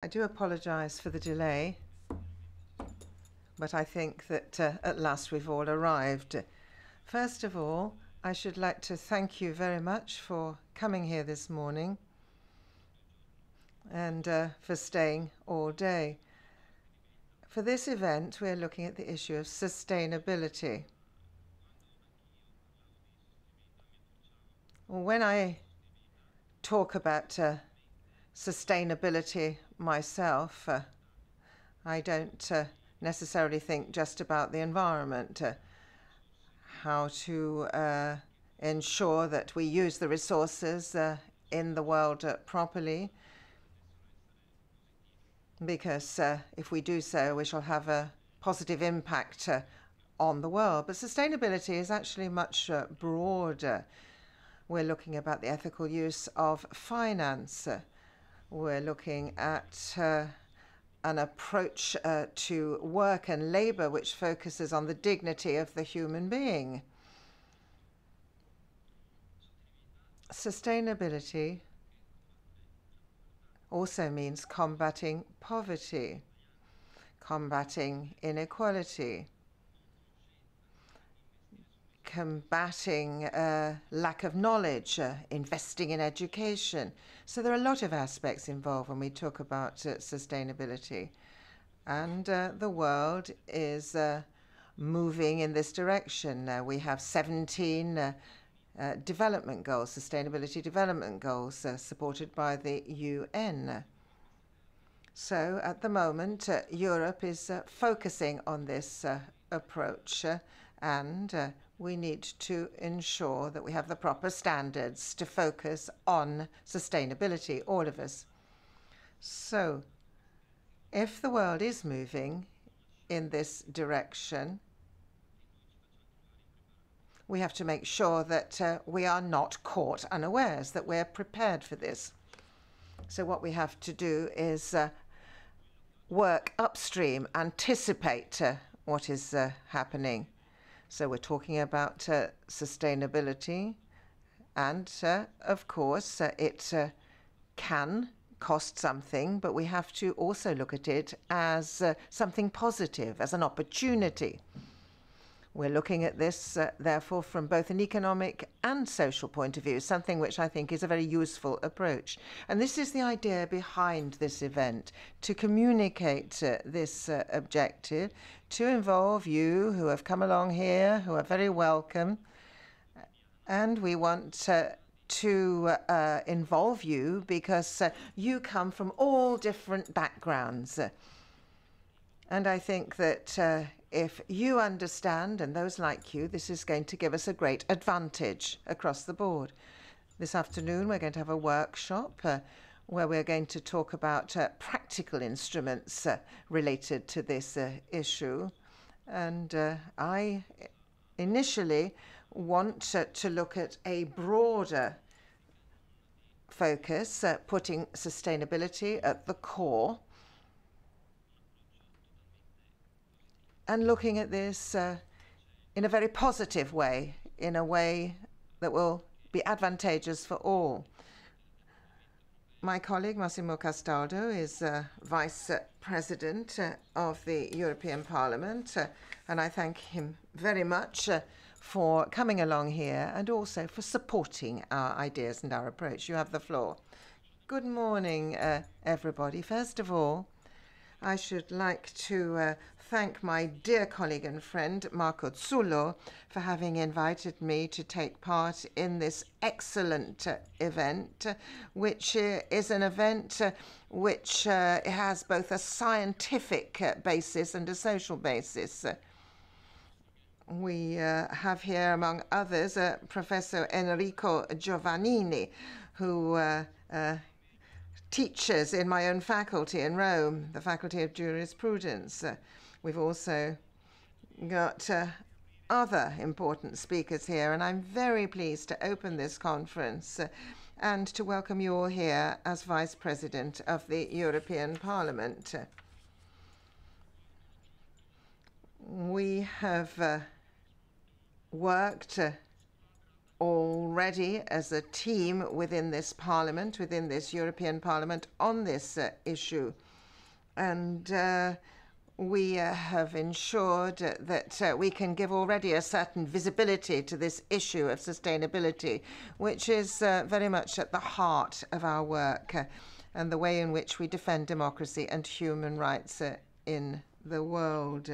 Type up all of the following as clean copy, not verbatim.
I do apologize for the delay, but I think that at last we've all arrived. First of all, I should like to thank you very much for coming here this morning and for staying all day. For this event, we're looking at the issue of sustainability. When I talk about sustainability myself, I don't necessarily think just about the environment, how to ensure that we use the resources in the world properly, because if we do so, we shall have a positive impact on the world. But sustainability is actually much broader. We're looking about the ethical use of finance. We're looking at an approach to work and labor which focuses on the dignity of the human being. Sustainability also means combating poverty, combating inequality, combating lack of knowledge, investing in education. So there are a lot of aspects involved when we talk about sustainability. And the world is moving in this direction. We have 17 development goals, sustainability development goals, supported by the UN. So at the moment, Europe is focusing on this approach, and we need to ensure that we have the proper standards to focus on sustainability, all of us. So if the world is moving in this direction, we have to make sure that we are not caught unawares, that we're prepared for this. So what we have to do is work upstream, anticipate what is happening. So we're talking about sustainability, and of course it can cost something, but we have to also look at it as something positive, as an opportunity. We're looking at this, therefore, from both an economic and social point of view, something which I think is a very useful approach. And this is the idea behind this event, to communicate this objective, to involve you who have come along here, who are very welcome. And we want to involve you because you come from all different backgrounds. And I think that if you understand, and those like you, this is going to give us a great advantage across the board. This afternoon, we're going to have a workshop where we're going to talk about practical instruments related to this issue. And I initially want to look at a broader focus, putting sustainability at the core, and looking at this in a very positive way, in a way that will be advantageous for all. My colleague, Massimo Castaldo, is Vice President of the European Parliament, and I thank him very much for coming along here and also for supporting our ideas and our approach. You have the floor. Good morning, everybody. First of all, I should like to thank my dear colleague and friend, Marco Zullo, for having invited me to take part in this excellent event, which is an event which has both a scientific basis and a social basis. We have here, among others, Professor Enrico Giovannini, who teachers in my own faculty in Rome, the Faculty of Jurisprudence. We've also got other important speakers here, and I'm very pleased to open this conference and to welcome you all here as Vice President of the European Parliament. We have worked already as a team within this Parliament, within this European Parliament, on this issue. And we have ensured that we can give already a certain visibility to this issue of sustainability, which is very much at the heart of our work and the way in which we defend democracy and human rights in the world.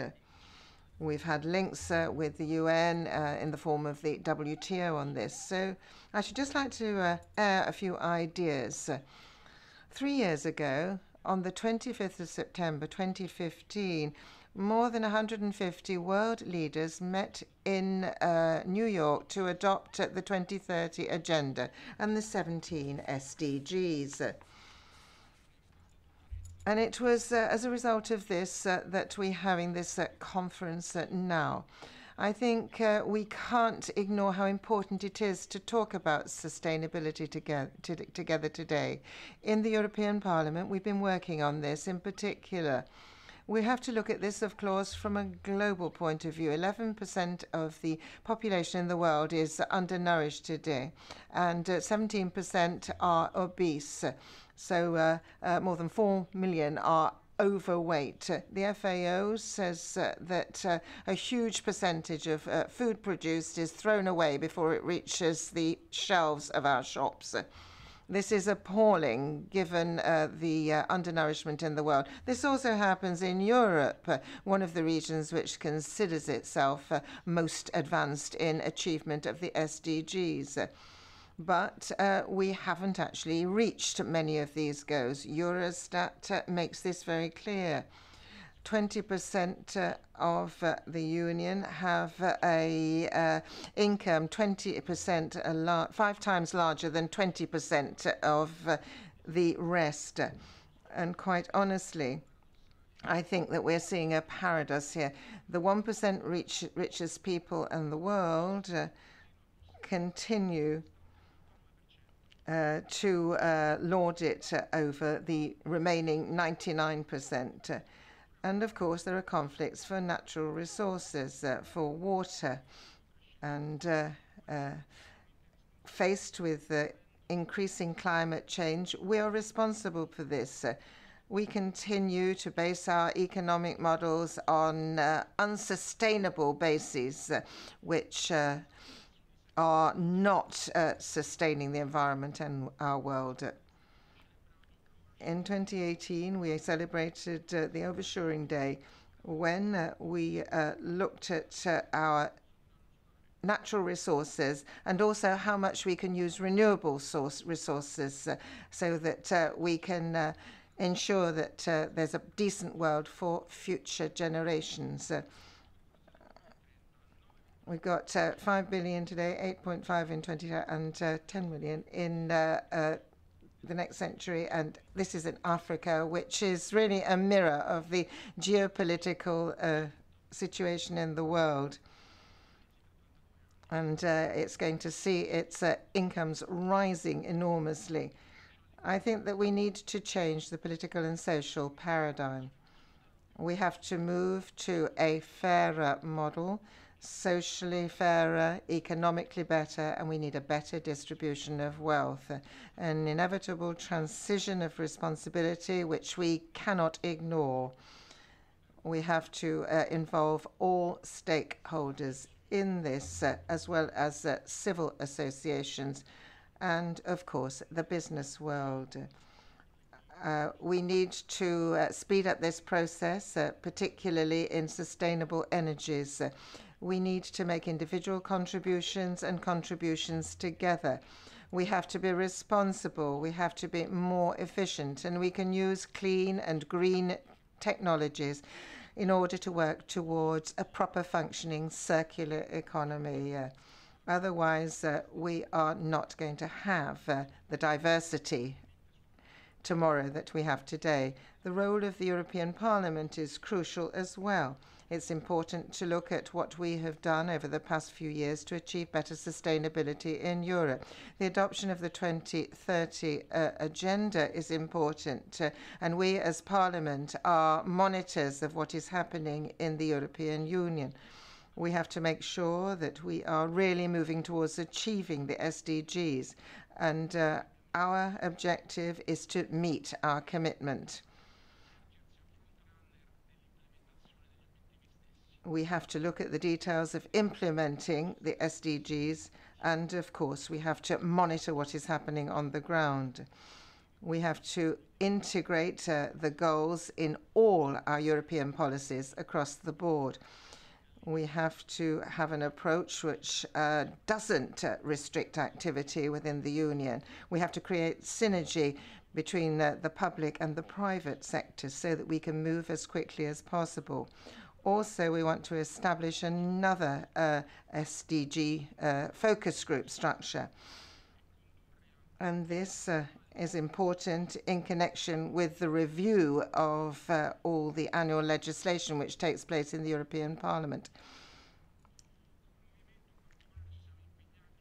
We've had links with the UN in the form of the WTO on this. So I should just like to air a few ideas. 3 years ago, on the 25th of September 2015, more than 150 world leaders met in New York to adopt the 2030 Agenda and the 17 SDGs. And it was as a result of this that we're having this conference now. I think we can't ignore how important it is to talk about sustainability together today. In the European Parliament, we've been working on this in particular. We have to look at this, of course, from a global point of view. 11% of the population in the world is undernourished today, and 17% are obese. So more than 4 million are overweight. The FAO says that a huge percentage of food produced is thrown away before it reaches the shelves of our shops. This is appalling given the undernourishment in the world. This also happens in Europe, one of the regions which considers itself most advanced in achievement of the SDGs. But we haven't actually reached many of these goals. Eurostat makes this very clear. 20% of the Union have a income 20% 5 times larger than 20% of the rest. And quite honestly, I think that we're seeing a paradox here. The 1% richest people in the world continue to lord it over the remaining 99%. And of course, there are conflicts for natural resources, for water. And faced with increasing climate change, we are responsible for this. We continue to base our economic models on unsustainable bases, which are not sustaining the environment and our world. In 2018, we celebrated the Overshoring Day when we looked at our natural resources and also how much we can use renewable resources so that we can ensure that there's a decent world for future generations. We've got 5 billion today, 8.5 in 20 and 10 million in the next century. And this is in Africa, which is really a mirror of the geopolitical situation in the world. And it's going to see its incomes rising enormously. I think that we need to change the political and social paradigm. We have to move to a fairer model, socially fairer, economically better, and we need a better distribution of wealth. An inevitable transition of responsibility which we cannot ignore. We have to involve all stakeholders in this, as well as civil associations and, of course, the business world. We need to speed up this process, particularly in sustainable energies. We need to make individual contributions and contributions together. We have to be responsible. We have to be more efficient, and we can use clean and green technologies in order to work towards a proper functioning circular economy. Otherwise, we are not going to have the diversity tomorrow that we have today. The role of the European Parliament is crucial as well. It's important to look at what we have done over the past few years to achieve better sustainability in Europe. The adoption of the 2030 agenda is important, and we as Parliament are monitors of what is happening in the European Union. We have to make sure that we are really moving towards achieving the SDGs, and our objective is to meet our commitment. We have to look at the details of implementing the SDGs, and of course we have to monitor what is happening on the ground. We have to integrate the goals in all our European policies across the board. We have to have an approach which doesn't restrict activity within the Union. We have to create synergy between the public and the private sectors so that we can move as quickly as possible. Also, we want to establish another SDG focus group structure. And this is important in connection with the review of all the annual legislation which takes place in the European Parliament.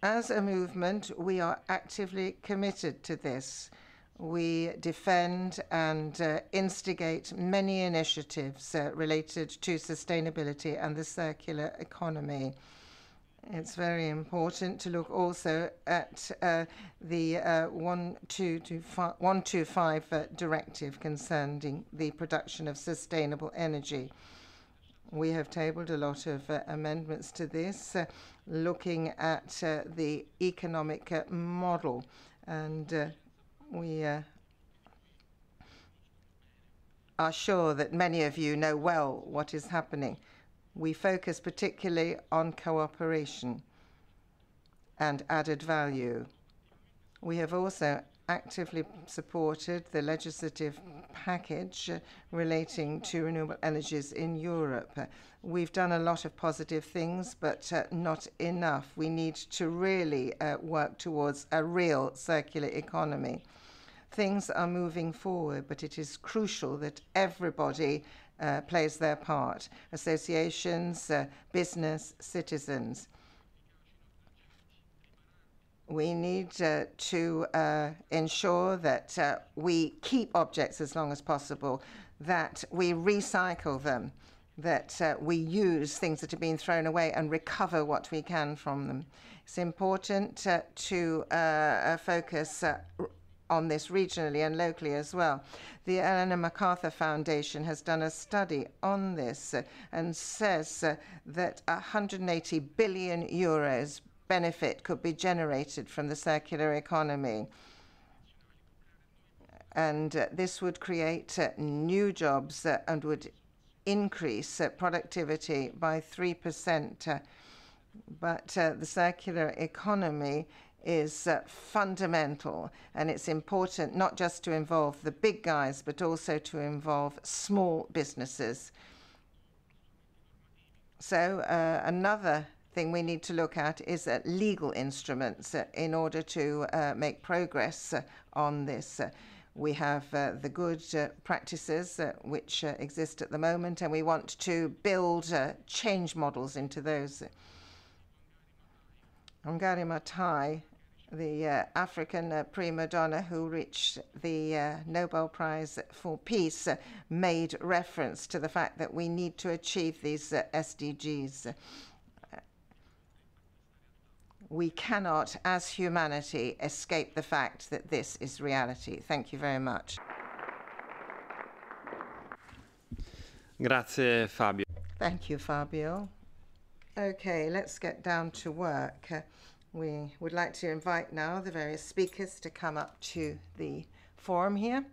As a movement, we are actively committed to this. We defend and instigate many initiatives related to sustainability and the circular economy. It's very important to look also at the 125 directive concerning the production of sustainable energy. We have tabled a lot of amendments to this, looking at the economic model, and we are sure that many of you know well what is happening. We focus particularly on cooperation and added value. We have also actively supported the legislative package relating to renewable energies in Europe. We've done a lot of positive things, but not enough. We need to really work towards a real circular economy. Things are moving forward, but it is crucial that everybody plays their part. Associations, business, citizens. We need to ensure that we keep objects as long as possible, that we recycle them, that we use things that have been thrown away and recover what we can from them. It's important to focus on this regionally and locally as well. The Ellen MacArthur Foundation has done a study on this and says that 180 billion euros benefit could be generated from the circular economy. And this would create new jobs and would increase productivity by 3%. But the circular economy is fundamental, and it's important not just to involve the big guys, but also to involve small businesses. So another thing we need to look at is legal instruments in order to make progress on this. We have the good practices which exist at the moment, and we want to build change models into those. Ongari Maathai, the African prima donna who reached the Nobel Prize for Peace, made reference to the fact that we need to achieve these SDGs. We cannot, as humanity, escape the fact that this is reality. Thank you very much. Grazie, Fabio. Thank you, Fabio. Okay, let's get down to work. We would like to invite now the various speakers to come up to the forum here.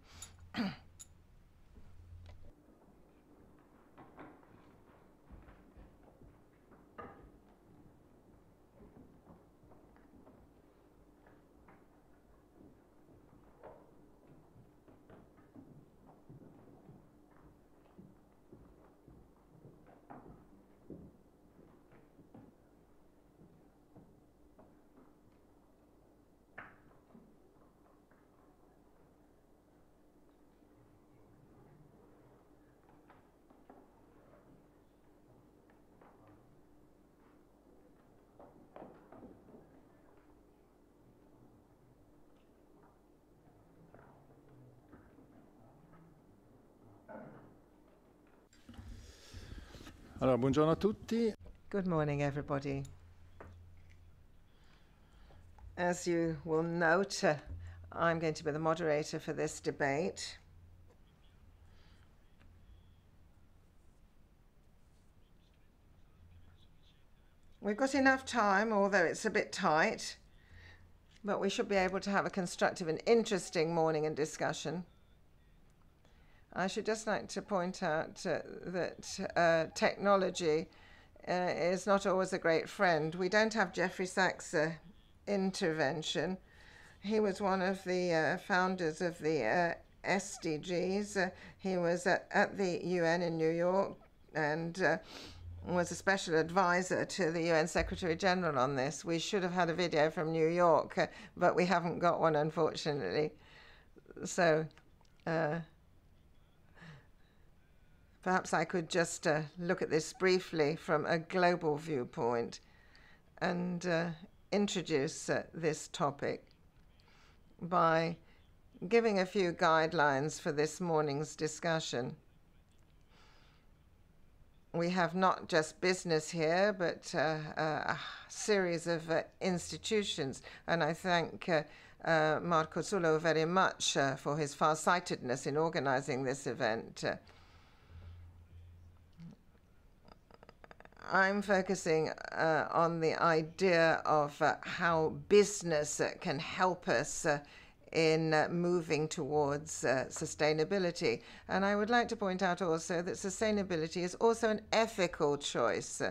Allora, buongiorno a tutti. Good morning, everybody. As you will note, I'm going to be the moderator for this debate. We've got enough time, although it's a bit tight, but we should be able to have a constructive and interesting morning and discussion. I should just like to point out that technology is not always a great friend. We don't have Jeffrey Sachs' intervention. He was one of the founders of the SDGs. He was at the UN in New York and was a special advisor to the UN Secretary General on this. We should have had a video from New York, but we haven't got one, unfortunately. So perhaps I could just look at this briefly from a global viewpoint and introduce this topic by giving a few guidelines for this morning's discussion. We have not just business here, but a series of institutions, and I thank Marco Zullo very much for his farsightedness in organizing this event. I'm focusing on the idea of how business can help us in moving towards sustainability. And I would like to point out also that sustainability is also an ethical choice.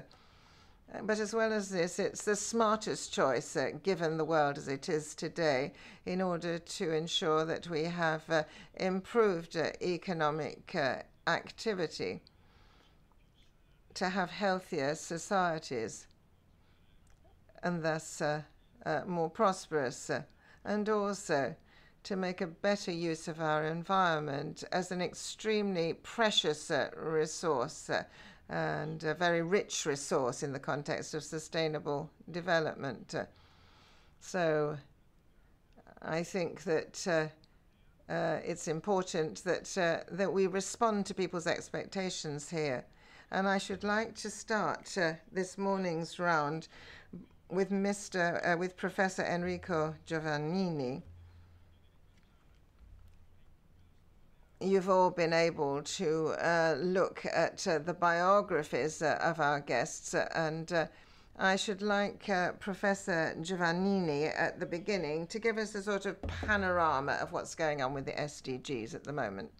But as well as this, it's the smartest choice given the world as it is today in order to ensure that we have improved economic activity, to have healthier societies and thus more prosperous, and also to make a better use of our environment as an extremely precious resource and a very rich resource in the context of sustainable development. So I think that it's important that we respond to people's expectations here. And I should like to start this morning's round with Professor Enrico Giovannini. You've all been able to look at the biographies of our guests, and I should like Professor Giovannini at the beginning to give us a sort of panorama of what's going on with the SDGs at the moment.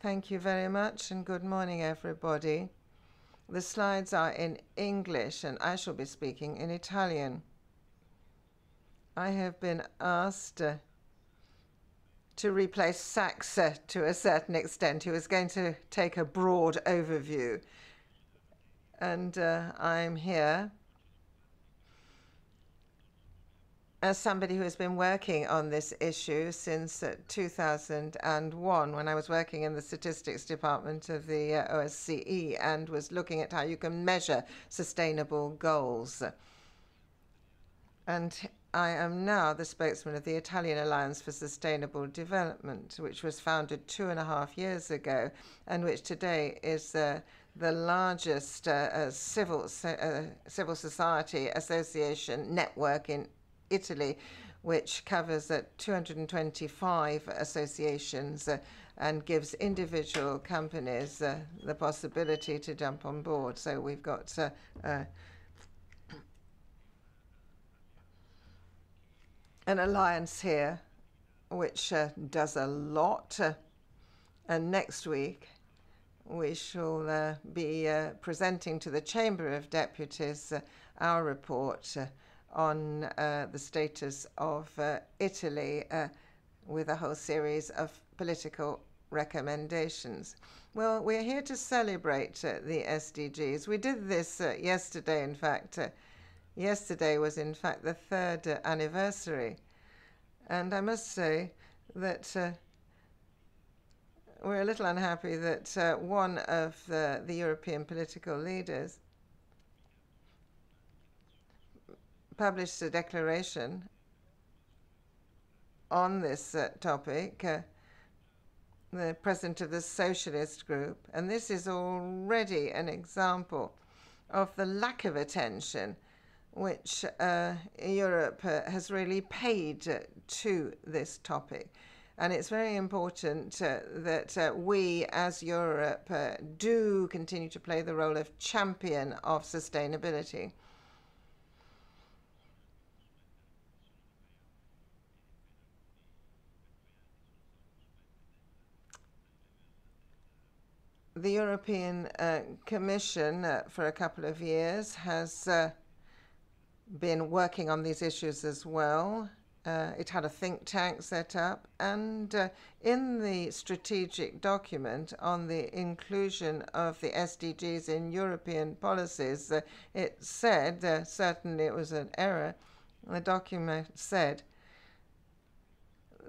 Thank you very much, and good morning, everybody. The slides are in English, and I shall be speaking in Italian. I have been asked to replace Sachs to a certain extent. He was going to take a broad overview, and I'm here as somebody who has been working on this issue since 2001, when I was working in the statistics department of the OSCE and was looking at how you can measure sustainable goals. And I am now the spokesman of the Italian Alliance for Sustainable Development, which was founded 2.5 years ago, and which today is the largest civil society association network in Italy, which covers 225 associations and gives individual companies the possibility to jump on board. So we've got an alliance here which does a lot, and next week we shall be presenting to the Chamber of Deputies our report on the status of Italy with a whole series of political recommendations. Well, we're here to celebrate the SDGs. We did this yesterday, in fact. Yesterday was, in fact, the 3rd anniversary. And I must say that we're a little unhappy that one of the European political leaders published a declaration on this topic, the president of the Socialist Group, and this is already an example of the lack of attention which Europe has really paid to this topic. And it's very important that we as Europe do continue to play the role of champion of sustainability. The European Commission for a couple of years has been working on these issues as well. It had a think tank set up, and in the strategic document on the inclusion of the SDGs in European policies, it said, certainly it was an error, the document said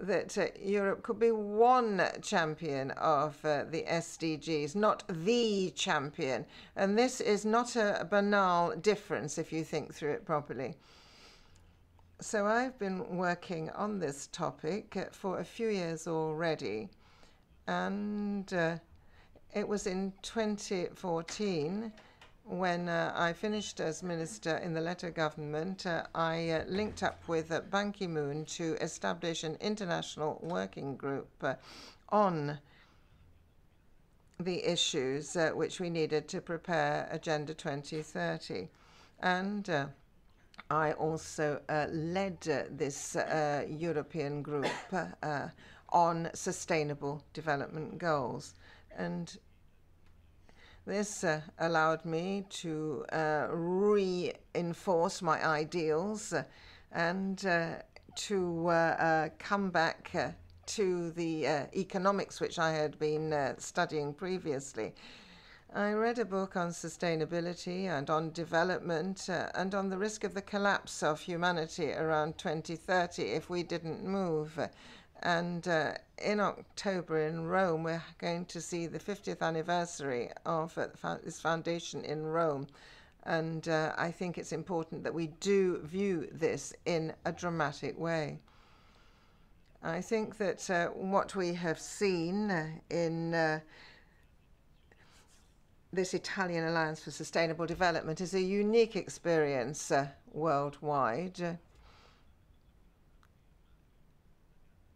that Europe could be one champion of the SDGs, not the champion. And this is not a banal difference if you think through it properly. So I've been working on this topic for a few years already, and it was in 2014 when I finished as minister in the Letter government. I linked up with Ban Ki-moon to establish an international working group on the issues which we needed to prepare Agenda 2030. And I also led this European group on sustainable development goals. And this allowed me to reinforce my ideals and to come back to the economics which I had been studying previously. I read a book on sustainability and on development and on the risk of the collapse of humanity around 2030 if we didn't move. And in October in Rome, we're going to see the 50th anniversary of this foundation in Rome. And I think it's important that we do view this in a dramatic way. I think that what we have seen in this Italian Alliance for Sustainable Development is a unique experience worldwide.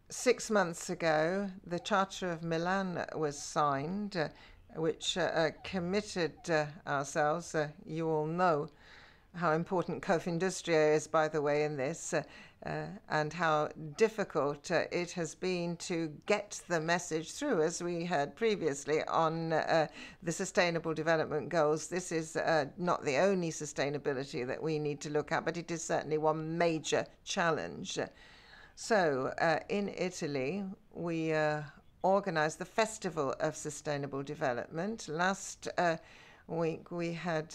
6 months ago, the Charter of Milan was signed, which committed ourselves. You all know how important Confindustria is, by the way, in this, and how difficult it has been to get the message through, as we heard previously, on the Sustainable Development Goals. This is not the only sustainability that we need to look at, but it is certainly one major challenge. So in Italy, we organized the Festival of Sustainable Development. Last week we had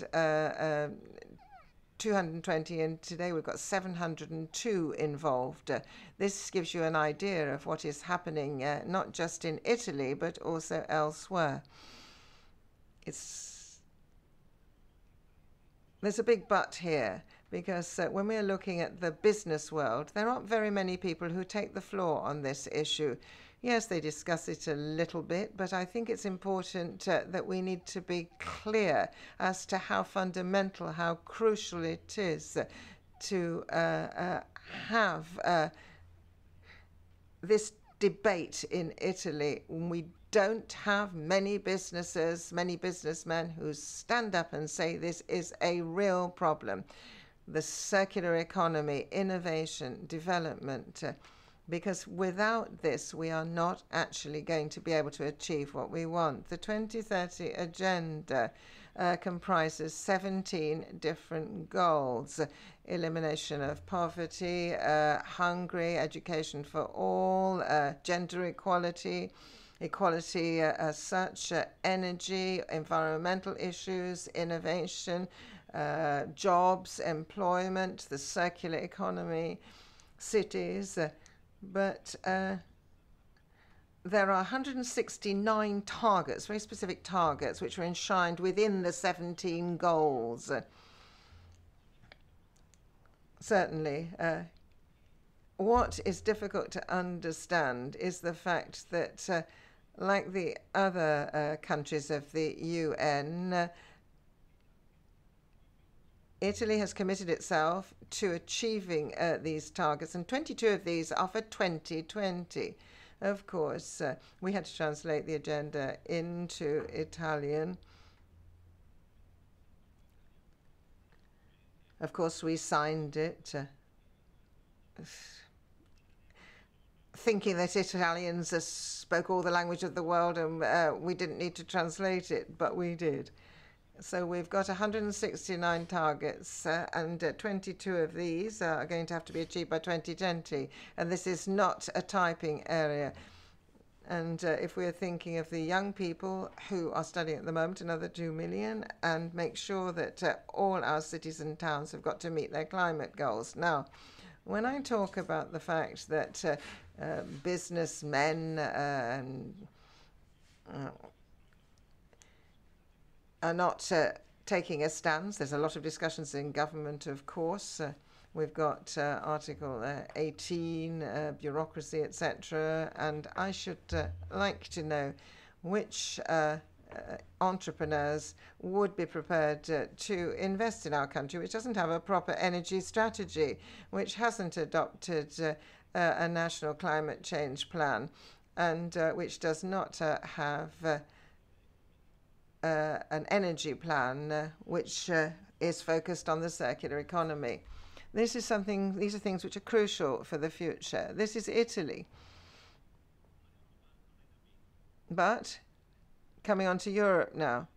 220, and today we've got 702 involved. This gives you an idea of what is happening not just in Italy but also elsewhere. There's a big but here, because when we're looking at the business world, there aren't very many people who take the floor on this issue. Yes, they discuss it a little bit, but I think it's important that we need to be clear as to how fundamental, how crucial it is to have this debate in Italy. We don't have many businessmen who stand up and say this is a real problem. The circular economy, innovation, development, because without this, we are not actually going to be able to achieve what we want. The 2030 Agenda comprises 17 different goals: elimination of poverty, hunger, education for all, gender equality, equality as such, energy, environmental issues, innovation, jobs, employment, the circular economy, cities. But there are 169 targets, very specific targets, which are enshrined within the 17 goals. Certainly, what is difficult to understand is the fact that, like the other countries of the UN, Italy has committed itself to achieving these targets, and 22 of these are for 2020. Of course, we had to translate the agenda into Italian. Of course, we signed it thinking that Italians spoke all the language of the world and we didn't need to translate it, but we did. So we've got 169 targets, and 22 of these are going to have to be achieved by 2020. And this is not a typing area. And if we're thinking of the young people who are studying at the moment, another 2 million, and make sure that all our cities and towns have got to meet their climate goals. Now, when I talk about the fact that businessmen are not taking a stance. There's a lot of discussions in government, of course. We've got Article 18, bureaucracy, etc. And I should like to know which entrepreneurs would be prepared to invest in our country, which doesn't have a proper energy strategy, which hasn't adopted a national climate change plan, and which does not have an energy plan which is focused on the circular economy. These are things which are crucial for the future. This is Italy. But coming on to Europe now,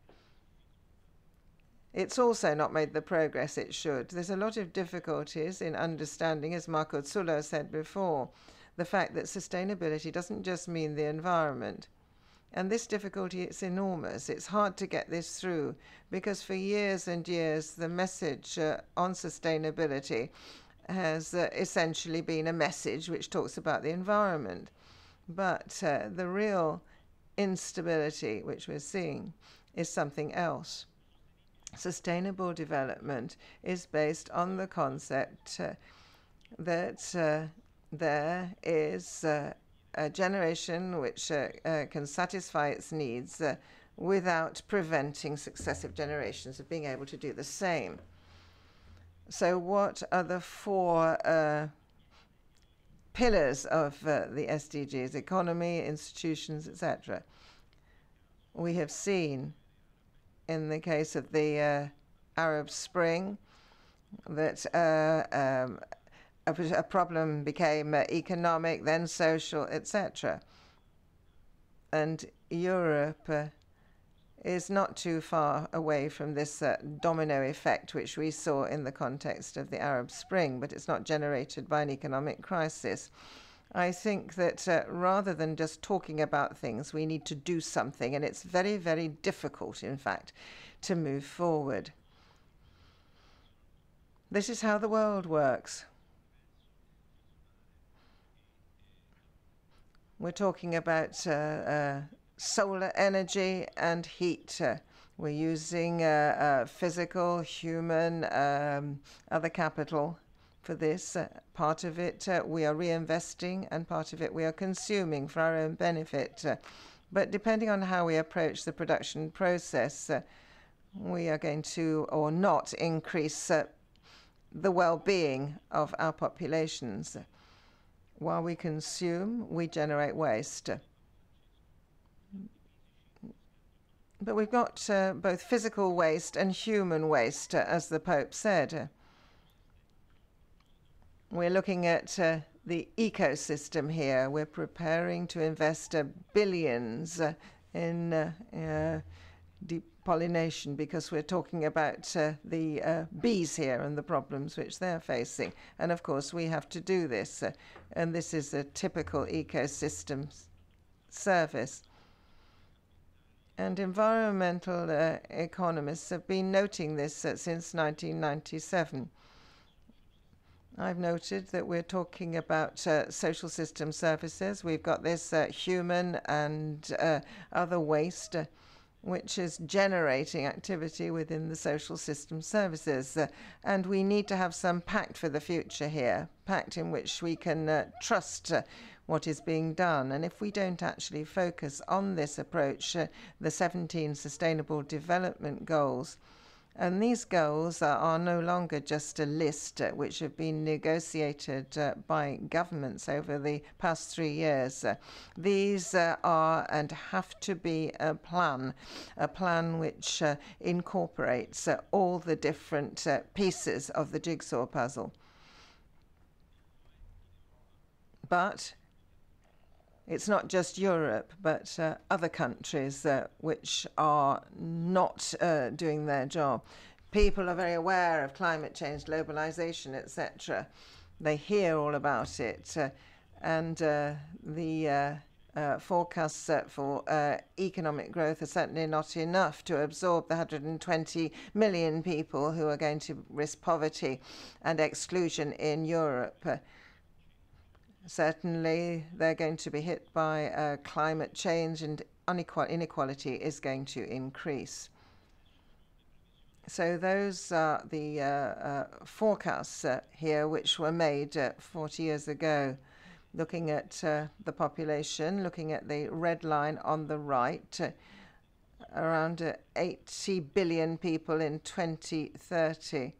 it's also not made the progress it should. There's a lot of difficulties in understanding, as Marco Zullo said before, the fact that sustainability doesn't just mean the environment. And this difficulty is enormous. It's hard to get this through because for years and years the message on sustainability has essentially been a message which talks about the environment. But the real instability which we're seeing is something else. Sustainable development is based on the concept that there is a generation which can satisfy its needs without preventing successive generations of being able to do the same. So what are the four pillars of the SDGs? Economy, institutions, etc. We have seen in the case of the Arab Spring that a problem became economic, then social, etc. And Europe is not too far away from this domino effect which we saw in the context of the Arab Spring, but it's not generated by an economic crisis. I think that rather than just talking about things, we need to do something, and it's very, very difficult, in fact, to move forward. This is how the world works. We're talking about solar energy and heat. We're using physical, human, other capital for this. Part of it we are reinvesting, and part of it we are consuming for our own benefit. But depending on how we approach the production process, we are going to or not increase the well-being of our populations. While we consume, we generate waste. But we've got both physical waste and human waste, as the Pope said. We're looking at the ecosystem here. We're preparing to invest billions in depollination because we're talking about the bees here and the problems which they're facing. And of course, we have to do this. And this is a typical ecosystem service. And environmental economists have been noting this since 1997. I've noted that we're talking about social system services. We've got this human and other waste, which is generating activity within the social system services. And we need to have some pact for the future here, pact in which we can trust what is being done. And if we don't actually focus on this approach, the 17 Sustainable Development Goals, and these goals are no longer just a list which have been negotiated by governments over the past 3 years. These are and have to be a plan which incorporates all the different pieces of the jigsaw puzzle. But it's not just Europe, but other countries which are not doing their job. People are very aware of climate change, globalization, etc. They hear all about it, and the forecasts for economic growth are certainly not enough to absorb the 120 million people who are going to risk poverty and exclusion in Europe. Certainly, they're going to be hit by climate change, and inequality is going to increase. So those are the forecasts here, which were made 40 years ago, looking at the population, looking at the red line on the right, around 80 billion people in 2030.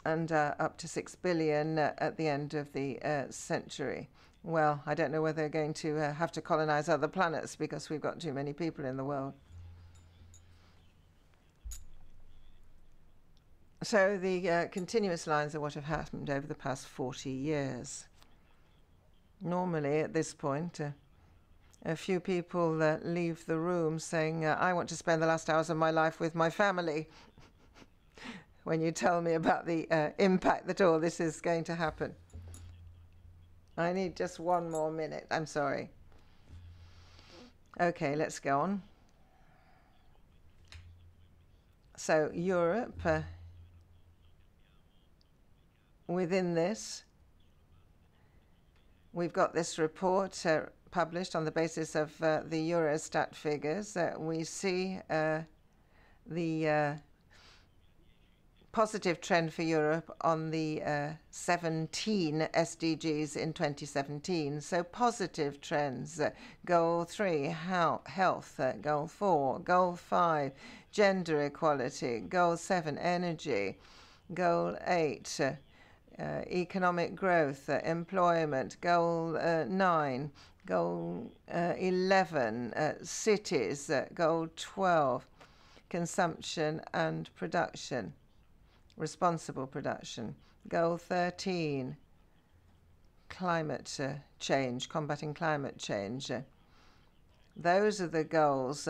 And up to 6 billion at the end of the century. Well, I don't know whether they're going to have to colonize other planets because we've got too many people in the world. So the continuous lines are what have happened over the past 40 years. Normally, at this point, a few people leave the room saying, I want to spend the last hours of my life with my family. When you tell me about the impact that all this is going to happen. I need just one more minute. I'm sorry. Okay, let's go on. So Europe, within this, we've got this report published on the basis of the Eurostat figures. We see the positive trend for Europe on the 17 SDGs in 2017. So positive trends. Goal 3, health. Goal 4, Goal 5, gender equality. Goal 7, energy. Goal 8, economic growth, employment. Goal 9, Goal 11, cities. Goal 12, consumption and production. Responsible production. Goal 13, climate change, combating climate change. Those are the goals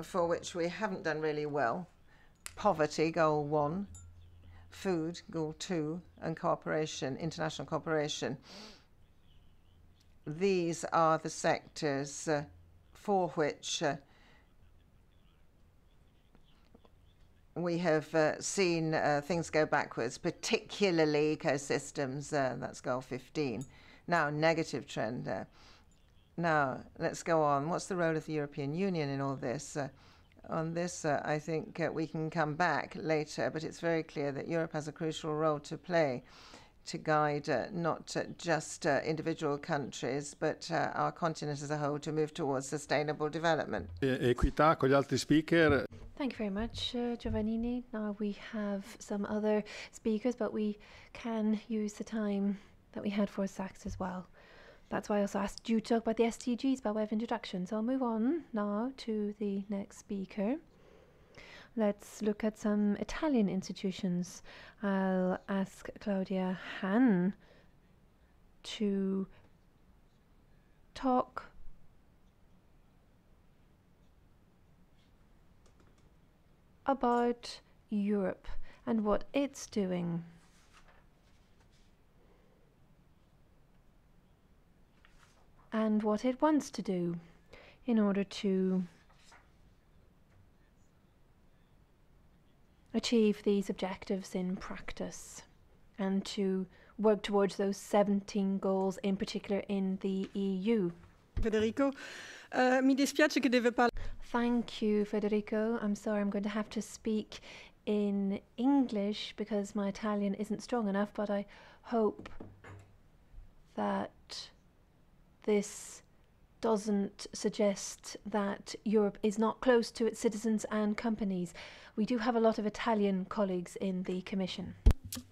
for which we haven't done really well. Poverty, Goal 1, food, Goal 2, and cooperation, international cooperation. These are the sectors for which we have seen things go backwards, particularly ecosystems. That's Goal 15. Now, negative trend. Now, let's go on. What's the role of the European Union in all this? On this, I think we can come back later, but it's very clear that Europe has a crucial role to play to guide not just individual countries, but our continent as a whole to move towards sustainable development. Equità con gli altri speaker. Thank you very much, Giovannini. Now we have some other speakers, but we can use the time that we had for Sachs as well. That's why I also asked you to talk about the SDGs by way of introduction. So I'll move on now to the next speaker. Let's look at some Italian institutions. I'll ask Claudia Hahn to talk about Europe and what it's doing. And what it wants to do in order to achieve these objectives in practice and to work towards those 17 goals, in particular in the EU. Federico, mi dispiace che deve parlare. Thank you, Federico. I'm sorry, I'm going to have to speak in English because my Italian isn't strong enough, but I hope that this doesn't suggest that Europe is not close to its citizens and companies. We do have a lot of Italian colleagues in the Commission.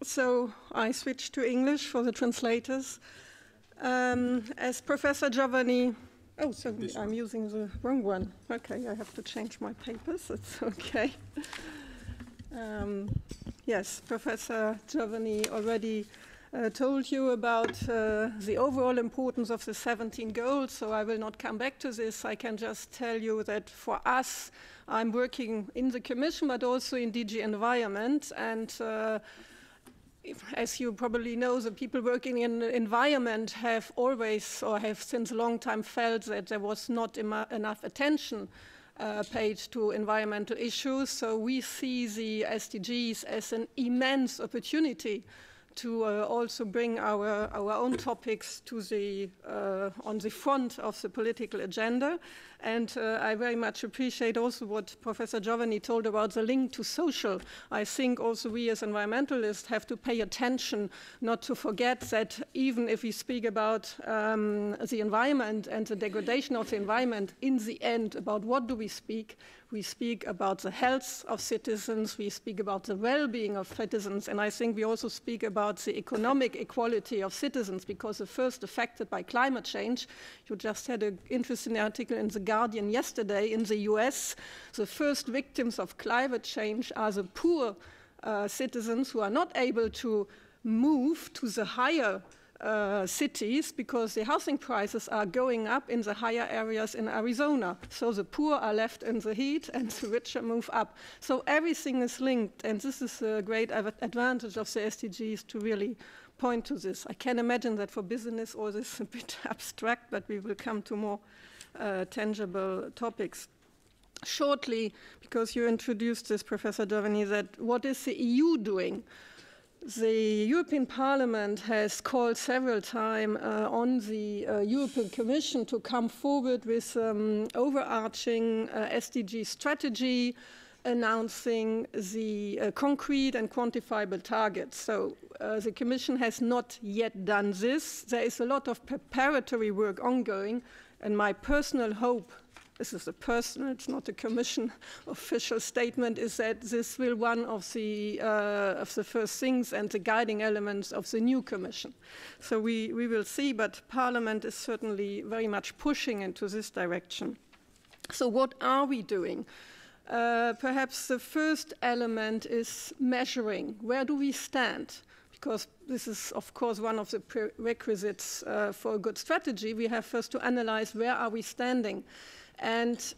So I switch to English for the translators. As Professor Giovanni... Oh, so I'm using the wrong one. Okay, I have to change my papers. It's okay. Yes, Professor Giovanni already told you about the overall importance of the 17 goals, so I will not come back to this. I can just tell you that for us, I'm working in the Commission, but also in DG Environment, and as you probably know, the people working in the environment have always, or have since a long time, felt that there was not enough attention paid to environmental issues. So we see the SDGs as an immense opportunity to also bring our own topics to the on the front of the political agenda. And I very much appreciate also what Professor Giovanni told about the link to social. I think also we as environmentalists have to pay attention not to forget that even if we speak about the environment and the degradation of the environment, in the end, about what do we speak? We speak about the health of citizens, we speak about the well-being of citizens, and I think we also speak about the economic equality of citizens, because the first affected by climate change, you just had an interesting article in The Guardian yesterday, in the US, the first victims of climate change are the poor citizens who are not able to move to the higher cities because the housing prices are going up in the higher areas in Arizona. So the poor are left in the heat and the richer move up. So everything is linked, and this is a great advantage of the SDGs to really point to this. I can imagine that for business all this is a bit abstract, but we will come to more tangible topics. Shortly, because you introduced this, Professor Giovanni, that what is the EU doing? The European Parliament has called several times on the European Commission to come forward with overarching SDG strategy, announcing the concrete and quantifiable targets. So the Commission has not yet done this. There is a lot of preparatory work ongoing, and my personal hope, this is a personal, it's not a Commission official statement, is that this will one of the first things and the guiding elements of the new Commission. So we will see, but Parliament is certainly very much pushing into this direction. So what are we doing? Perhaps the first element is measuring. Where do we stand? Because this is, of course, one of the prerequisites for a good strategy. We have first to analyze where are we standing. And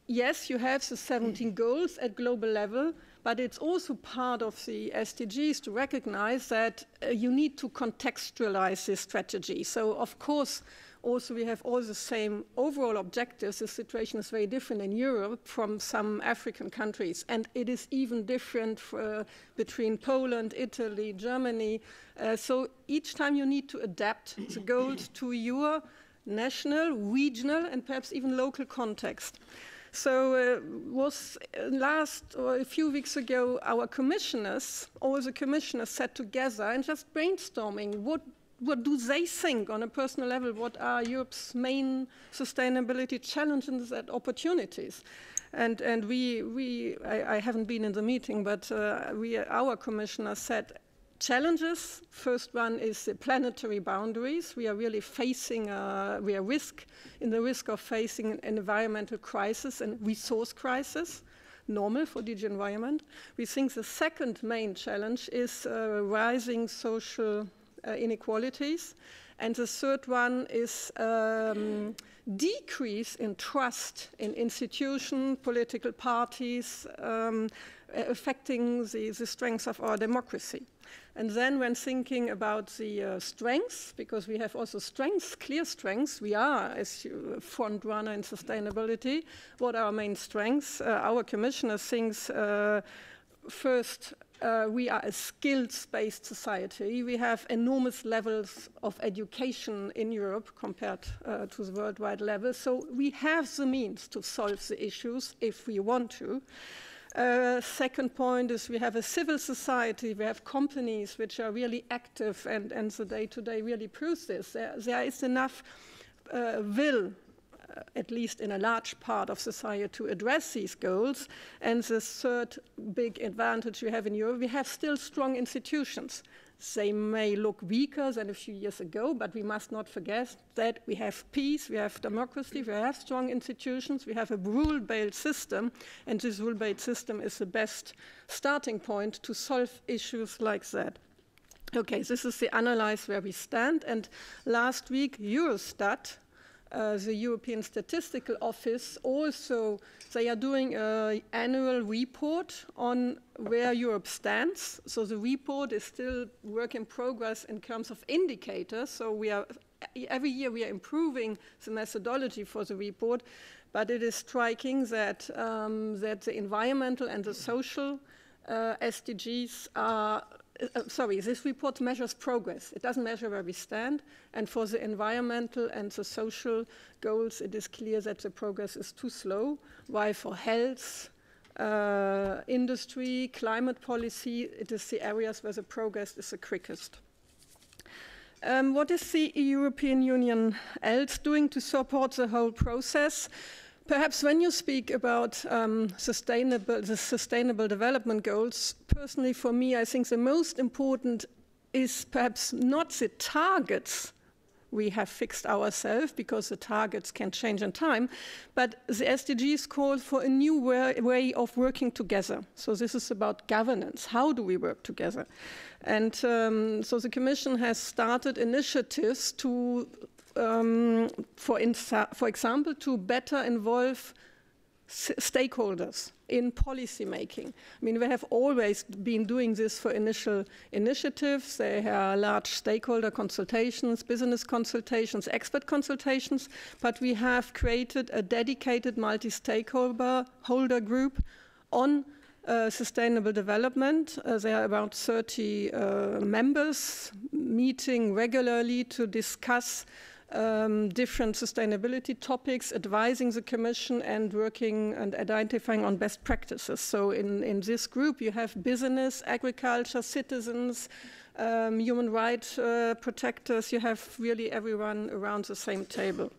yes, you have the 17 goals at global level, but it's also part of the SDGs to recognize that you need to contextualize this strategy. So, of course, also we have all the same overall objectives. The situation is very different in Europe from some African countries, and it is even different between Poland, Italy, Germany. So each time you need to adapt the goals to your national, regional, and perhaps even local context. So was last or a few weeks ago, all the commissioners sat together and just brainstorming what do they think on a personal level, what are Europe's main sustainability challenges and opportunities. And I haven't been in the meeting, but our commissioners said, challenges. First one is the planetary boundaries. We are really facing, we are in the risk of facing an environmental crisis and resource crisis, normal for DG Environment. We think the second main challenge is rising social inequalities. And the third one is decrease in trust in institutions, political parties, affecting the strength of our democracy. And then when thinking about the strengths, because we have also strengths, clear strengths, we are as a front runner in sustainability. What are our main strengths? Our commissioner thinks first, we are a skills-based society. We have enormous levels of education in Europe compared to the worldwide level. So we have the means to solve the issues if we want to. Second point is we have a civil society, we have companies which are really active and the day-to-day really proves this. There is enough will, at least in a large part of society, to address these goals. And the third big advantage we have in Europe, we have still strong institutions. They may look weaker than a few years ago, but we must not forget that we have peace, we have democracy, we have strong institutions, we have a rule-based system, and this rule-based system is the best starting point to solve issues like that. Okay, this is the analyze where we stand. And last week, Eurostat, the European Statistical Office, also, they are doing an annual report on where Europe stands. So the report is still work in progress in terms of indicators. So every year we are improving the methodology for the report. But it is striking that, that the environmental and the social SDGs are this report measures progress. It doesn't measure where we stand. And for the environmental and the social goals, it is clear that the progress is too slow. While for health, industry, climate policy, it is the areas where the progress is the quickest. What is the European Union else doing to support the whole process? Perhaps when you speak about the sustainable development goals, personally for me, I think the most important is perhaps not the targets we have fixed ourselves, because the targets can change in time, but the SDGs call for a new way of working together. So this is about governance. How do we work together? And so the Commission has started initiatives to for example, to better involve stakeholders in policy making. I mean, we have always been doing this for initial initiatives. There are large stakeholder consultations, business consultations, expert consultations, but we have created a dedicated multi-stakeholder group on sustainable development. There are about 30 members meeting regularly to discuss different sustainability topics, advising the Commission and working and identifying on best practices. So in this group you have business, agriculture, citizens, human rights protectors. You have really everyone around the same table.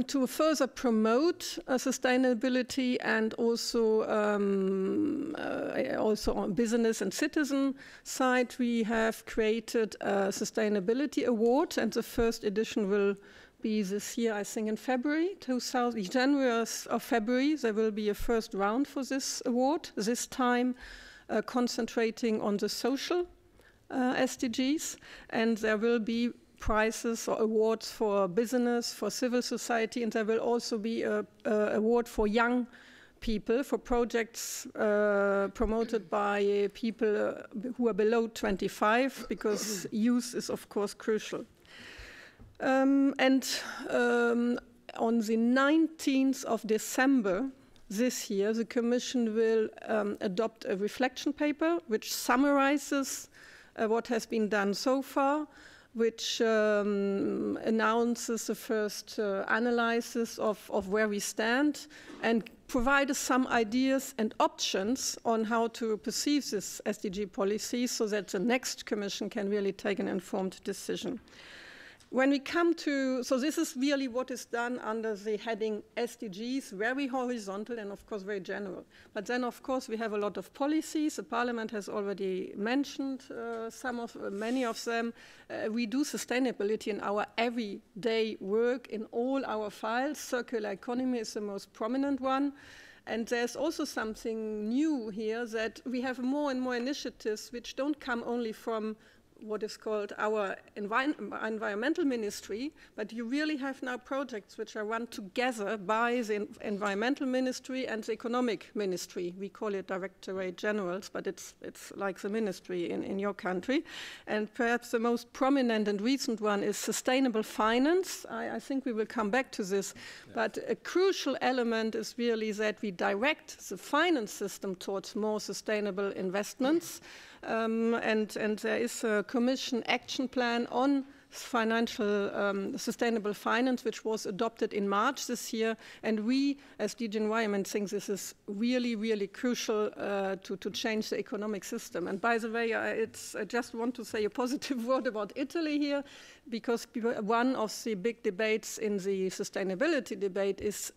To further promote sustainability and also on business and citizen side, we have created a sustainability award, and the first edition will be this year, I think in February, January or February. There will be a first round for this award, this time concentrating on the social SDGs, and there will be prizes or awards for business, for civil society, and there will also be an award for young people, for projects promoted by people who are below 25, because youth is of course crucial. On the 19th of December this year, the Commission will adopt a reflection paper which summarizes what has been done so far, which announces the first analysis of where we stand and provides some ideas and options on how to perceive this SDG policy so that the next Commission can really take an informed decision. When we come to, so this is really what is done under the heading SDGs, very horizontal and of course very general. But then of course we have a lot of policies. The Parliament has already mentioned many of them. We do sustainability in our everyday work in all our files. Circular economy is the most prominent one. And there's also something new here, that we have more and more initiatives which don't come only from what is called our environmental ministry, but you really have now projects which are run together by the environmental ministry and the economic ministry. We call it Directorate Generals, but it's like the ministry in your country. And perhaps the most prominent and recent one is sustainable finance. I think we will come back to this, but a crucial element is really that we direct the finance system towards more sustainable investments. And there is a Commission action plan on financial sustainable finance, which was adopted in March this year. And we, as DG Environment, think this is really, really crucial to change the economic system. And by the way, I just want to say a positive word about Italy here, because one of the big debates in the sustainability debate is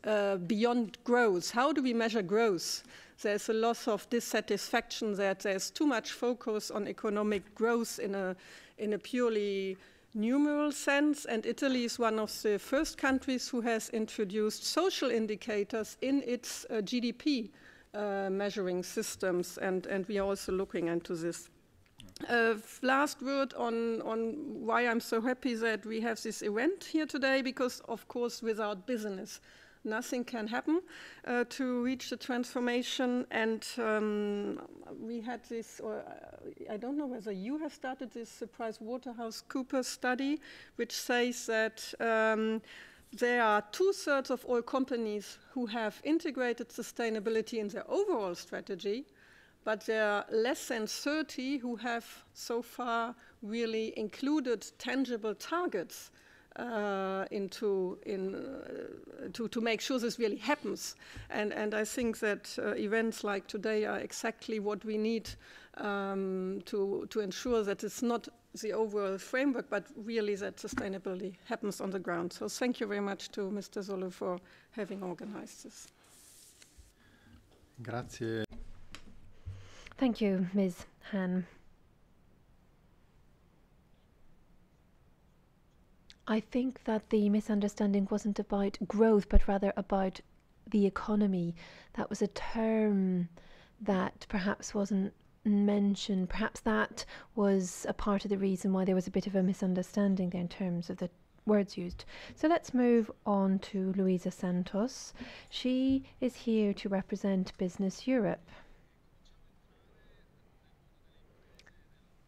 beyond growth. How do we measure growth? There's a loss of dissatisfaction that there's too much focus on economic growth in a purely numeral sense, and Italy is one of the first countries who has introduced social indicators in its GDP measuring systems, and we are also looking into this. Last word on why I'm so happy that we have this event here today, because of course without business nothing can happen to reach the transformation. And we had this, or I don't know whether you have started this PricewaterhouseCoopers study, which says that there are 2/3 of all companies who have integrated sustainability in their overall strategy, but there are less than 30 who have so far really included tangible targets to make sure this really happens. And I think that events like today are exactly what we need to ensure that it's not the overall framework, but really that sustainability happens on the ground. So thank you very much to Mr. Zolle for having organized this. Grazie. Thank you, Ms. Han. I think that the misunderstanding wasn't about growth, but rather about the economy. That was a term that perhaps wasn't mentioned. Perhaps that was a part of the reason why there was a bit of a misunderstanding there in terms of the words used. So let's move on to Luisa Santos. She is here to represent Business Europe.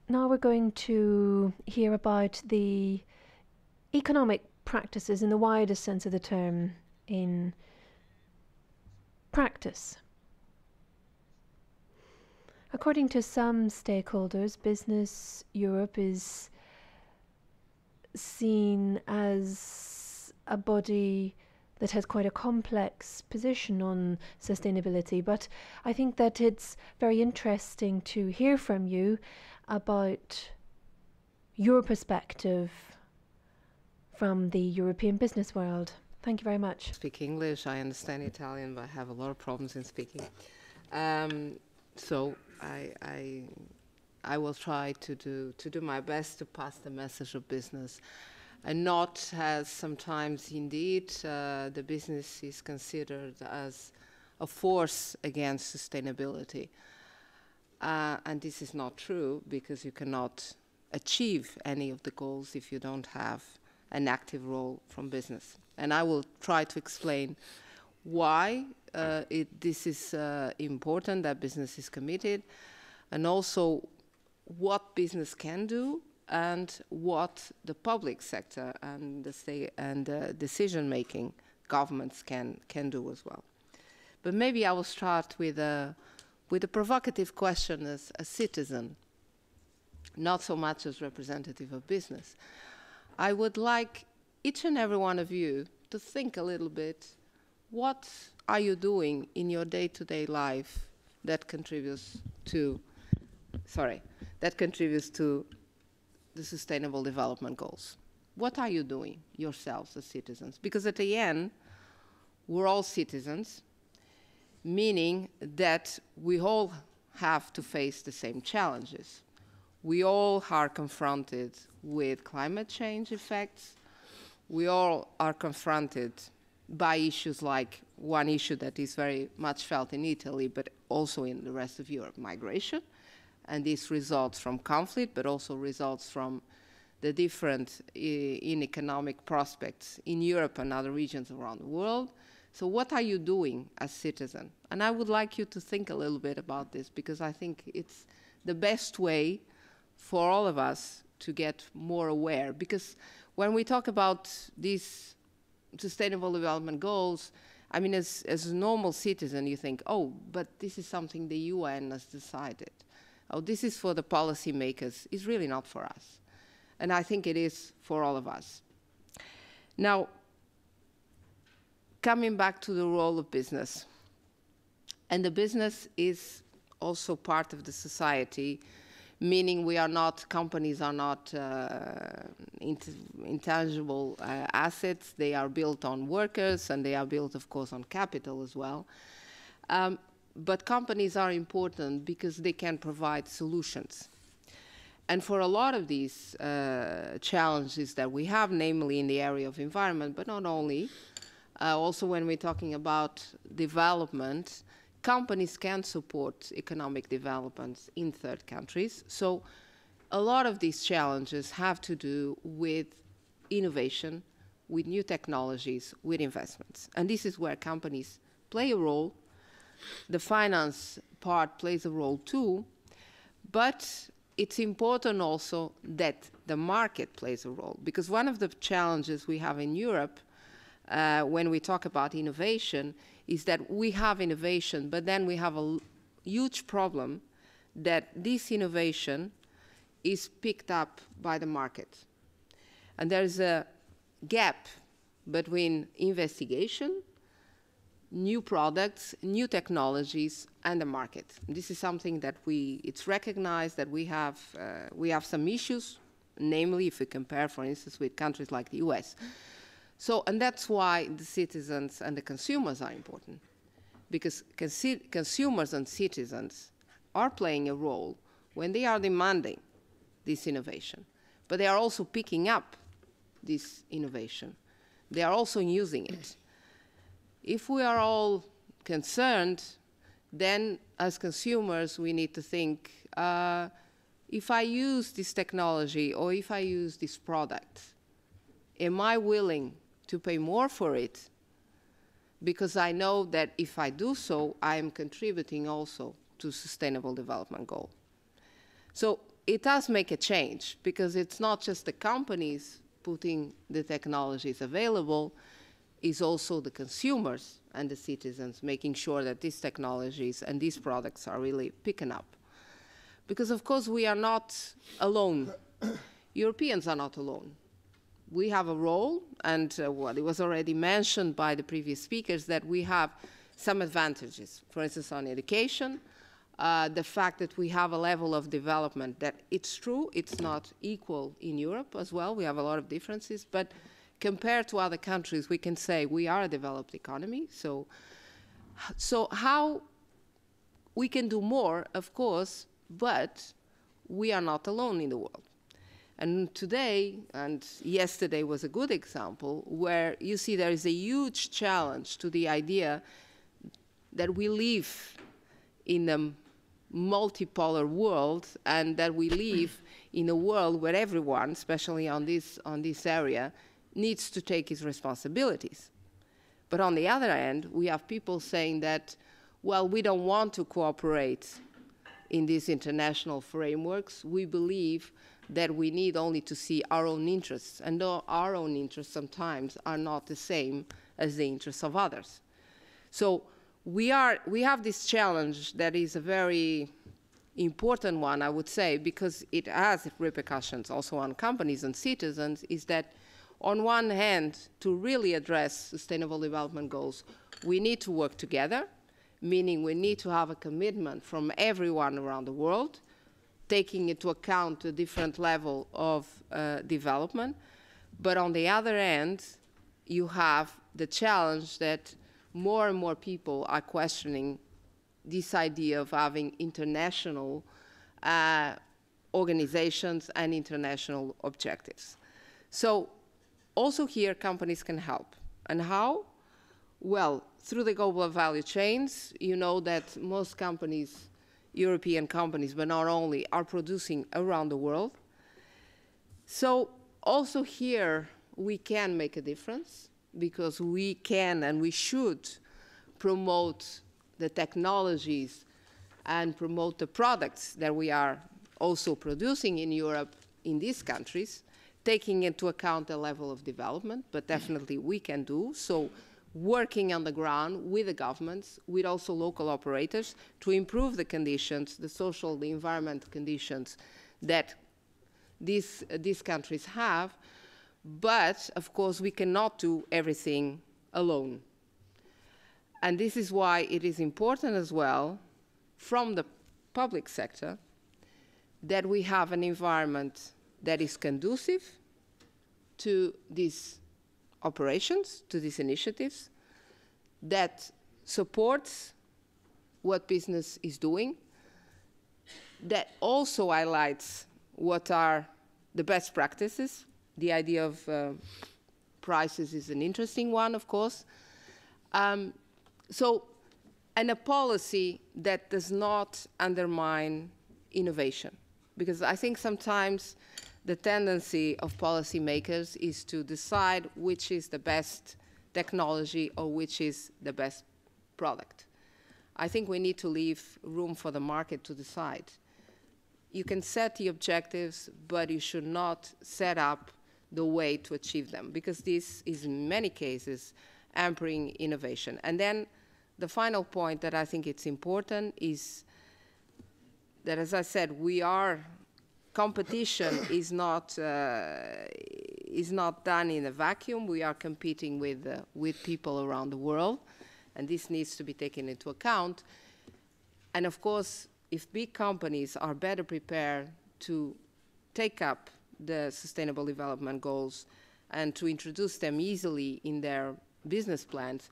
Now we're going to hear about the economic practices in the widest sense of the term in practice. According to some stakeholders, Business Europe is seen as a body that has quite a complex position on sustainability, but I think that it's very interesting to hear from you about your perspective from the European business world. Thank you very much. Speak English. I understand Italian, but I have a lot of problems in speaking. So I will try to do my best to pass the message of business, and not as sometimes indeed the business is considered as a force against sustainability. And this is not true, because you cannot achieve any of the goals if you don't have an active role from business. And I will try to explain why this is important, that business is committed, and also what business can do and what the public sector and the state and decision-making governments can do as well. But maybe I will start with a provocative question as a citizen, not so much as representative of business. I would like each and every one of you to think a little bit, what are you doing in your day-to-day life that contributes to the Sustainable Development Goals? What are you doing yourselves as citizens? Because at the end, we're all citizens, meaning that we all have to face the same challenges. We all are confronted with climate change effects. We all are confronted by issues like one issue that is very much felt in Italy, but also in the rest of Europe, migration. And this results from conflict, but also results from the different in economic prospects in Europe and other regions around the world. So what are you doing as citizen? And I would like you to think a little bit about this, because I think it's the best way for all of us to get more aware. Because when we talk about these Sustainable Development Goals, I mean, as a normal citizen, you think, oh, but this is something the UN has decided. Oh, this is for the policymakers. It's really not for us. And I think it is for all of us. Now, coming back to the role of business. And the business is also part of the society, meaning we are not, companies are not intangible assets. They are built on workers, and they are built, of course, on capital as well. But companies are important because they can provide solutions. And for a lot of these challenges that we have, namely in the area of environment, but not only, also when we're talking about development, companies can support economic development in third countries. So a lot of these challenges have to do with innovation, with new technologies, with investments. And this is where companies play a role. The finance part plays a role too, but it's important also that the market plays a role, because one of the challenges we have in Europe when we talk about innovation is that we have innovation, but then we have a huge problem that this innovation is picked up by the market. And there's a gap between investigation, new products, new technologies, and the market. This is something that it's recognized that we have some issues, namely if we compare, for instance, with countries like the US. So, and that's why the citizens and the consumers are important, because consumers and citizens are playing a role when they are demanding this innovation, but they are also picking up this innovation. They are also using it. If we are all concerned, then as consumers, we need to think, if I use this technology or if I use this product, am I willing to pay more for it? Because I know that if I do so, I am contributing also to Sustainable Development Goal. So it does make a change, because it's not just the companies putting the technologies available, is also the consumers and the citizens making sure that these technologies and these products are really picking up. Because of course we are not alone. Europeans are not alone. We have a role, and it was already mentioned by the previous speakers, that we have some advantages. For instance, on education, the fact that we have a level of development that, it's true, it's not equal in Europe as well. We have a lot of differences, but compared to other countries, we can say we are a developed economy. So how we can do more, of course, but we are not alone in the world. And today, and yesterday was a good example, where you see there is a huge challenge to the idea that we live in a multipolar world, and that we live in a world where everyone, especially on this area, needs to take his responsibilities. But on the other hand, we have people saying that, well, we don't want to cooperate in these international frameworks. We believe that we need only to see our own interests, and our own interests sometimes are not the same as the interests of others. So we have this challenge that is a very important one, I would say, because it has repercussions also on companies and citizens, is that on one hand, to really address Sustainable Development Goals, we need to work together, meaning we need to have a commitment from everyone around the world, taking into account a different level of development. But on the other hand, you have the challenge that more and more people are questioning this idea of having international organizations and international objectives. So also here, companies can help. And how? Well, through the global value chains. You know that most companies, European companies, but not only, are producing around the world. So also here, we can make a difference, because we can and we should promote the technologies and promote the products that we are also producing in Europe, in these countries, taking into account the level of development, but definitely we can do so, working on the ground with the governments, with also local operators, to improve the conditions, the social, the environmental conditions that these countries have. But, of course, we cannot do everything alone. And this is why it is important as well, from the public sector, that we have an environment that is conducive to these operations, to these initiatives, that supports what business is doing, that also highlights what are the best practices. The idea of prices is an interesting one, of course. And a policy that does not undermine innovation. because I think sometimes the tendency of policymakers is to decide which is the best technology or which is the best product. I think we need to leave room for the market to decide. You can set the objectives, but you should not set up the way to achieve them, because this is in many cases hampering innovation. And then the final point that I think it's important is that, as I said, competition is not done in a vacuum. We are competing with people around the world, and this needs to be taken into account. And of course, if big companies are better prepared to take up the Sustainable Development Goals and to introduce them easily in their business plans,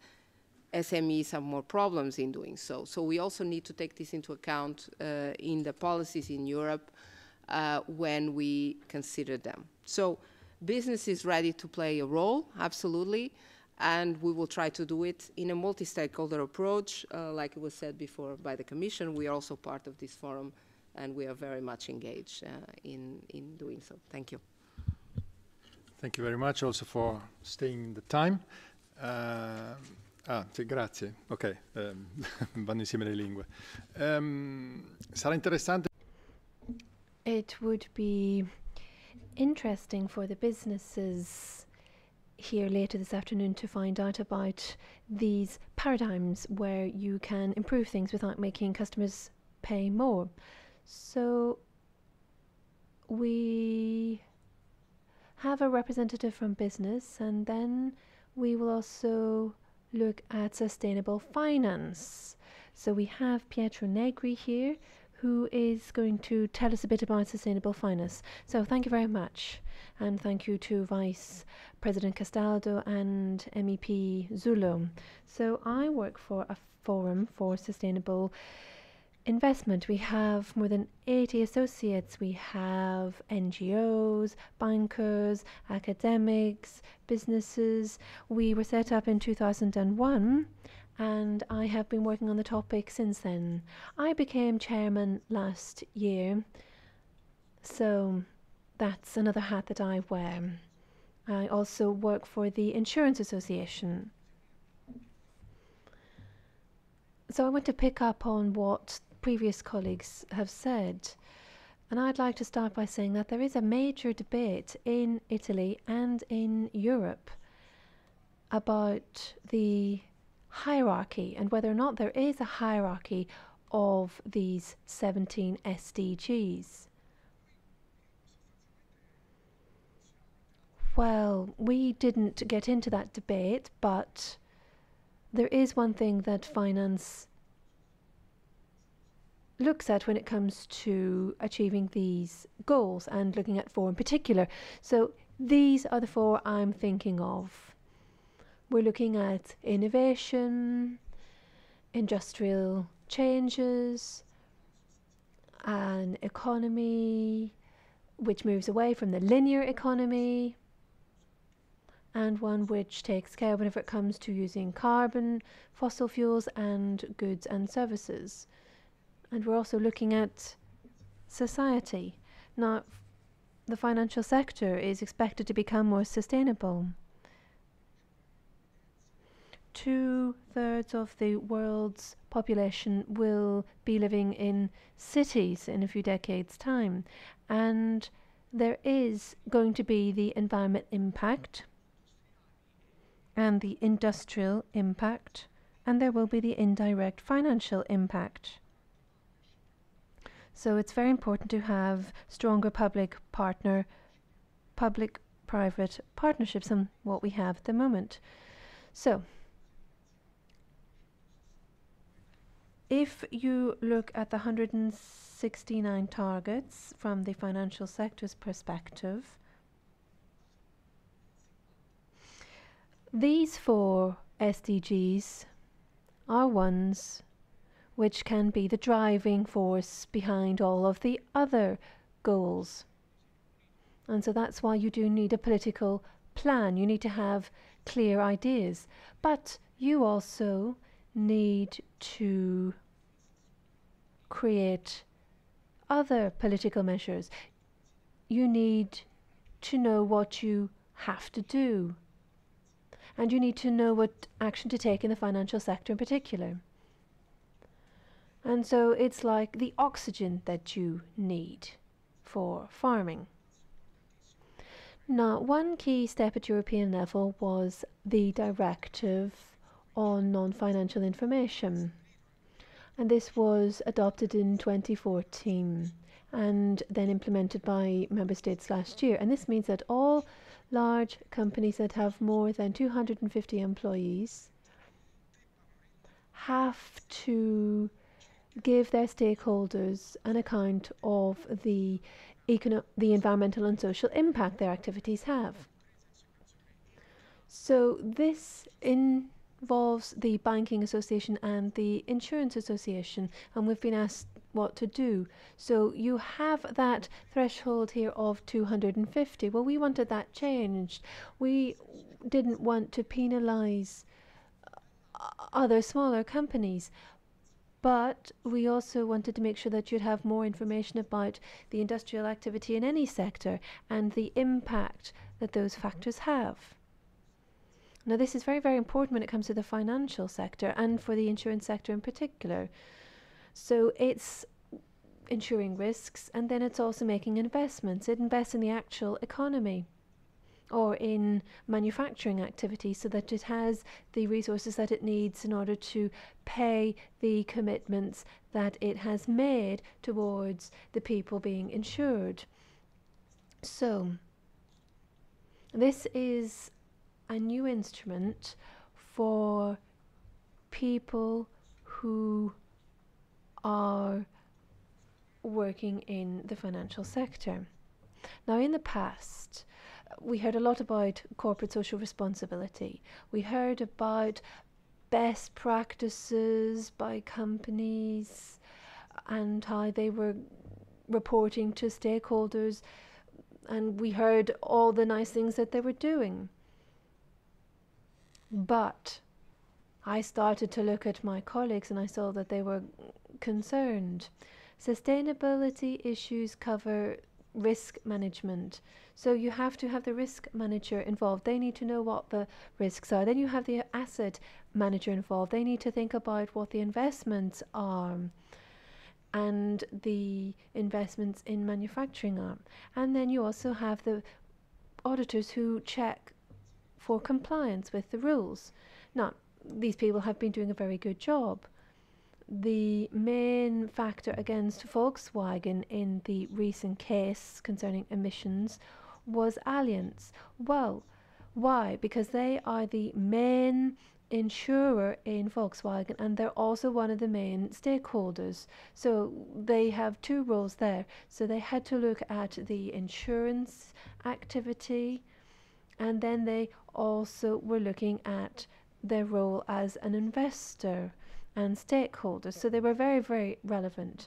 SMEs have more problems in doing so. So we also need to take this into account in the policies in Europe when we consider them. So business is ready to play a role, absolutely, and we will try to do it in a multi-stakeholder approach. Like it was said before by the Commission, we are also part of this forum, and we are very much engaged in doing so. Thank you. Thank you very much also for staying the time. Sì, grazie. Ok, vanno insieme le lingue. Sarà interessante. It would be interesting for the businesses here later this afternoon to find out about these paradigms where you can improve things without making customers pay more. So we have a representative from business, and then we will also look at sustainable finance. So we have Pietro Negri here, who is going to tell us a bit about sustainable finance. So thank you very much. And thank you to Vice President Castaldo and MEP Zullo. So I work for a forum for sustainable investment. We have more than 80 associates. We have NGOs, bankers, academics, businesses. We were set up in 2001, and I have been working on the topic since then. I became chairman last year, so that's another hat that I wear. I also work for the Insurance Association. So I want to pick up on what previous colleagues have said, and I'd like to start by saying that there is a major debate in Italy and in Europe about the hierarchy and whether or not there is a hierarchy of these 17 SDGs. Well, we didn't get into that debate, but there is one thing that finance looks at when it comes to achieving these goals, and looking at four in particular. So these are the four I'm thinking of. We're looking at innovation, industrial changes, an economy which moves away from the linear economy, and one which takes care whenever it comes to using carbon, fossil fuels, and goods and services. And we're also looking at society. Now, the financial sector is expected to become more sustainable. 2/3 of the world's population will be living in cities in a few decades' time. And there is going to be the environment impact and the industrial impact, and there will be the indirect financial impact. So it's very important to have stronger public-private partnerships than what we have at the moment. So if you look at the 169 targets from the financial sector's perspective, these four SDGs are ones which can be the driving force behind all of the other goals. And so that's why you do need a political plan. You need to have clear ideas. But you also need to create other political measures. You need to know what you have to do, and you need to know what action to take in the financial sector in particular. And so it's like the oxygen that you need for farming. Now, one key step at European level was the directive on non-financial information. And this was adopted in 2014 and then implemented by member states last year. And this means that all large companies that have more than 250 employees have to give their stakeholders an account of the environmental and social impact their activities have. So this involves the Banking Association and the Insurance Association, and we've been asked what to do. So you have that threshold here of 250. Well, we wanted that changed. We didn't want to penalise other smaller companies, but we also wanted to make sure that you'd have more information about the industrial activity in any sector and the impact that those factors have. Now, this is very, very important when it comes to the financial sector and for the insurance sector in particular. So it's insuring risks, and then it's also making investments. It invests in the actual economy or in manufacturing activity so that it has the resources that it needs in order to pay the commitments that it has made towards the people being insured. So this is a new instrument for people who are working in the financial sector. Now, in the past, we heard a lot about corporate social responsibility. We heard about best practices by companies and how they were reporting to stakeholders, and we heard all the nice things that they were doing. But I started to look at my colleagues and I saw that they were concerned. Sustainability issues cover risk management. So you have to have the risk manager involved. They need to know what the risks are. Then you have the asset manager involved. They need to think about what the investments are and the investments in manufacturing are. And then you also have the auditors who check for compliance with the rules. Now, these people have been doing a very good job. The main factor against Volkswagen in the recent case concerning emissions was Allianz. Well, why? Because they are the main insurer in Volkswagen and they're also one of the main stakeholders. So they have two roles there. So they had to look at the insurance activity, and then they also were looking at their role as an investor and stakeholders. So they were very, very relevant.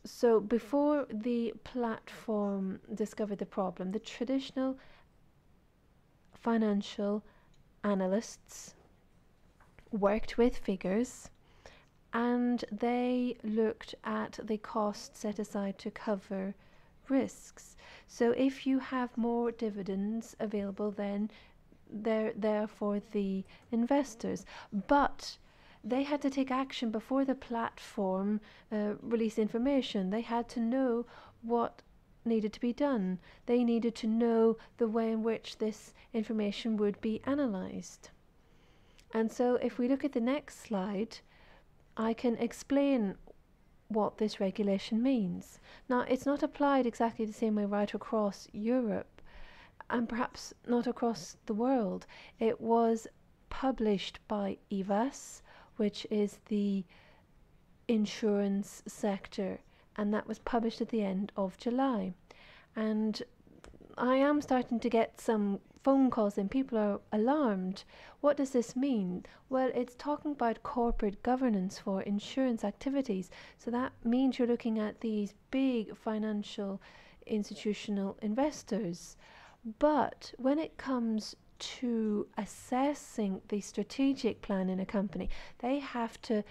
So before the platform discovered the problem, the traditional financial analysts worked with figures and they looked at the cost set aside to cover risks. So if you have more dividends available, then they're there for the investors. But they had to take action before the platform released information. They had to know what needed to be done. They needed to know the way in which this information would be analysed. And so if we look at the next slide, I can explain what this regulation means. Now, it's not applied exactly the same way right across Europe and perhaps not across the world. It was published by IVAS, which is the insurance sector, and that was published at the end of July. And I am starting to get some phone calls and people are alarmed. What does this mean? Well, it's talking about corporate governance for insurance activities. So that means you're looking at these big financial institutional investors. But when it comes to assessing the strategic plan in a company, they have to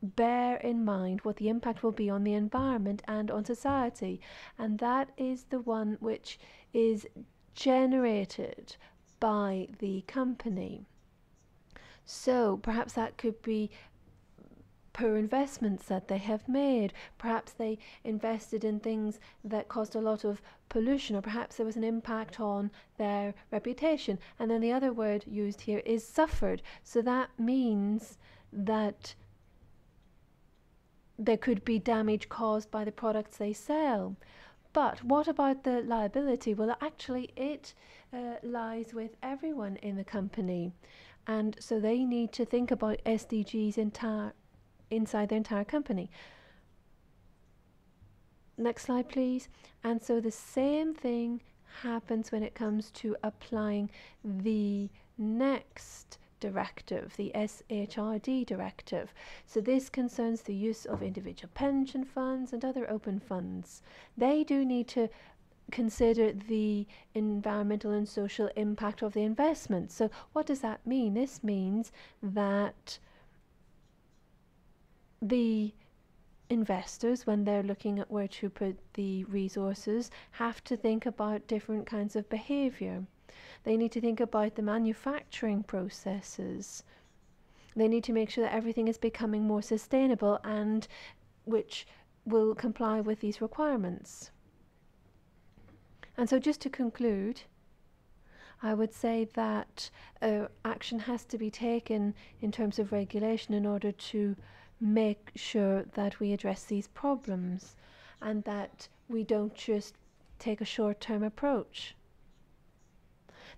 bear in mind what the impact will be on the environment and on society, and that is the one which is generated by the company. So perhaps that could be poor investments that they have made. Perhaps they invested in things that caused a lot of pollution, or perhaps there was an impact on their reputation. And then the other word used here is suffered. So that means that there could be damage caused by the products they sell. But what about the liability? Well, actually, it lies with everyone in the company. And so they need to think about SDGs inside their entire company. Next slide, please. And so the same thing happens when it comes to applying the next directive, the SHRD directive. So this concerns the use of individual pension funds and other open funds. They do need to consider the environmental and social impact of the investment. So what does that mean? This means that the investors, when they're looking at where to put the resources, have to think about different kinds of behavior. They need to think about the manufacturing processes. They need to make sure that everything is becoming more sustainable and which will comply with these requirements. And so just to conclude, I would say that action has to be taken in terms of regulation in order to make sure that we address these problems and that we don't just take a short-term approach.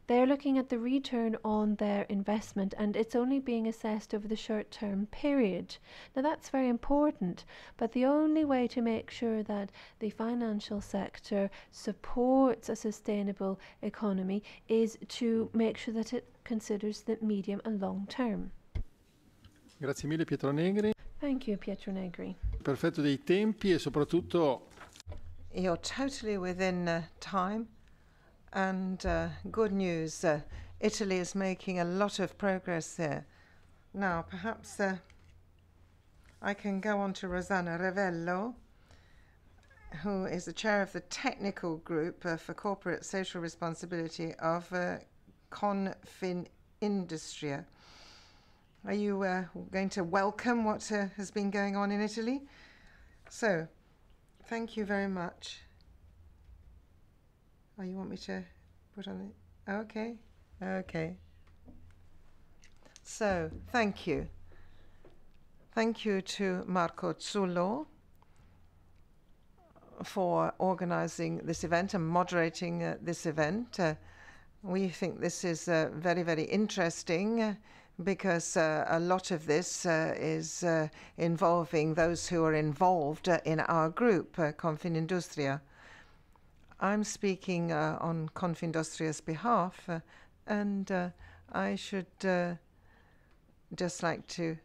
They're looking at the return on their investment, and it's only being assessed over the short-term period. Now that's very important, but the only way to make sure that the financial sector supports a sustainable economy is to make sure that it considers the medium and long term. Grazie mille Pietro Negri. Thank you, Pietro Negri. Perfetto dei tempi e soprattutto You're totally within time. And good news, Italy is making a lot of progress there. Now, perhaps I can go on to Rosanna Revello, who is the chair of the technical group for corporate social responsibility of Confindustria. Are you going to welcome what has been going on in Italy? So, thank you very much. Oh, you want me to put on it? Okay. Okay. So, thank you. Thank you to Marco Zullo for organizing this event and moderating this event. We think this is very, very interesting because a lot of this is involving those who are involved in our group, Confindustria. I'm speaking on Confindustria's behalf, and I should just like to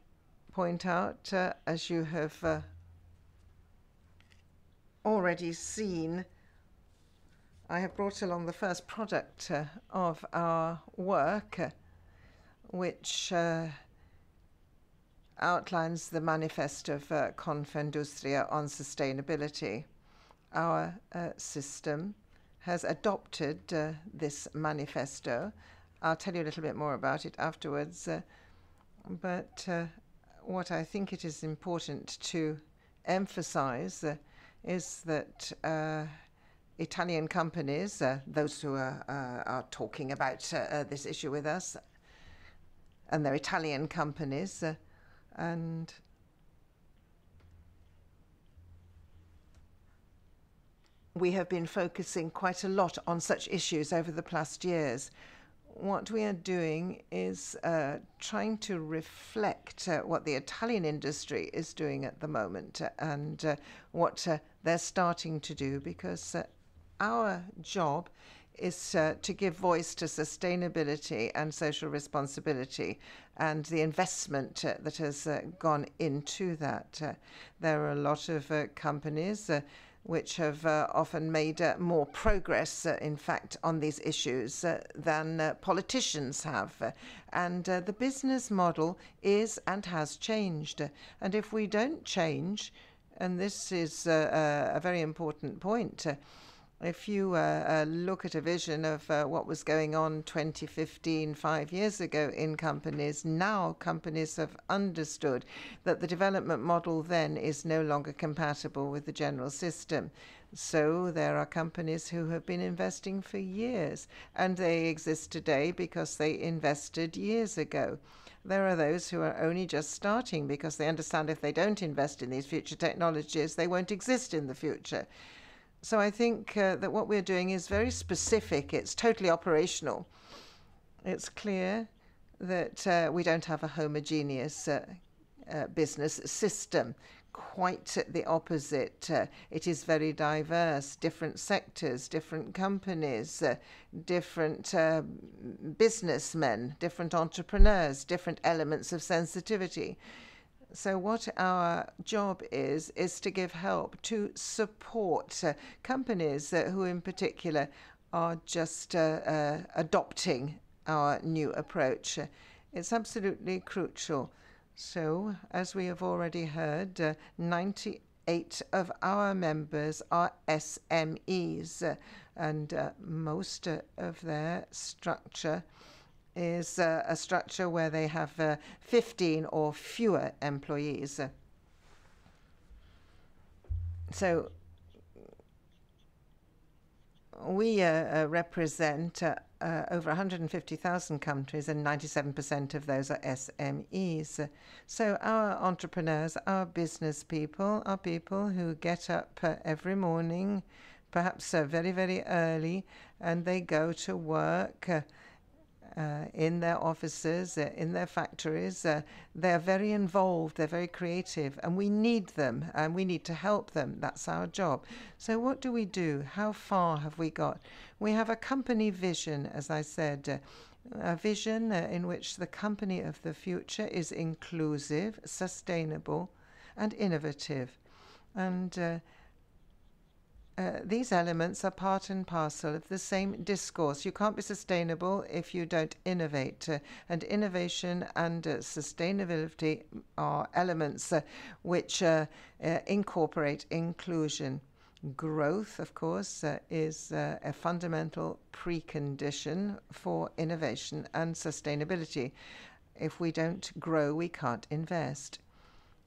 point out, as you have already seen, I have brought along the first product of our work, which outlines the manifesto of Confindustria on sustainability. Our system has adopted this manifesto. I'll tell you a little bit more about it afterwards. But what I think it is important to emphasize is that Italian companies, those who are talking about this issue with us, and they're Italian companies, and we have been focusing quite a lot on such issues over the past years. What we are doing is trying to reflect what the Italian industry is doing at the moment and what they're starting to do, because our job is to give voice to sustainability and social responsibility and the investment that has gone into that. There are a lot of companies which have often made more progress, in fact, on these issues than politicians have. And the business model is and has changed. And if we don't change, and this is a very important point, if you look at a vision of what was going on 2015, 5 years ago in companies, now companies have understood that the development model then is no longer compatible with the general system. So there are companies who have been investing for years, and they exist today because they invested years ago. There are those who are only just starting because they understand if they don't invest in these future technologies, they won't exist in the future. So I think that what we're doing is very specific. It's totally operational. It's clear that we don't have a homogeneous business system. Quite the opposite. It is very diverse, different sectors, different companies, different businessmen, different entrepreneurs, different elements of sensitivity. So what our job is to give help, to support companies who in particular are just adopting our new approach. It's absolutely crucial. So, as we have already heard, 98 of our members are SMEs, and most of their structure is a structure where they have 15 or fewer employees. So we represent over 150,000 countries, and 97% of those are SMEs. So our entrepreneurs, our business people, are people who get up every morning, perhaps very, very early, and they go to work in their offices, in their factories. They're very involved, they're very creative, and we need them, and we need to help them. That's our job. So what do we do? How far have we got? We have a company vision, as I said, a vision in which the company of the future is inclusive, sustainable, and innovative. And these elements are part and parcel of the same discourse. You can't be sustainable if you don't innovate. And innovation and sustainability are elements which incorporate inclusion. Growth, of course, is a fundamental precondition for innovation and sustainability. If we don't grow, we can't invest.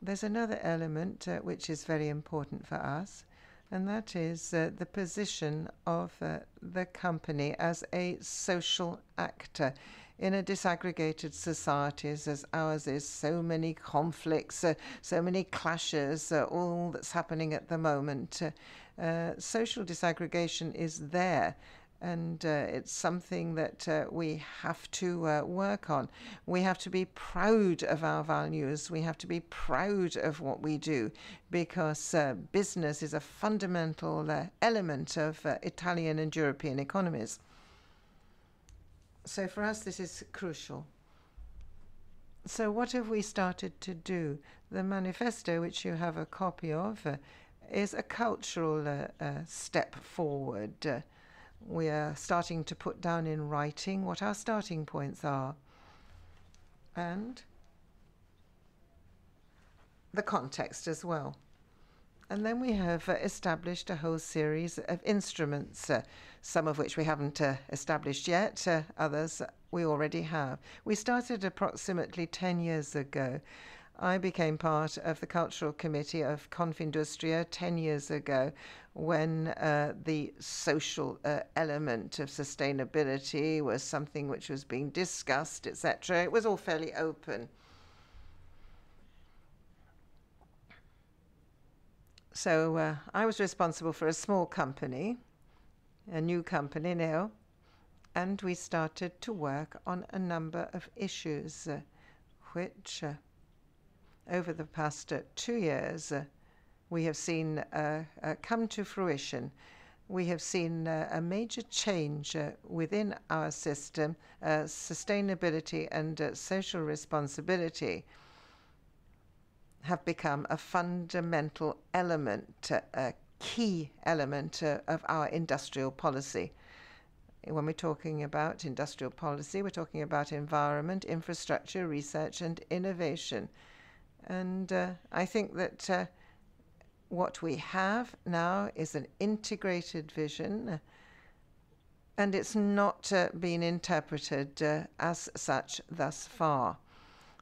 There's another element which is very important for us, and that is the position of the company as a social actor. In a disaggregated societies as ours is, so many conflicts, so many clashes, all that's happening at the moment. Social disaggregation is there, and it's something that we have to work on. We have to be proud of our values. We have to be proud of what we do, because business is a fundamental element of Italian and European economies. So for us, this is crucial. So what have we started to do? The manifesto, which you have a copy of, is a cultural step forward. We are starting to put down in writing what our starting points are, and the context as well. And then we have established a whole series of instruments, some of which we haven't established yet, others we already have. We started approximately 10 years ago. I became part of the Cultural Committee of Confindustria 10 years ago, when the social element of sustainability was something which was being discussed, etc. It was all fairly open. So I was responsible for a small company, a new company now, and we started to work on a number of issues which over the past 2 years we have seen come to fruition. We have seen a major change within our system. Sustainability and social responsibility have become a fundamental element, key element of our industrial policy. When we're talking about industrial policy, we're talking about environment, infrastructure, research, and innovation. And I think that what we have now is an integrated vision, and it's not been interpreted as such thus far.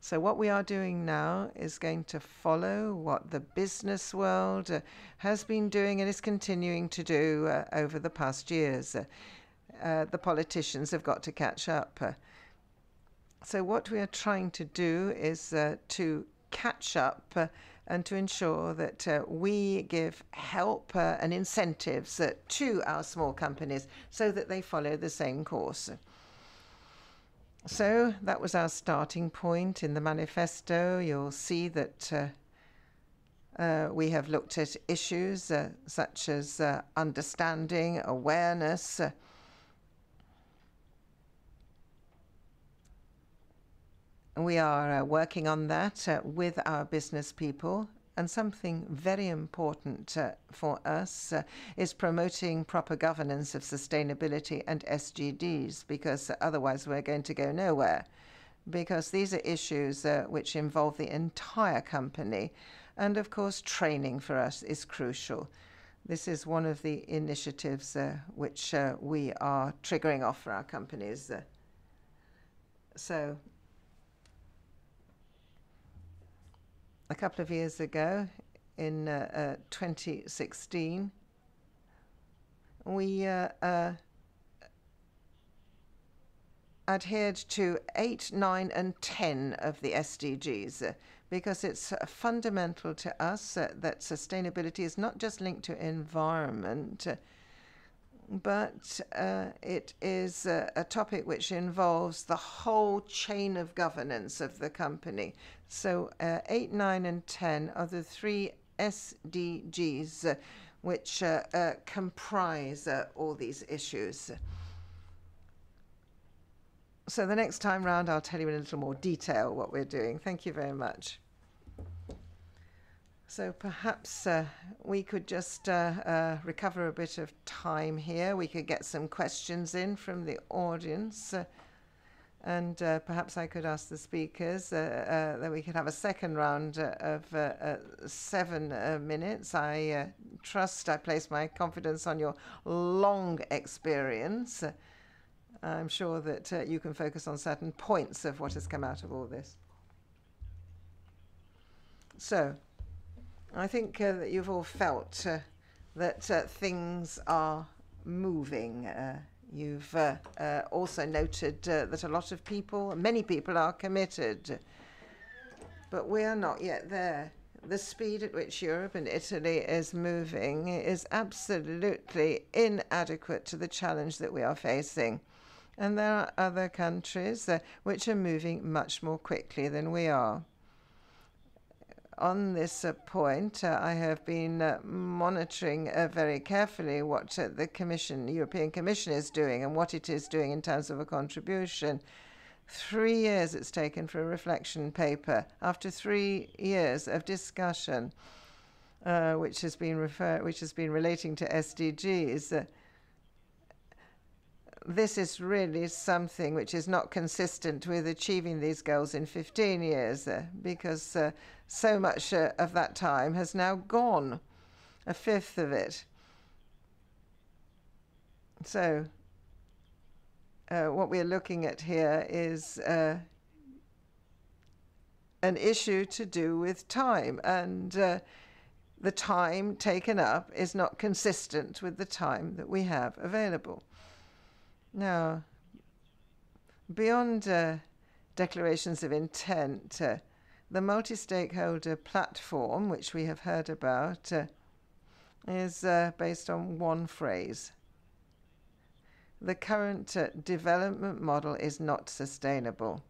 So what we are doing now is going to follow what the business world has been doing and is continuing to do over the past years. The politicians have got to catch up. So what we are trying to do is to catch up and to ensure that we give help and incentives to our small companies so that they follow the same course. So that was our starting point. In the manifesto, you'll see that we have looked at issues such as understanding, awareness, we are working on that with our business people. And something very important for us is promoting proper governance of sustainability and SDGs, because otherwise we're going to go nowhere. Because these are issues which involve the entire company. And of course, training for us is crucial. This is one of the initiatives which we are triggering off for our companies. So a couple of years ago, in 2016, we adhered to 8, 9, and 10 of the SDGs because it's fundamental to us that sustainability is not just linked to environment, but it is a topic which involves the whole chain of governance of the company. So 8, 9, and 10 are the 3 SDGs which comprise all these issues. So the next time round, I'll tell you in a little more detail what we're doing. Thank you very much. So perhaps we could just recover a bit of time here. We could get some questions in from the audience. And perhaps I could ask the speakers that we could have a second round of 7 minutes. I place my confidence on your long experience. I'm sure that you can focus on certain points of what has come out of all this. So I think that you've all felt that things are moving. You've also noted that a lot of people, many people are committed, but we are not yet there. The speed at which Europe and Italy is moving is absolutely inadequate to the challenge that we are facing. And there are other countries which are moving much more quickly than we are. On this point, I have been monitoring very carefully what the European Commission is doing and what it is doing in terms of a contribution. 3 years it's taken for a reflection paper. After 3 years of discussion, which has been relating to SDGs, this is really something which is not consistent with achieving these goals in 15 years, because so much of that time has now gone, a fifth of it. So what we're looking at here is an issue to do with time, and the time taken up is not consistent with the time that we have available. Now, beyond declarations of intent, the multi-stakeholder platform, which we have heard about, is based on one phrase. The current development model is not sustainable.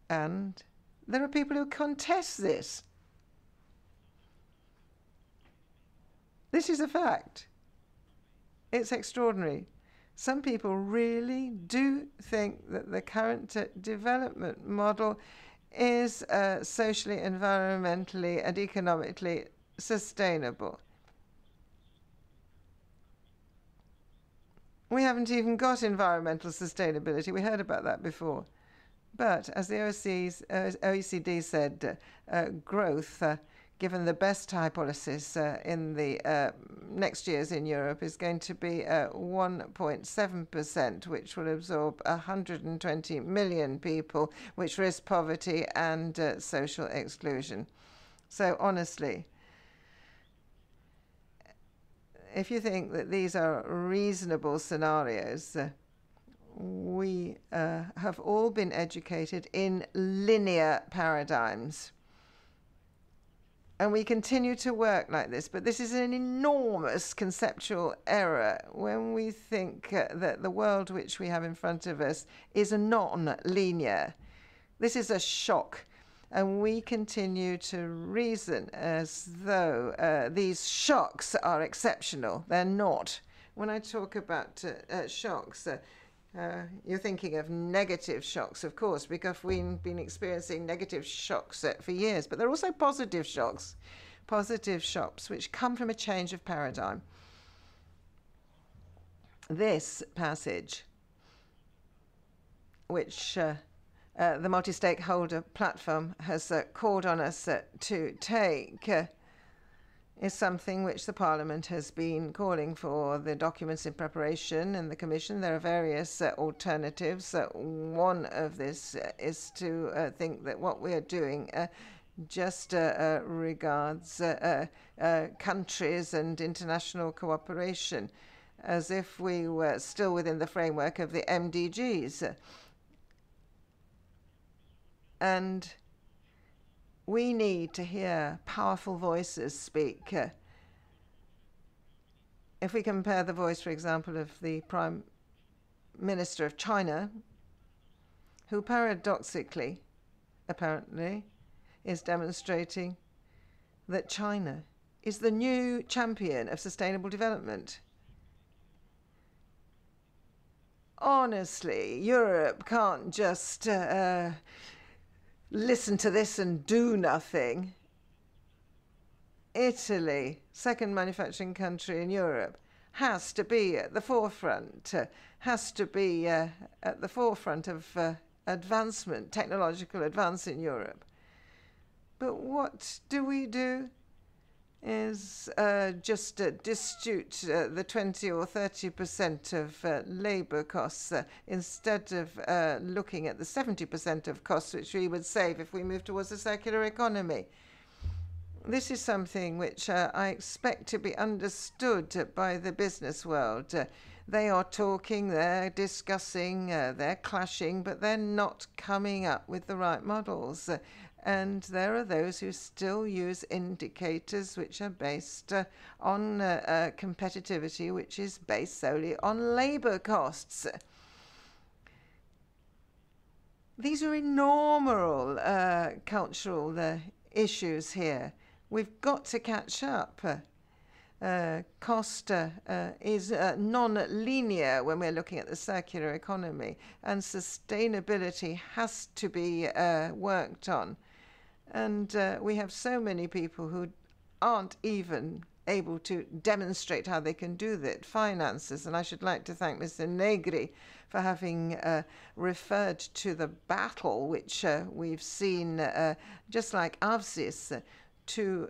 And there are people who contest this. This is a fact. It's extraordinary. Some people really do think that the current development model is socially, environmentally, and economically sustainable. We haven't even got environmental sustainability. We heard about that before. But as the OECD said, growth, given the best hypothesis in the next years in Europe, is going to be 1.7%, which will absorb 120 million people, which risk poverty and social exclusion. So honestly, if you think that these are reasonable scenarios, we have all been educated in linear paradigms. And we continue to work like this, but this is an enormous conceptual error when we think that the world which we have in front of us is non-linear. This is a shock. And we continue to reason as though these shocks are exceptional. They're not. When I talk about shocks, you're thinking of negative shocks, of course, because we've been experiencing negative shocks for years. But there are also positive shocks which come from a change of paradigm. This passage, which the multi-stakeholder platform has called on us to take, is something which the Parliament has been calling for. The documents in preparation in the Commission, there are various alternatives. One of this is to think that what we are doing just regards countries and international cooperation, as if we were still within the framework of the MDGs. And we need to hear powerful voices speak. If we compare the voice, for example, of the Prime Minister of China, who paradoxically, apparently, is demonstrating that China is the new champion of sustainable development. Honestly, Europe can't just listen to this and do nothing. Italy, second manufacturing country in Europe, has to be at the forefront, has to be at the forefront of advancement, technological advance in Europe. But what do is just distribute the 20 or 30% of labour costs instead of looking at the 70% of costs which we would save if we move towards a circular economy. This is something which I expect to be understood by the business world. They are talking, they're discussing, they're clashing, but they're not coming up with the right models. And there are those who still use indicators which are based on competitivity, which is based solely on labour costs. These are enormous cultural issues here. We've got to catch up. Cost is non-linear when we're looking at the circular economy, and sustainability has to be worked on. And we have so many people who aren't even able to demonstrate how they can do that. Finances, and I should like to thank Mr. Negri for having referred to the battle which we've seen, just like AVSIS, to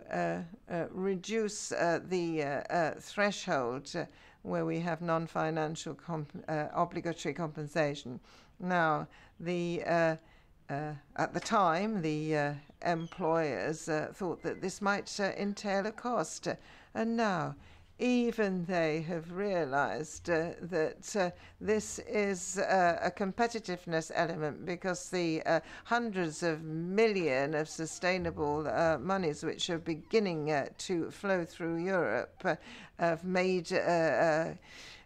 reduce the threshold where we have non-financial obligatory compensation. Now, at the time, the employers thought that this might entail a cost, and now even they have realized that this is a competitiveness element, because the hundreds of millions of sustainable monies which are beginning to flow through Europe have made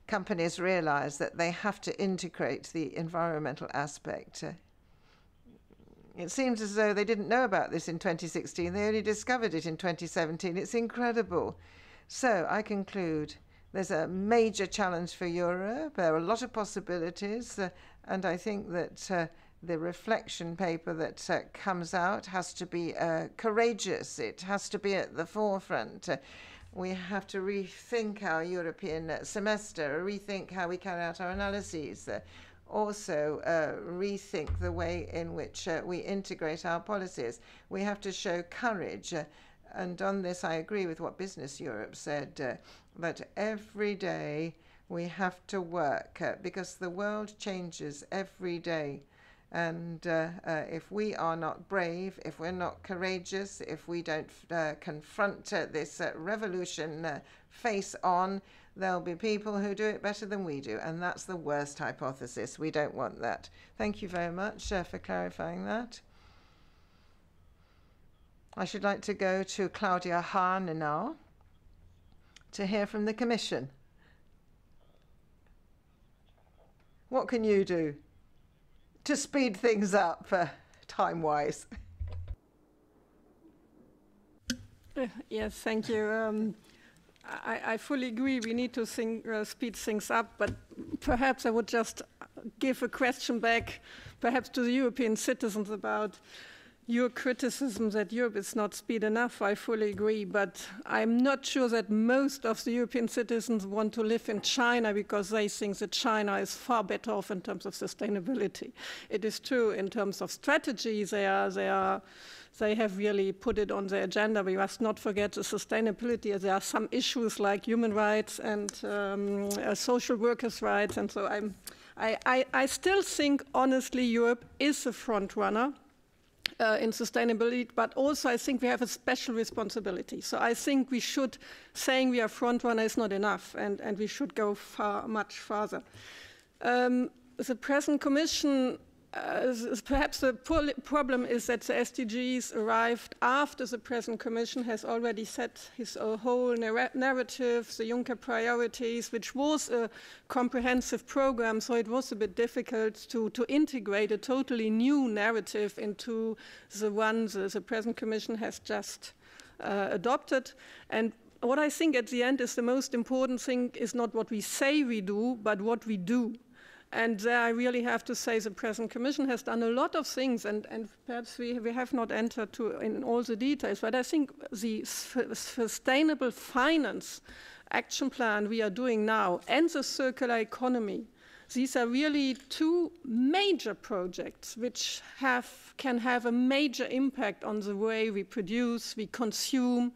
companies realize that they have to integrate the environmental aspect. It seems as though they didn't know about this in 2016. They only discovered it in 2017. It's incredible. So I conclude there's a major challenge for Europe. There are a lot of possibilities. And I think that the reflection paper that comes out has to be courageous. It has to be at the forefront. We have to rethink our European semester, rethink how we carry out our analyses, also rethink the way in which we integrate our policies. We have to show courage. And on this, I agree with what Business Europe said, that every day we have to work because the world changes every day. And if we are not brave, if we're not courageous, if we don't confront this revolution face on, there'll be people who do it better than we do. And that's the worst hypothesis. We don't want that. Thank you very much for clarifying that. I should like to go to Claudia Hahn now to hear from the Commission. What can you do to speed things up time-wise? Yes, thank you. I fully agree. We need to speed things up, but perhaps I would just give a question back, perhaps to the European citizens about your criticism that Europe is not speed enough. I fully agree, but I'm not sure that most of the European citizens want to live in China because they think that China is far better off in terms of sustainability. It is true in terms of strategy, they have really put it on their agenda. We must not forget the sustainability. There are some issues like human rights and social workers' rights, and so I still think, honestly, Europe is a front runner in sustainability, but also I think we have a special responsibility. So I think saying we are front runner is not enough, and we should go much farther. The present Commission, perhaps the problem is that the SDGs arrived after the present Commission has already set his whole narrative, the Juncker priorities, which was a comprehensive program, so it was a bit difficult to integrate a totally new narrative into the one the present Commission has just adopted. And what I think at the end is the most important thing is not what we say we do, but what we do. And there I really have to say the present Commission has done a lot of things, and perhaps we have not entered in all the details, but I think the sustainable finance action plan we are doing now and the circular economy, these are really two major projects which can have a major impact on the way we produce, we consume,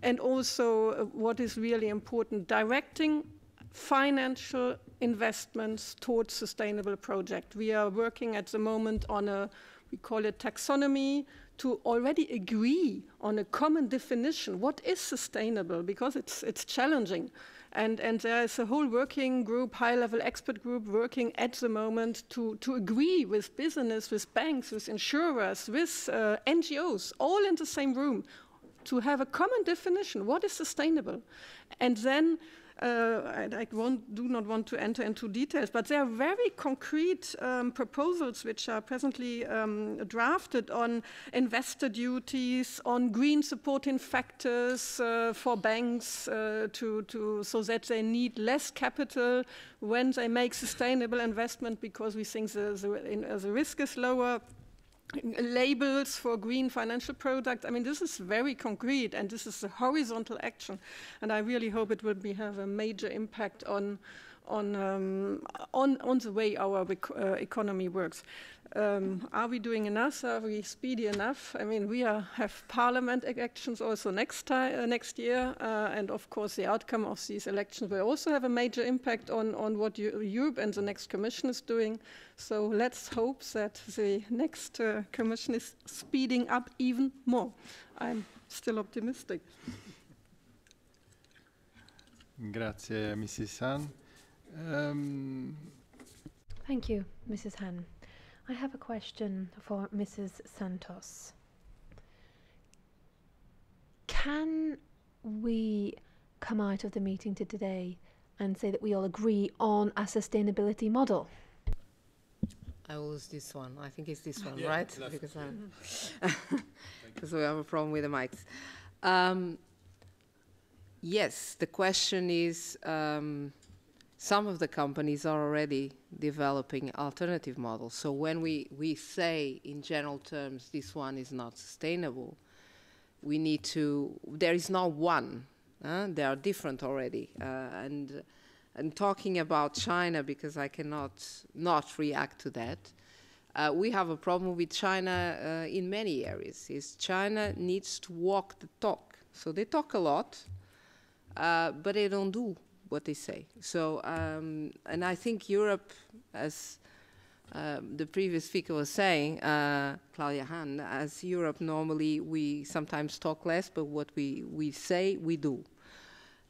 and also what is really important, directing financial investments towards sustainable project. We are working at the moment on we call it taxonomy, to already agree on a common definition. What is sustainable? Because it's challenging. And there is a whole working group, high-level expert group working at the moment to agree with business, with banks, with insurers, with NGOs, all in the same room, to have a common definition. What is sustainable? And then I do not want to enter into details, but there are very concrete proposals which are presently drafted on investor duties, on green supporting factors for banks so that they need less capital when they make sustainable investment, because we think the risk is lower. Labels for green financial products. I mean, this is very concrete, and this is a horizontal action, and I really hope it will have a major impact on the way our economy works. Are we doing enough? Are we speedy enough? I mean, we have parliament elections also next year, and of course the outcome of these elections will also have a major impact on what Europe and the next Commission is doing. So let's hope that the next Commission is speeding up even more. I'm still optimistic. Grazie, Mrs. Han. Thank you, Mrs. Han. I have a question for Mrs. Santos. Can we come out of the meeting today and say that we all agree on a sustainability model? I will use this one. I think it's this one, right? Because we have a problem with the mics. Yes, the question is, some of the companies are already developing alternative models. So when we say in general terms this one is not sustainable, we need to, there is not one They are different already. And talking about China, because I cannot not react to that, we have a problem with China in many areas. China needs to walk the talk. So they talk a lot, but they don't do what they say. So, and I think Europe, as the previous speaker was saying, Claudia Hahn, as Europe normally we sometimes talk less, but what we say, we do.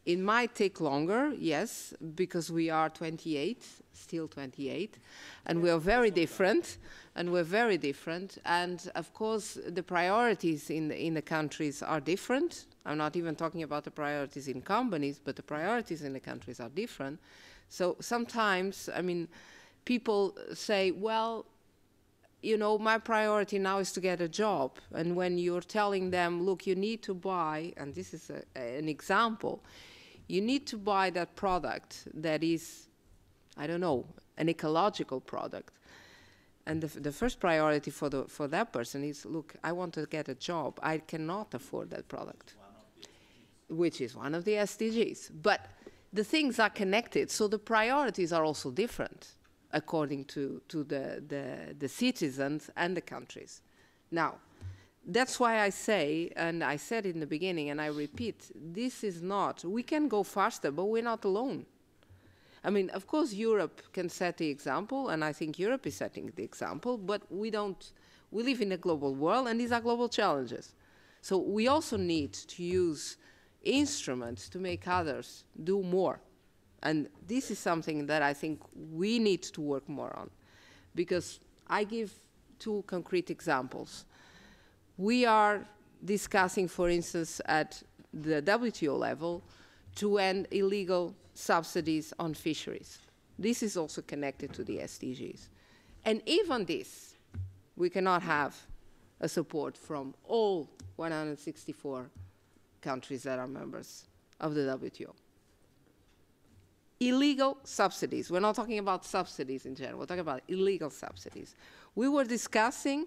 It might take longer, yes, because we are 28, still 28, and we are very different, and of course the priorities in the countries are different. I'm not even talking about the priorities in companies, but the priorities in the countries are different. So sometimes, I mean, people say, well, you know, my priority now is to get a job. And when you're telling them, look, you need to buy, and this is an example, you need to buy that product that is, I don't know, an ecological product. And the first priority for that person is, look, I want to get a job. I cannot afford that product, which is one of the SDGs. But the things are connected, so the priorities are also different according to the citizens and the countries. Now, that's why I say, and I said in the beginning, and I repeat, this is not, we can go faster, but we're not alone. I mean, of course, Europe can set the example, and I think Europe is setting the example, but we live in a global world, and these are global challenges. So we also need to use instruments to make others do more. And this is something that I think we need to work more on, because I give two concrete examples. We are discussing, for instance, at the WTO level, to end illegal subsidies on fisheries. This is also connected to the SDGs. And even this, we cannot have a support from all 164 countries that are members of the WTO. Illegal subsidies. We're not talking about subsidies in general. We're talking about illegal subsidies. We were discussing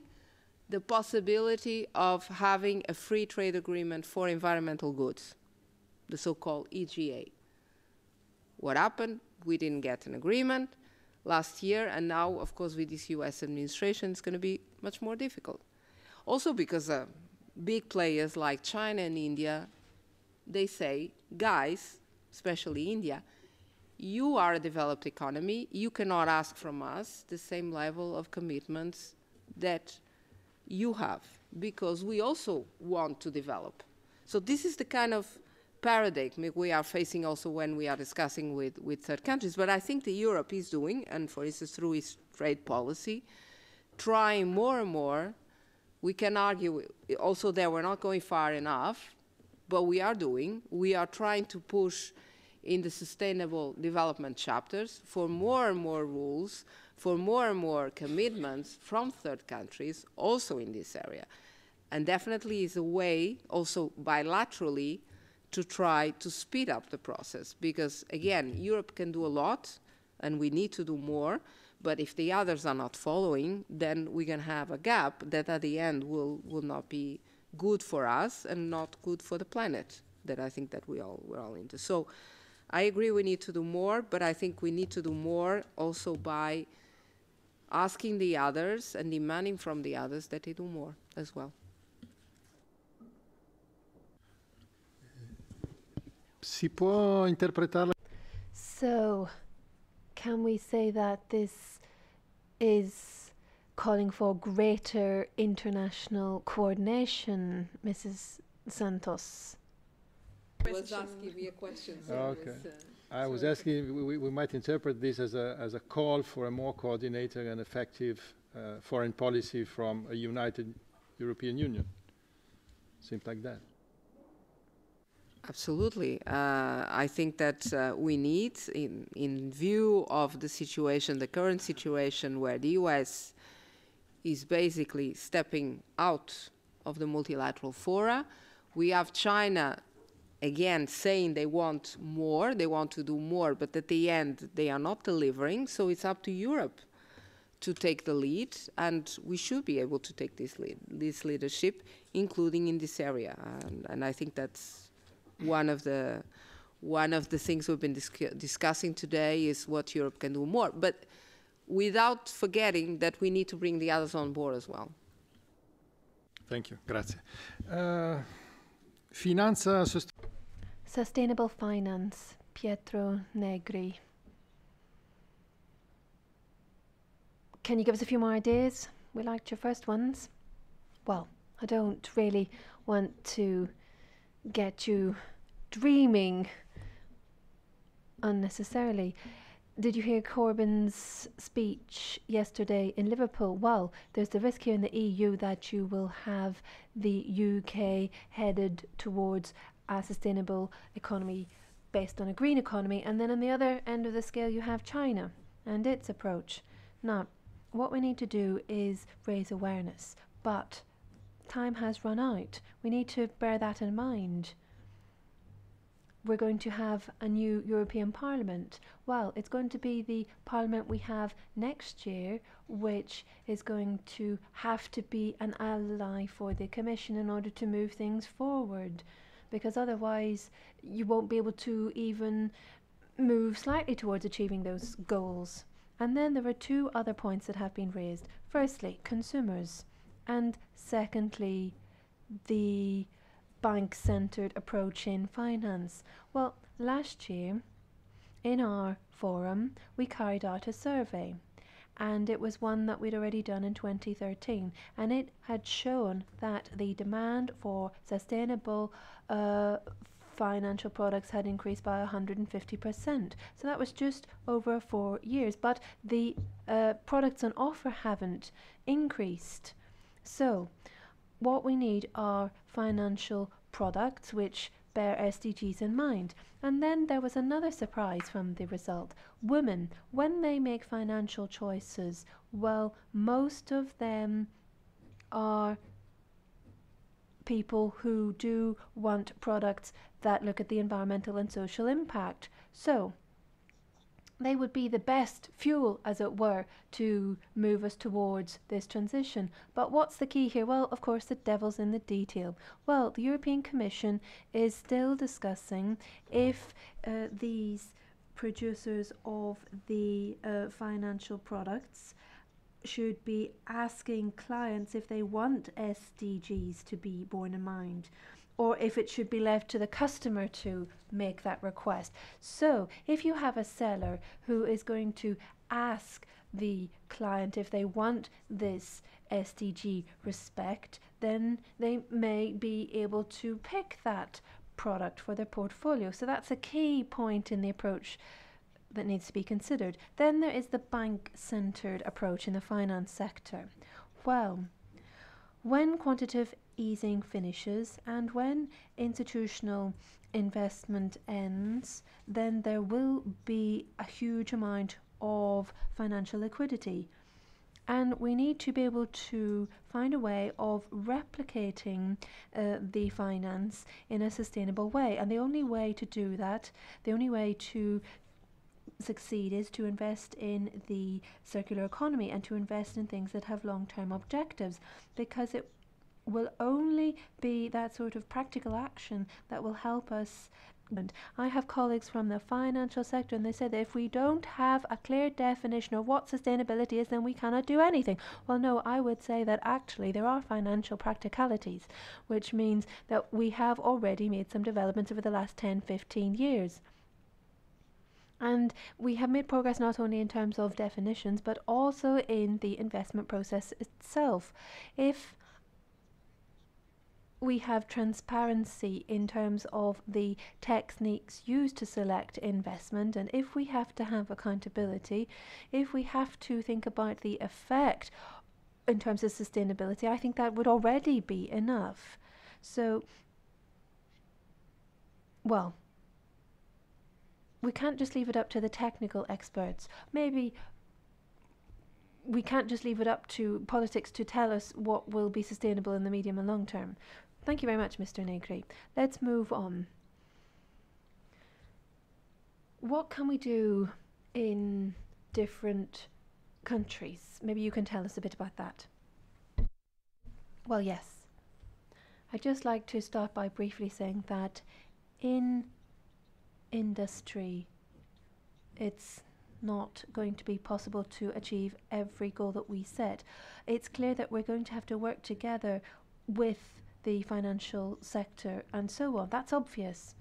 the possibility of having a free trade agreement for environmental goods, the so-called EGA. What happened? We didn't get an agreement last year, and now, of course, with this US administration, it's going to be much more difficult. Also because big players like China and India, they say, guys, especially India, you are a developed economy, you cannot ask from us the same level of commitments that you have, because we also want to develop. So this is the kind of paradigm we are facing also when we are discussing with third countries. But I think that Europe is doing, and for instance through its trade policy, trying more and more. We can argue also that we're not going far enough, but we are doing. We are trying to push in the sustainable development chapters for more and more rules, for more and more commitments from third countries also in this area. And definitely is a way also bilaterally to try to speed up the process, because again, Europe can do a lot and we need to do more, but if the others are not following, then we can have a gap that at the end will not be good for us and not good for the planet, that I think that we're all into. So I agree we need to do more, but I think we need to do more also by asking the others and demanding from the others that they do more as well. Si può interpretarla? So, can we say that this is calling for greater international coordination, Mrs. Santos? I was asking me a question. So Okay. I was asking, we might interpret this as a call for a more coordinated and effective foreign policy from a united European Union. Seems like that. Absolutely. I think that we need, in view of the situation, the current situation where the US is basically stepping out of the multilateral fora, we have China again saying they want more, they want to do more, but at the end they are not delivering, so it's up to Europe to take the lead, and we should be able to take this leadership, including in this area. And I think that's one of the things we've been discussing today is what Europe can do more, but without forgetting that we need to bring the others on board as well. Thank you. Grazie. Finanza Sustainable finance, Pietro Negri. Can you give us a few more ideas? We liked your first ones. Well, I don't really want to get you dreaming unnecessarily. Did you hear Corbyn's speech yesterday in Liverpool? Well, there's the risk here in the EU that you will have the UK headed towards a sustainable economy based on a green economy, and then on the other end of the scale you have China and its approach. Now, what we need to do is raise awareness, but time has run out. We need to bear that in mind. We're going to have a new European Parliament. Well, it's going to be the Parliament we have next year, which is going to have to be an ally for the Commission in order to move things forward, because otherwise you won't be able to even move slightly towards achieving those goals. And then there are two other points that have been raised. Firstly, consumers, and secondly, the bank-centred approach in finance. Well, last year in our forum we carried out a survey, and it was one that we'd already done in 2013, and it had shown that the demand for sustainable financial products had increased by 150%. So that was just over 4 years, but the products on offer haven't increased. So what we need are financial products which bear SDGs in mind. And then there was another surprise from the result. Women, when they make financial choices, well, most of them are people who do want products that look at the environmental and social impact. So they would be the best fuel, as it were, to move us towards this transition. But what's the key here? Well, of course, the devil's in the detail. Well, the European Commission is still discussing if these producers of the financial products should be asking clients if they want SDGs to be borne in mind, or if it should be left to the customer to make that request. So if you have a seller who is going to ask the client if they want this SDG respect, then they may be able to pick that product for their portfolio. So that's a key point in the approach that needs to be considered. Then there is the bank-centred approach in the finance sector. Well, when quantitative easing finishes and when institutional investment ends, then there will be a huge amount of financial liquidity. And we need to be able to find a way of replicating the finance in a sustainable way. And the only way to do that, the only way to succeed, is to invest in the circular economy and to invest in things that have long-term objectives, because it will only be that sort of practical action that will help us. And I have colleagues from the financial sector, and they say that if we don't have a clear definition of what sustainability is, then we cannot do anything. Well, no, I would say that actually there are financial practicalities, which means that we have already made some developments over the last 10-15 years. And we have made progress not only in terms of definitions, but also in the investment process itself. If we have transparency in terms of the techniques used to select investment, and if we have to have accountability, if we have to think about the effect in terms of sustainability, I think that would already be enough. So, well, we can't just leave it up to the technical experts. Maybe we can't just leave it up to politics to tell us what will be sustainable in the medium and long term. Thank you very much, Mr. Negri. Let's move on. What can we do in different countries? Maybe you can tell us a bit about that. Well, yes. I'd just like to start by briefly saying that in industry, it's not going to be possible to achieve every goal that we set. It's clear that we're going to have to work together with the financial sector and so on. That's obvious.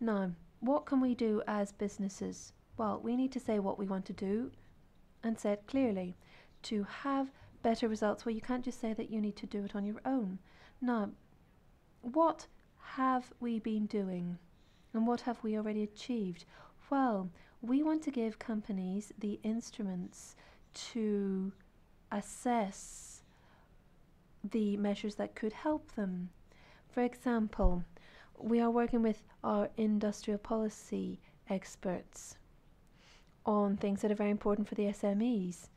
Now, what can we do as businesses? Well, we need to say what we want to do and say it clearly. To have better results, well, you can't just say that you need to do it on your own. Now, what have we been doing and what have we already achieved? Well, we want to give companies the instruments to assess the measures that could help them. For example, we are working with our industrial policy experts on things that are very important for the SMEs.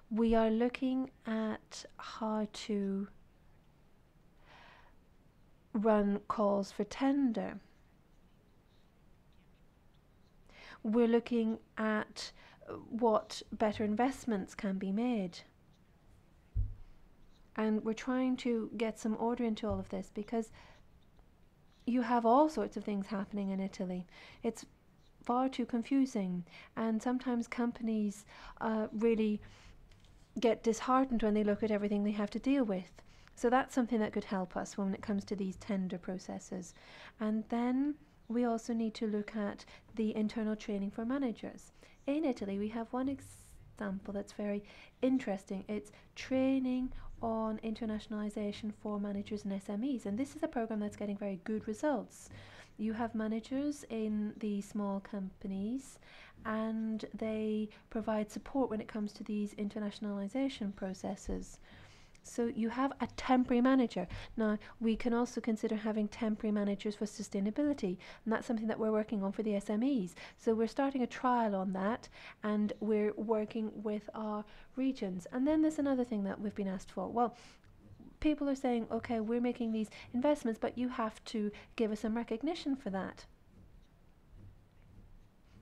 We are looking at how to run calls for tender. We're looking at what better investments can be made. And we're trying to get some order into all of this because you have all sorts of things happening in Italy. It's far too confusing, and sometimes companies really get disheartened when they look at everything they have to deal with. So that's something that could help us when it comes to these tender processes. And then we also need to look at the internal training for managers. In Italy, we have one example that's very interesting. It's training on internationalization for managers and SMEs. And this is a program that's getting very good results. You have managers in the small companies and they provide support when it comes to these internationalization processes. So you have a temporary manager. Now, we can also consider having temporary managers for sustainability, and that's something that we're working on for the SMEs. So we're starting a trial on that, and we're working with our regions. And then there's another thing that we've been asked for. Well, people are saying, okay, we're making these investments, but you have to give us some recognition for that.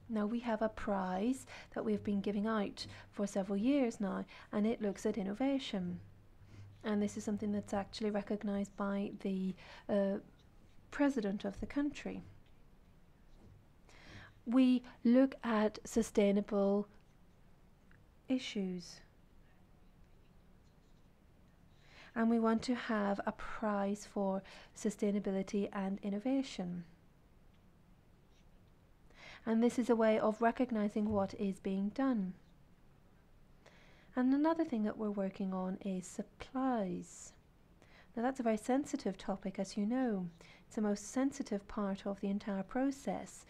Now, we have a prize that we've been giving out for several years now, and it looks at innovation. And this is something that's actually recognized by the president of the country. We look at sustainable issues. And we want to have a prize for sustainability and innovation. And this is a way of recognizing what is being done. And another thing that we're working on is supplies. Now that's a very sensitive topic, as you know. It's the most sensitive part of the entire process.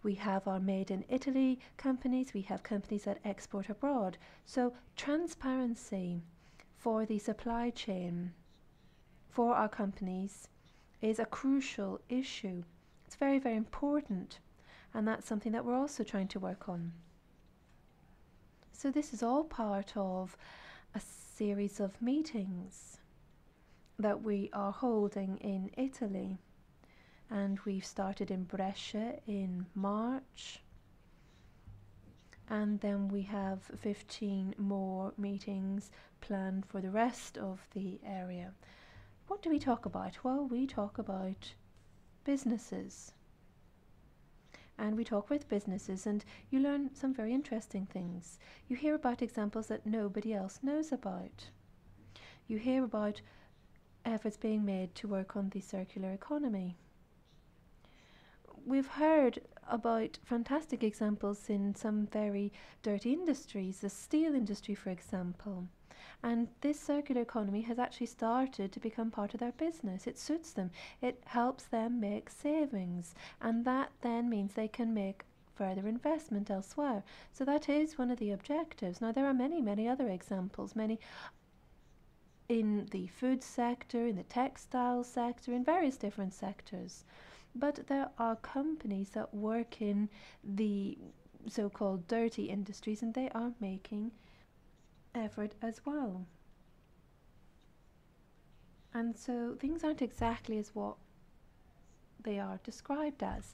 We have our Made in Italy companies, we have companies that export abroad. So transparency for the supply chain for our companies is a crucial issue. It's very, very important. And that's something that we're also trying to work on. So this is all part of a series of meetings that we are holding in Italy. And we've started in Brescia in March. And then we have 15 more meetings planned for the rest of the area. What do we talk about? Well, we talk about businesses. And we talk with businesses, and you learn some very interesting things. You hear about examples that nobody else knows about. You hear about efforts being made to work on the circular economy. We've heard about fantastic examples in some very dirty industries, the steel industry, for example. And this circular economy has actually started to become part of their business. It suits them. It helps them make savings. And that then means they can make further investment elsewhere. So that is one of the objectives. Now, there are many, many other examples, many in the food sector, in the textile sector, in various different sectors. But there are companies that work in the so-called dirty industries, and they are making effort as well. And so things aren't exactly as what they are described as.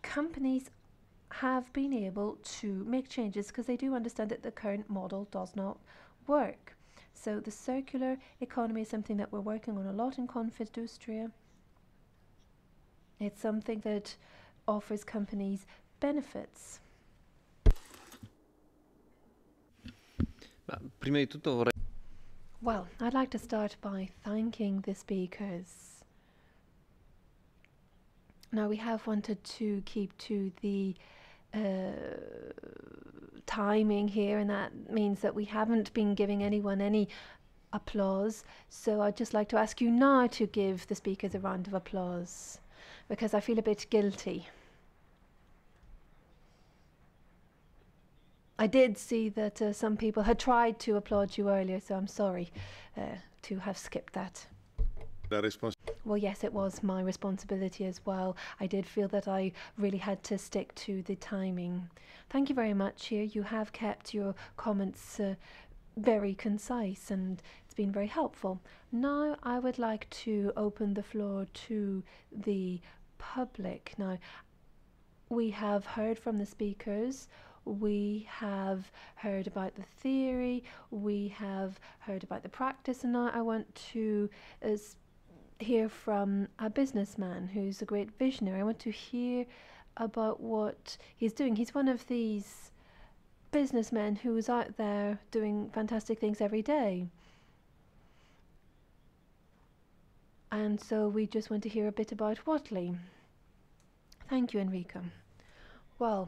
Companies have been able to make changes because they do understand that the current model does not work. So the circular economy is something that we're working on a lot in Confindustria. It's something that offers companies benefits. Prima di tutto vorrei... Well, I'd like to start by thanking the speakers. Now, we have wanted to keep to the timing here, and that means that we haven't been giving anyone any applause. So I'd just like to ask you now to give the speakers a round of applause, because I feel a bit guilty. I did see that some people had tried to applaud you earlier, so I'm sorry to have skipped that. Well, yes, it was my responsibility as well. I did feel that I really had to stick to the timing. Thank you very much here. You have kept your comments very concise, and it's been very helpful. Now I would like to open the floor to the public. Now, we have heard from the speakers. We have heard about the theory. We have heard about the practice, and now I want to hear from a businessman who's a great visionary. I want to hear about what he's doing. He's one of these businessmen who is out there doing fantastic things every day. And so we just want to hear a bit about Watley. Thank you, Enrico. Well,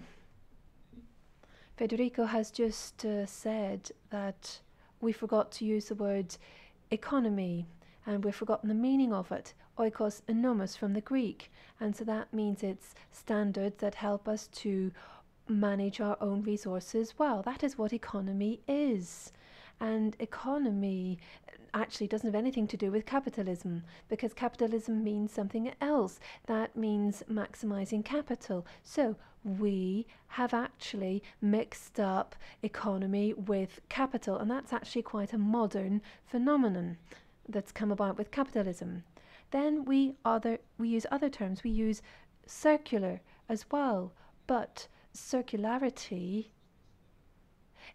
Federico has just said that we forgot to use the word economy, and we've forgotten the meaning of it. Oikos enomos from the Greek, and so that means it's standards that help us to manage our own resources well. That is what economy is. And economy actually doesn't have anything to do with capitalism, because capitalism means something else. That means maximizing capital. So we have actually mixed up economy with capital, and that's actually quite a modern phenomenon that's come about with capitalism. Then we use other terms. We use circular as well, but circularity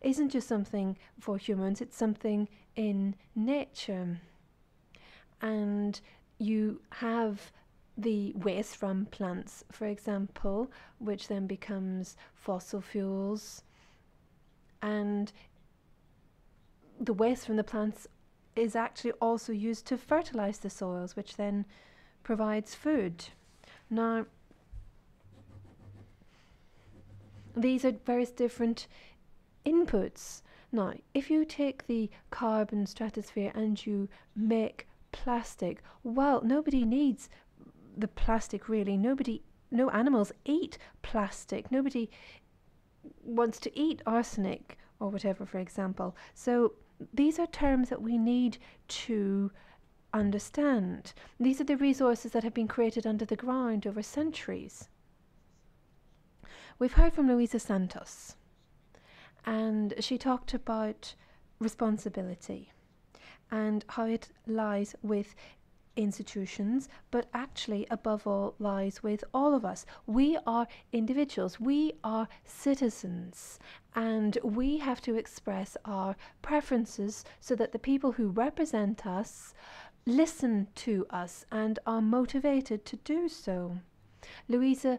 isn't just something for humans, it's something in nature. And you have the waste from plants, for example, which then becomes fossil fuels. And the waste from the plants is actually also used to fertilize the soils, which then provides food. Now, these are various different inputs. Now, if you take the carbon stratosphere and you make plastic, well, nobody needs the plastic really. No animals eat plastic. Nobody wants to eat arsenic or whatever, for example. So these are terms that we need to understand. These are the resources that have been created under the ground over centuries. We've heard from Luisa Santos, and she talked about responsibility and how it lies with institutions, but actually above all lies with all of us. We are individuals, we are citizens, and we have to express our preferences so that the people who represent us listen to us and are motivated to do so. Louisa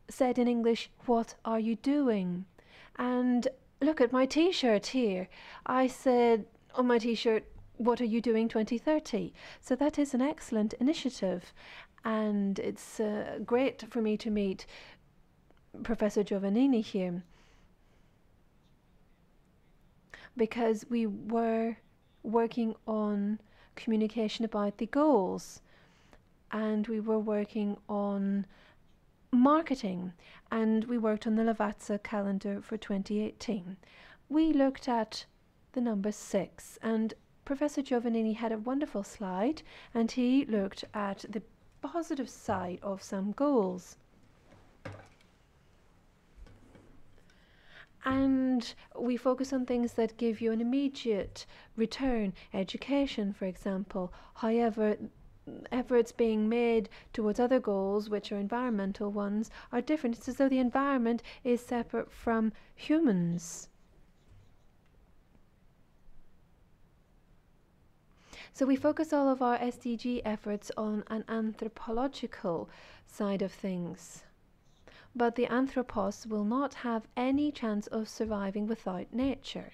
said in English, "What are you doing?" And look at my t-shirt here. I said on my t-shirt, "What are you doing 2030?" So that is an excellent initiative, and it's great for me to meet Professor Giovannini here, because we were working on communication about the goals, and we were working on marketing, and we worked on the Lavazza calendar for 2018. We looked at the number 6, and Professor Giovannini had a wonderful slide, and he looked at the positive side of some goals. And we focus on things that give you an immediate return, education, for example. However, efforts being made towards other goals, which are environmental ones, are different. It's as though the environment is separate from humans. So we focus all of our SDG efforts on an anthropological side of things. But the anthropos will not have any chance of surviving without nature.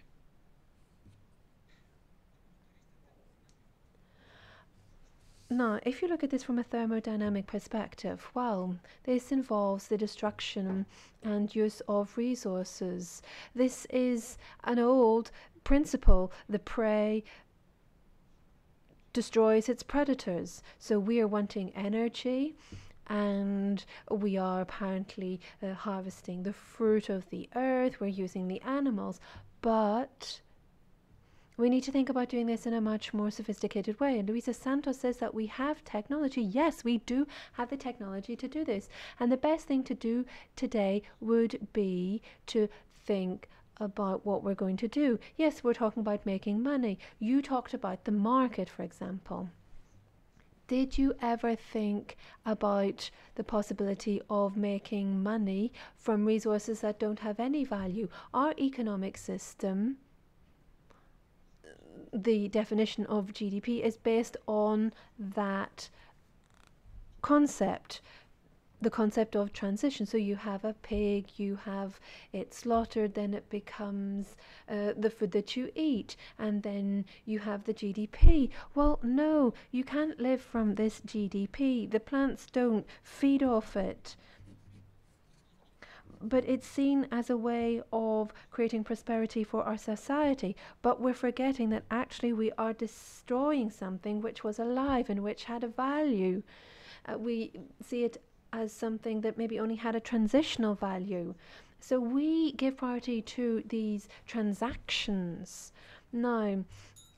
Now, if you look at this from a thermodynamic perspective, well, this involves the destruction and use of resources. This is an old principle. The prey destroys its predators. So we are wanting energy, and we are apparently harvesting the fruit of the earth. We're using the animals, but we need to think about doing this in a much more sophisticated way. And Luisa Santos says that we have technology. Yes, we do have the technology to do this. And the best thing to do today would be to think about what we're going to do. Yes, we're talking about making money. You talked about the market, for example. Did you ever think about the possibility of making money from resources that don't have any value? Our economic system, the definition of GDP, is based on that concept, the concept of transition. So you have a pig, you have it slaughtered, then it becomes the food that you eat, and then you have the GDP. Well, no, you can't live from this GDP. The plants don't feed off it. But it's seen as a way of creating prosperity for our society. But we're forgetting that actually we are destroying something which was alive and which had a value. We see it as something that maybe only had a transitional value. So we give priority to these transactions. Now,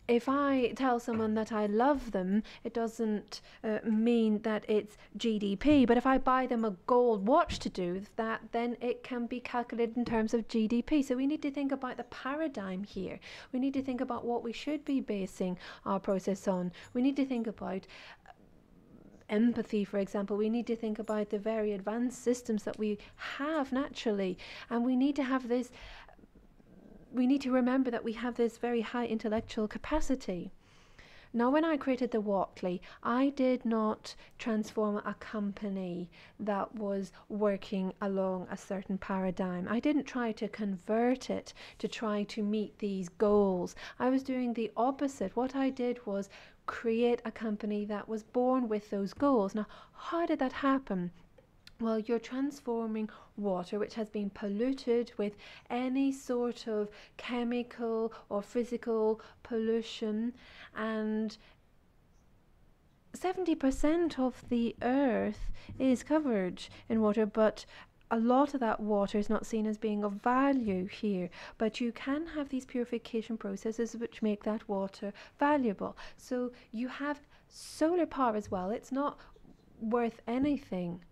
if I tell someone that I love them, it doesn't mean that it's GDP. But if I buy them a gold watch to do that, then it can be calculated in terms of GDP. So we need to think about the paradigm here. We need to think about what we should be basing our process on. We need to think about empathy, for example. We need to think about the very advanced systems that we have naturally. And we need to have this. We need to remember that we have this very high intellectual capacity. Now, when I created the Walkley, I did not transform a company that was working along a certain paradigm. I didn't try to convert it to try to meet these goals. I was doing the opposite. What I did was create a company that was born with those goals. Now, how did that happen? Well, you're transforming water which has been polluted with any sort of chemical or physical pollution, and 70% of the earth is covered in water, but a lot of that water is not seen as being of value here. But you can have these purification processes which make that water valuable. So you have solar power as well. It's not worth anything.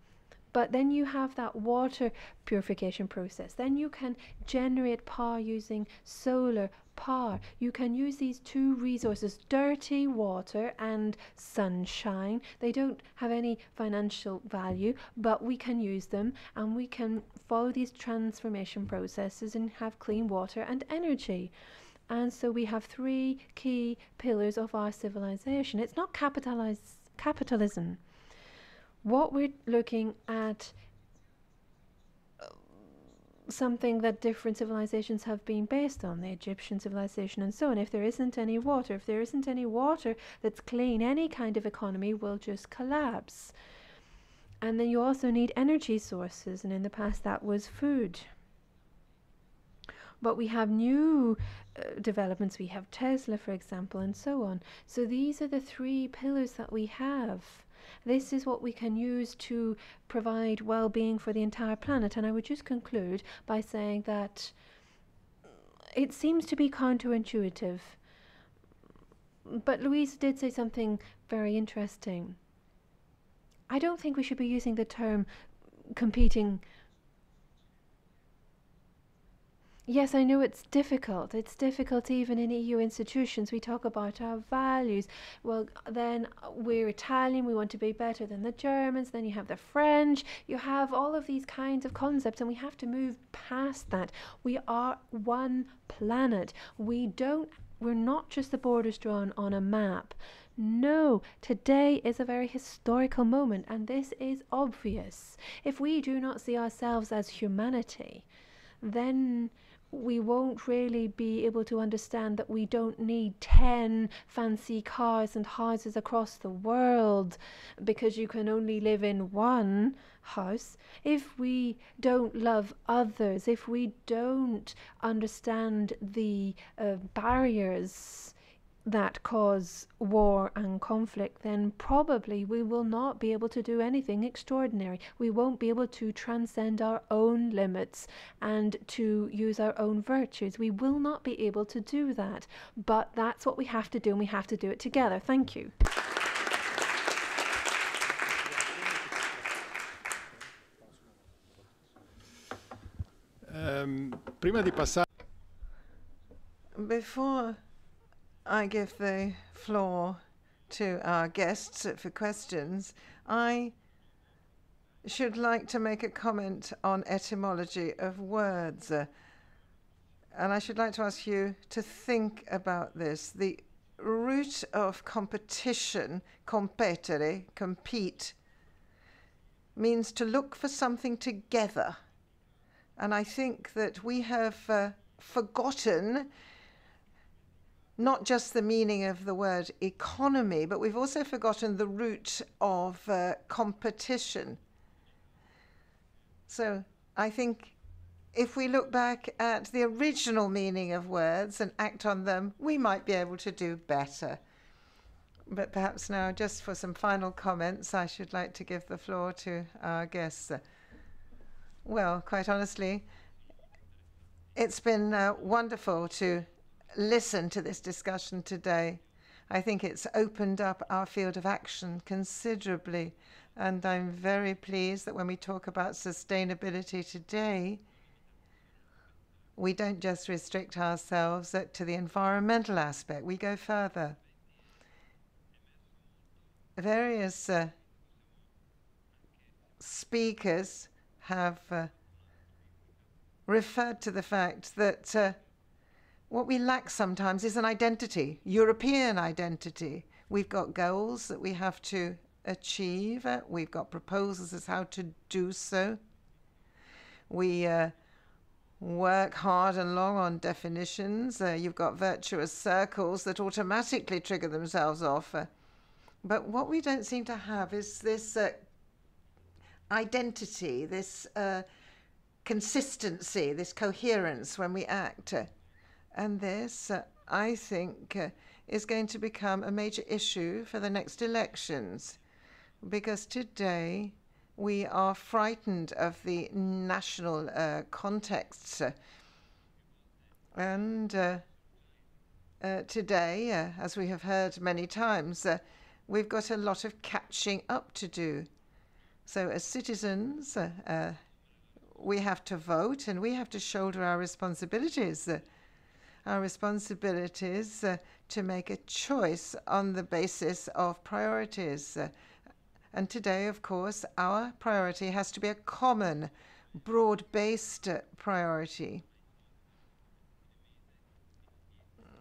But then you have that water purification process. Then you can generate power using solar power. You can use these two resources, dirty water and sunshine. They don't have any financial value, but we can use them, and we can follow these transformation processes and have clean water and energy. And so we have three key pillars of our civilization. It's not capitalism. What we're looking at, something that different civilizations have been based on, the Egyptian civilization and so on. If there isn't any water that's clean, any kind of economy will just collapse. And then you also need energy sources, and in the past that was food. But we have new developments. We have Tesla, for example, and so on. So these are the three pillars that we have. This is what we can use to provide well-being for the entire planet. And I would just conclude by saying that it seems to be counterintuitive. But Louise did say something very interesting. I don't think we should be using the term competing. Yes, I know it's difficult. It's difficult even in EU institutions. We talk about our values. Well, then we're Italian, we want to be better than the Germans. Then you have the French. You have all of these kinds of concepts, and we have to move past that. We are one planet. We don't we're not just the borders drawn on a map. No, today is a very historical moment, and this is obvious. If we do not see ourselves as humanity, then we won't really be able to understand that we don't need 10 fancy cars and houses across the world because you can only live in one house. If we don't love others, if we don't understand the barriers that cause war and conflict, then probably we will not be able to do anything extraordinary. We won't be able to transcend our own limits and to use our own virtues. We will not be able to do that. But that's what we have to do, and we have to do it together. Thank you. Prima di passare Before I give the floor to our guests for questions, I should like to make a comment on etymology of words. And I should like to ask you to think about this. The root of competition, competere, compete, means to look for something together. And I think that we have forgotten not just the meaning of the word economy, but we've also forgotten the root of competition. So I think if we look back at the original meaning of words and act on them, we might be able to do better. But perhaps now, just for some final comments, I should like to give the floor to our guests. Well, quite honestly, it's been wonderful to listen to this discussion today. I think it's opened up our field of action considerably, and I'm very pleased that when we talk about sustainability today, we don't just restrict ourselves to the environmental aspect. We go further. Various speakers have referred to the fact that what we lack sometimes is an identity, European identity. We've got goals that we have to achieve. We've got proposals as how to do so. We work hard and long on definitions. You've got virtuous circles that automatically trigger themselves off. But what we don't seem to have is this identity, this consistency, this coherence when we act. And this, I think, is going to become a major issue for the next elections, because today we are frightened of the national contexts. And today, as we have heard many times, we've got a lot of catching up to do. So as citizens, we have to vote and we have to shoulder our responsibilities. Our responsibilities to make a choice on the basis of priorities. And today, of course, our priority has to be a common, broad-based priority.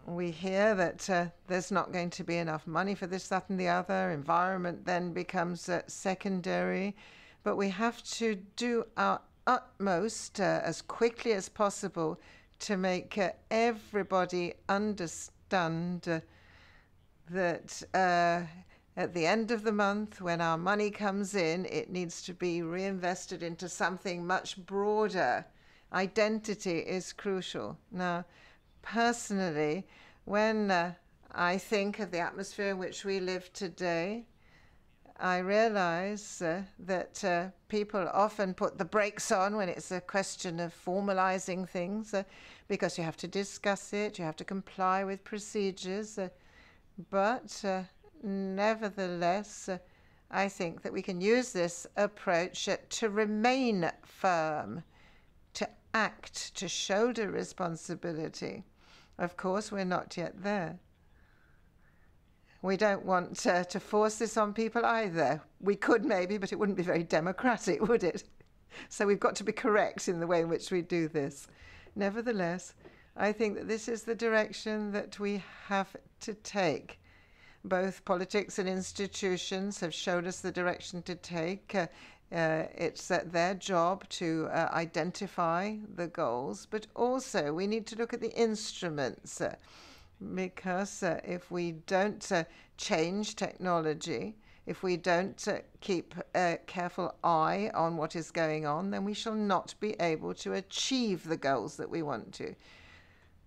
We hear that there's not going to be enough money for this, that, and the other. Environment then becomes secondary. But we have to do our utmost as quickly as possible to make everybody understand that at the end of the month, when our money comes in, it needs to be reinvested into something much broader. Identity is crucial. Now, personally, when I think of the atmosphere in which we live today, I realize that people often put the brakes on when it's a question of formalizing things, because you have to discuss it, you have to comply with procedures. But nevertheless, I think that we can use this approach to remain firm, to act, to shoulder responsibility. Of course, we're not yet there. We don't want to force this on people either. We could maybe, but it wouldn't be very democratic, would it? So we've got to be correct in the way in which we do this. Nevertheless, I think that this is the direction that we have to take. Both politics and institutions have showed us the direction to take. It's their job to identify the goals, but also we need to look at the instruments because if we don't change technology, if we don't keep a careful eye on what is going on, then we shall not be able to achieve the goals that we want to.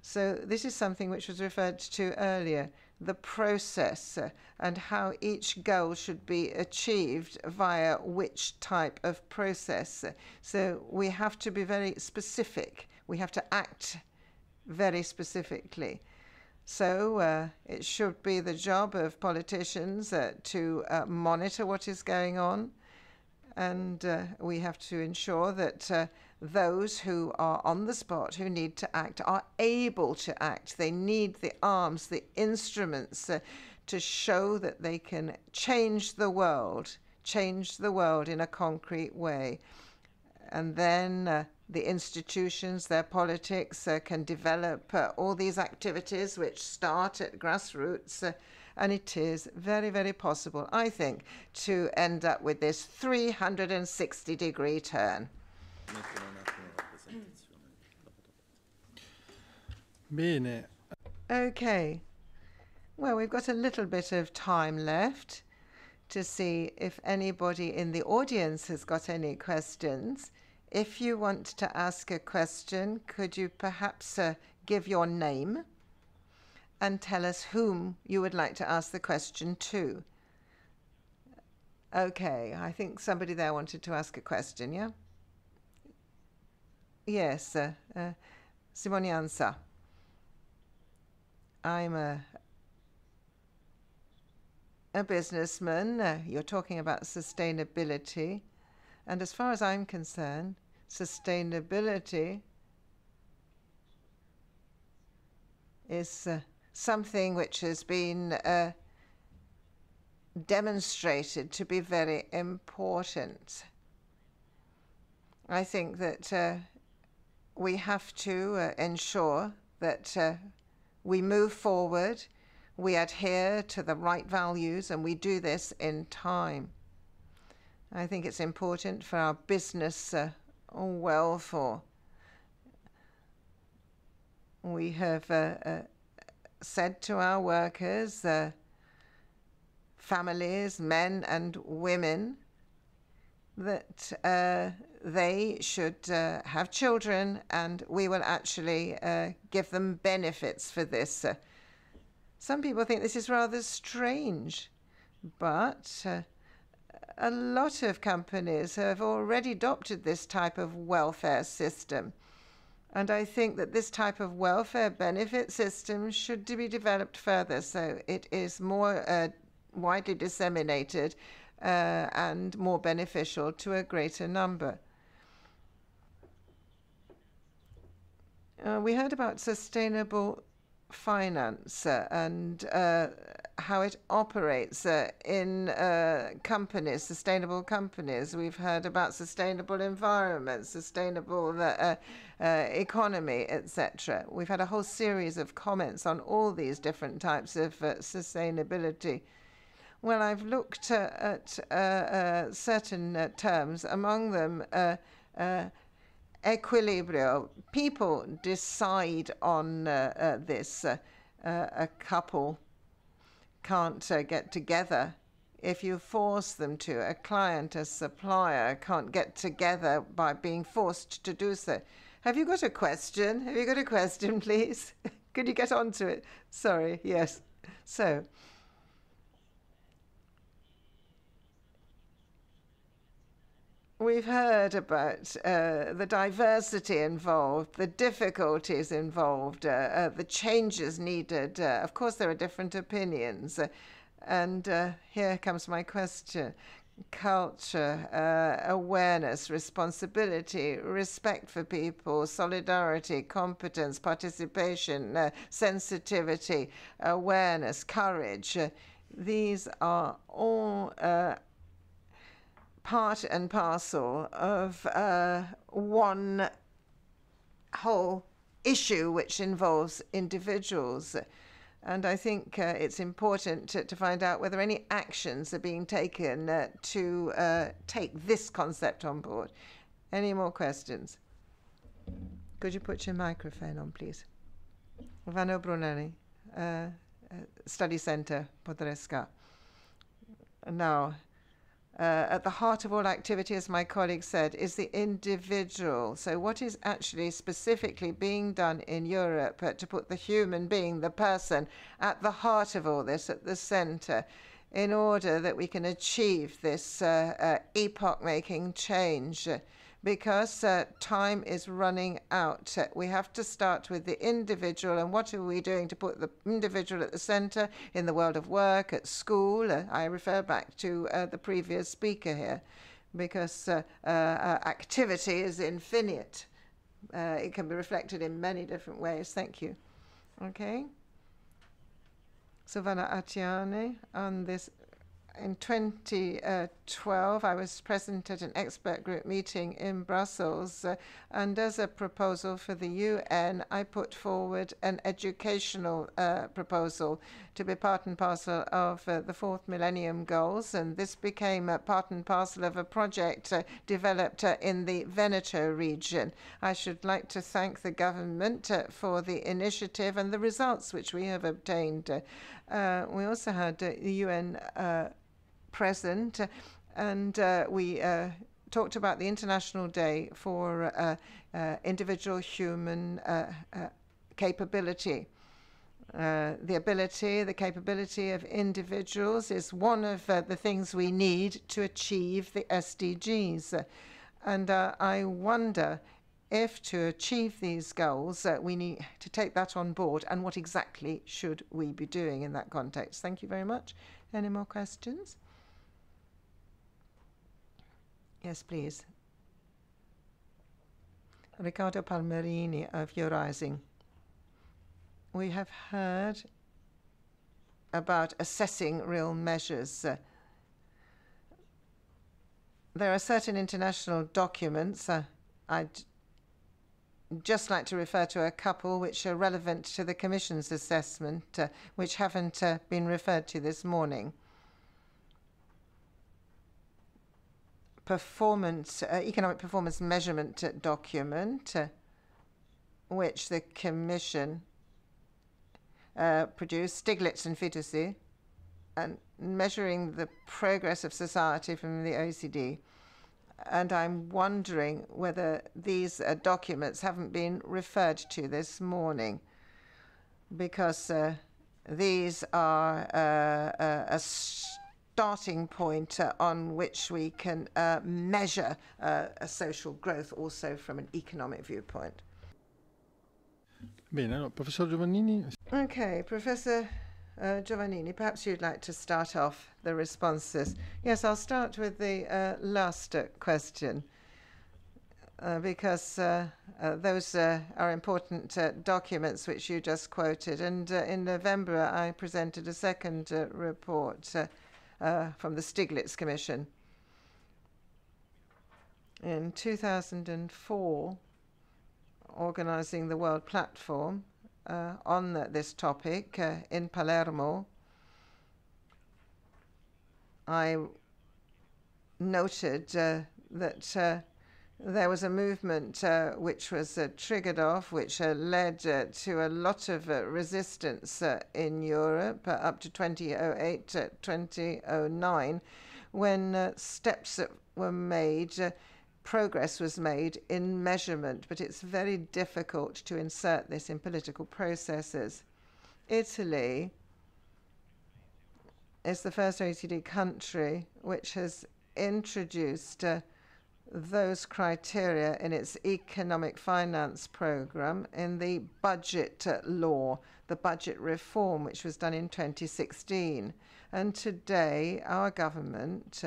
So this is something which was referred to earlier, the process and how each goal should be achieved via which type of process. So we have to be very specific. We have to act very specifically. So it should be the job of politicians to monitor what is going on, and we have to ensure that those who are on the spot, who need to act, are able to act. They need the arms, the instruments to show that they can change the world in a concrete way. And then the institutions, their politics can develop all these activities which start at grassroots. And it is very, very possible, I think, to end up with this 360-degree turn. Bene. Okay. Well, we've got a little bit of time left to see if anybody in the audience has got any questions. If you want to ask a question, could you perhaps give your name and tell us whom you would like to ask the question to? Okay, I think somebody there wanted to ask a question, yeah? Yes, Simoniansa. I'm a businessman. You're talking about sustainability. And as far as I'm concerned, sustainability is something which has been demonstrated to be very important. I think that we have to ensure that we move forward, we adhere to the right values, and we do this in time. I think it's important for our business welfare. We have said to our workers, families, men and women, that they should have children, and we will actually give them benefits for this. Some people think this is rather strange, but a lot of companies have already adopted this type of welfare system. And I think that this type of welfare benefit system should be developed further so it is more widely disseminated and more beneficial to a greater number. We heard about sustainable finance and how it operates in companies, sustainable companies. We've heard about sustainable environment, sustainable economy, etc. We've had a whole series of comments on all these different types of sustainability. Well, I've looked at certain terms, among them equilibrio. People decide on this. A couple can't get together if you force them to. A client, a supplier can't get together by being forced to do so. Have you got a question? Have you got a question, please? Could you get on to it? Sorry, yes. So, we've heard about the diversity involved, the difficulties involved, the changes needed. Of course, there are different opinions. And here comes my question. Culture, awareness, responsibility, respect for people, solidarity, competence, participation, sensitivity, awareness, courage. These are all part and parcel of one whole issue which involves individuals. And I think it's important to find out whether any actions are being taken to take this concept on board. Any more questions? Could you put your microphone on, please? Vano Brunelli, Study Center, Podreska. Now, at the heart of all activity, as my colleague said, is the individual. So what is actually specifically being done in Europe to put the human being, the person, at the heart of all this, at the center, in order that we can achieve this epoch-making change? Because time is running out. We have to start with the individual, and what are we doing to put the individual at the center in the world of work, at school? I refer back to the previous speaker here, because activity is infinite. It can be reflected in many different ways. Thank you. Okay. Silvana Atiane on this. In 2012, I was present at an expert group meeting in Brussels, and as a proposal for the UN, I put forward an educational proposal to be part and parcel of the Fourth Millennium Goals, and this became part and parcel of a project developed in the Veneto region. I should like to thank the government for the initiative and the results which we have obtained. We also had the UN present, and we talked about the International Day for individual human capability. The capability of individuals is one of the things we need to achieve the SDGs. And I wonder if to achieve these goals, we need to take that on board, and what exactly should we be doing in that context? Thank you very much. Any more questions? Yes, please. Riccardo Palmerini of Eurising. We have heard about assessing real measures. There are certain international documents. I'd just like to refer to a couple which are relevant to the Commission's assessment, which haven't been referred to this morning. Economic performance measurement document, which the Commission produced, Stiglitz and Fitoussi, and measuring the progress of society from the OECD. And I'm wondering whether these documents haven't been referred to this morning, because these are a starting point on which we can measure a social growth also from an economic viewpoint. Bene, allora, Professor Giovannini. Okay, Professor Giovannini, perhaps you'd like to start off the responses. Yes, I'll start with the last question, because those are important documents which you just quoted. And in November, I presented a second report from the Stiglitz Commission. In 2004, organizing the World Platform on this topic in Palermo, I noted that there was a movement which was triggered off, which led to a lot of resistance in Europe up to 2008, 2009, when steps were made, progress was made in measurement, but it's very difficult to insert this in political processes. Italy is the first OECD country which has introduced those criteria in its economic finance program in the budget law, the budget reform, which was done in 2016. And today, our government,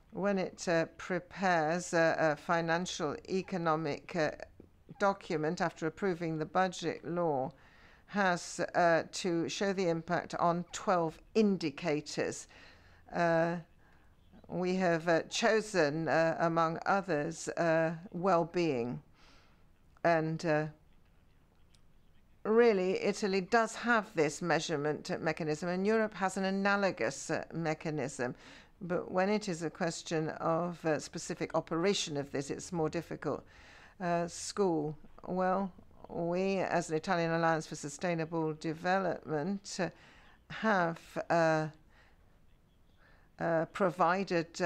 when it prepares a financial economic document after approving the budget law, has to show the impact on 12 indicators. We have chosen, among others, well-being. And really, Italy does have this measurement mechanism, and Europe has an analogous mechanism. But when it is a question of specific operation of this, it's more difficult. School, well, we, as an Italian Alliance for Sustainable Development, have provided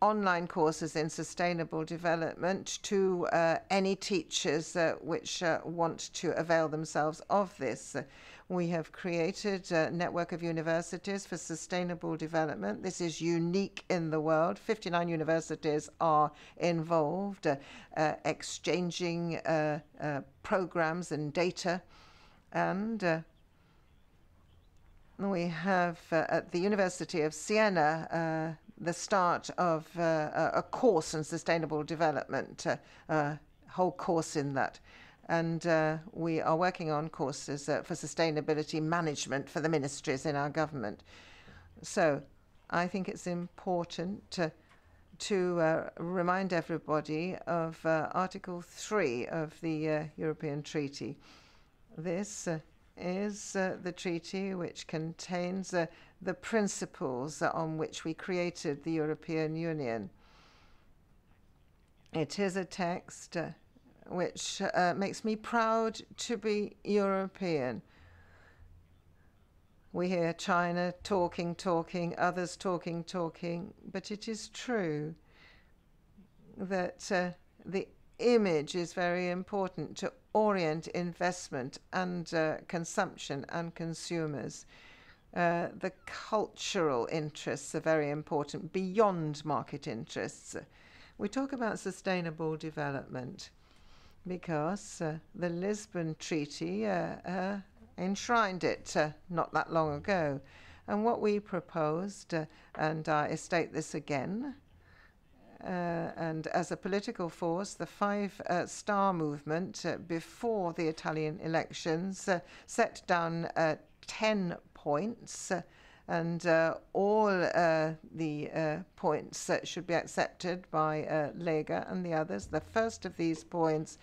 online courses in sustainable development to any teachers which want to avail themselves of this. We have created a network of universities for sustainable development. This is unique in the world. 59 universities are involved, exchanging programs and data. And we have at the University of Siena the start of a course in sustainable development, a whole course in that. And we are working on courses for sustainability management for the ministries in our government. So I think it's important to remind everybody of Article 3 of the European Treaty. This is the treaty which contains the principles on which we created the European Union. It is a text which makes me proud to be European. We hear China talking, others talking, but it is true that the image is very important to orient investment and consumption and consumers. The cultural interests are very important beyond market interests. We talk about sustainable development because the Lisbon Treaty enshrined it not that long ago. And what we proposed, and I state this again, and as a political force, the Five-Star Movement before the Italian elections set down 10 points, and all the points should be accepted by Lega and the others. The first of these points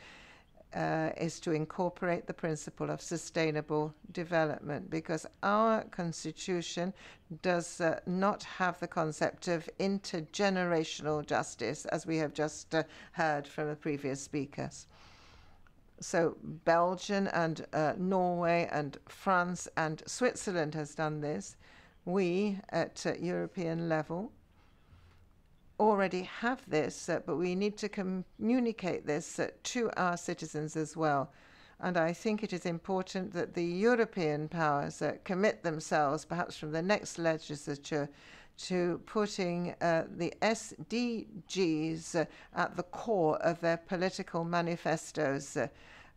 is to incorporate the principle of sustainable development, because our constitution does not have the concept of intergenerational justice, as we have just heard from the previous speakers. So Belgium and Norway and France and Switzerland has done this. We, at European level, already have this, but we need to communicate this to our citizens as well. And I think it is important that the European powers commit themselves, perhaps from the next legislature, to putting the SDGs at the core of their political manifestos,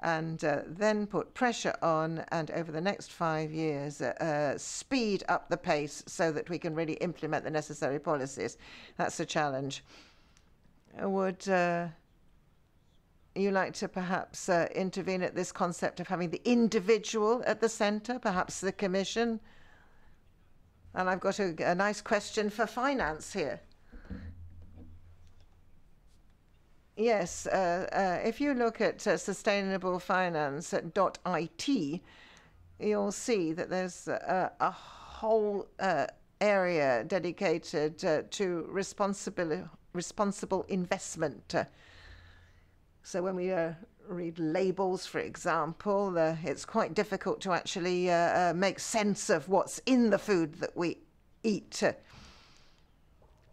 and then put pressure on, and over the next 5 years, speed up the pace so that we can really implement the necessary policies. That's a challenge. Would you like to perhaps intervene at this concept of having the individual at the center, perhaps the Commission? And I've got a nice question for finance here. Yes, if you look at sustainablefinance.it, you'll see that there's a whole area dedicated to responsible investment. So when we read labels, for example, it's quite difficult to actually make sense of what's in the food that we eat.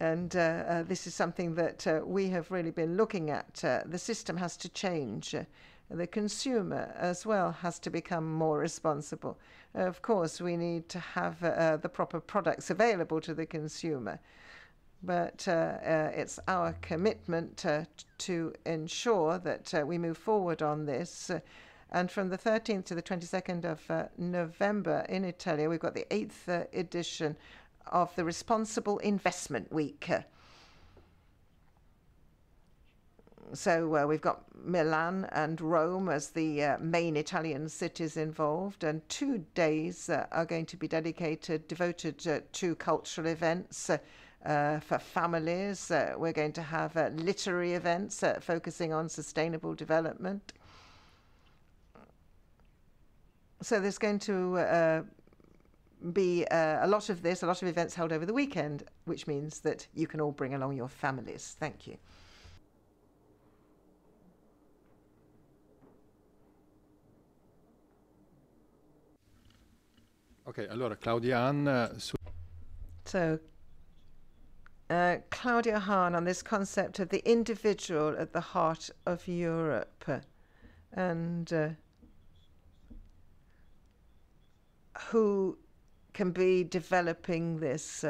And this is something that we have really been looking at. The system has to change. The consumer as well has to become more responsible. Of course, we need to have the proper products available to the consumer. But it's our commitment to ensure that we move forward on this. And from the 13th to the 22nd of November in Italy, we've got the 8th edition of the Responsible Investment Week. So we've got Milan and Rome as the main Italian cities involved, and 2 days are going to be devoted to cultural events for families. We're going to have literary events focusing on sustainable development. So there's going to be a lot of events held over the weekend, which means that you can all bring along your families. Thank you. Ok, allora Claudia Hahn So Claudia Hahn on this concept of the individual at the heart of Europe, and who can be developing this,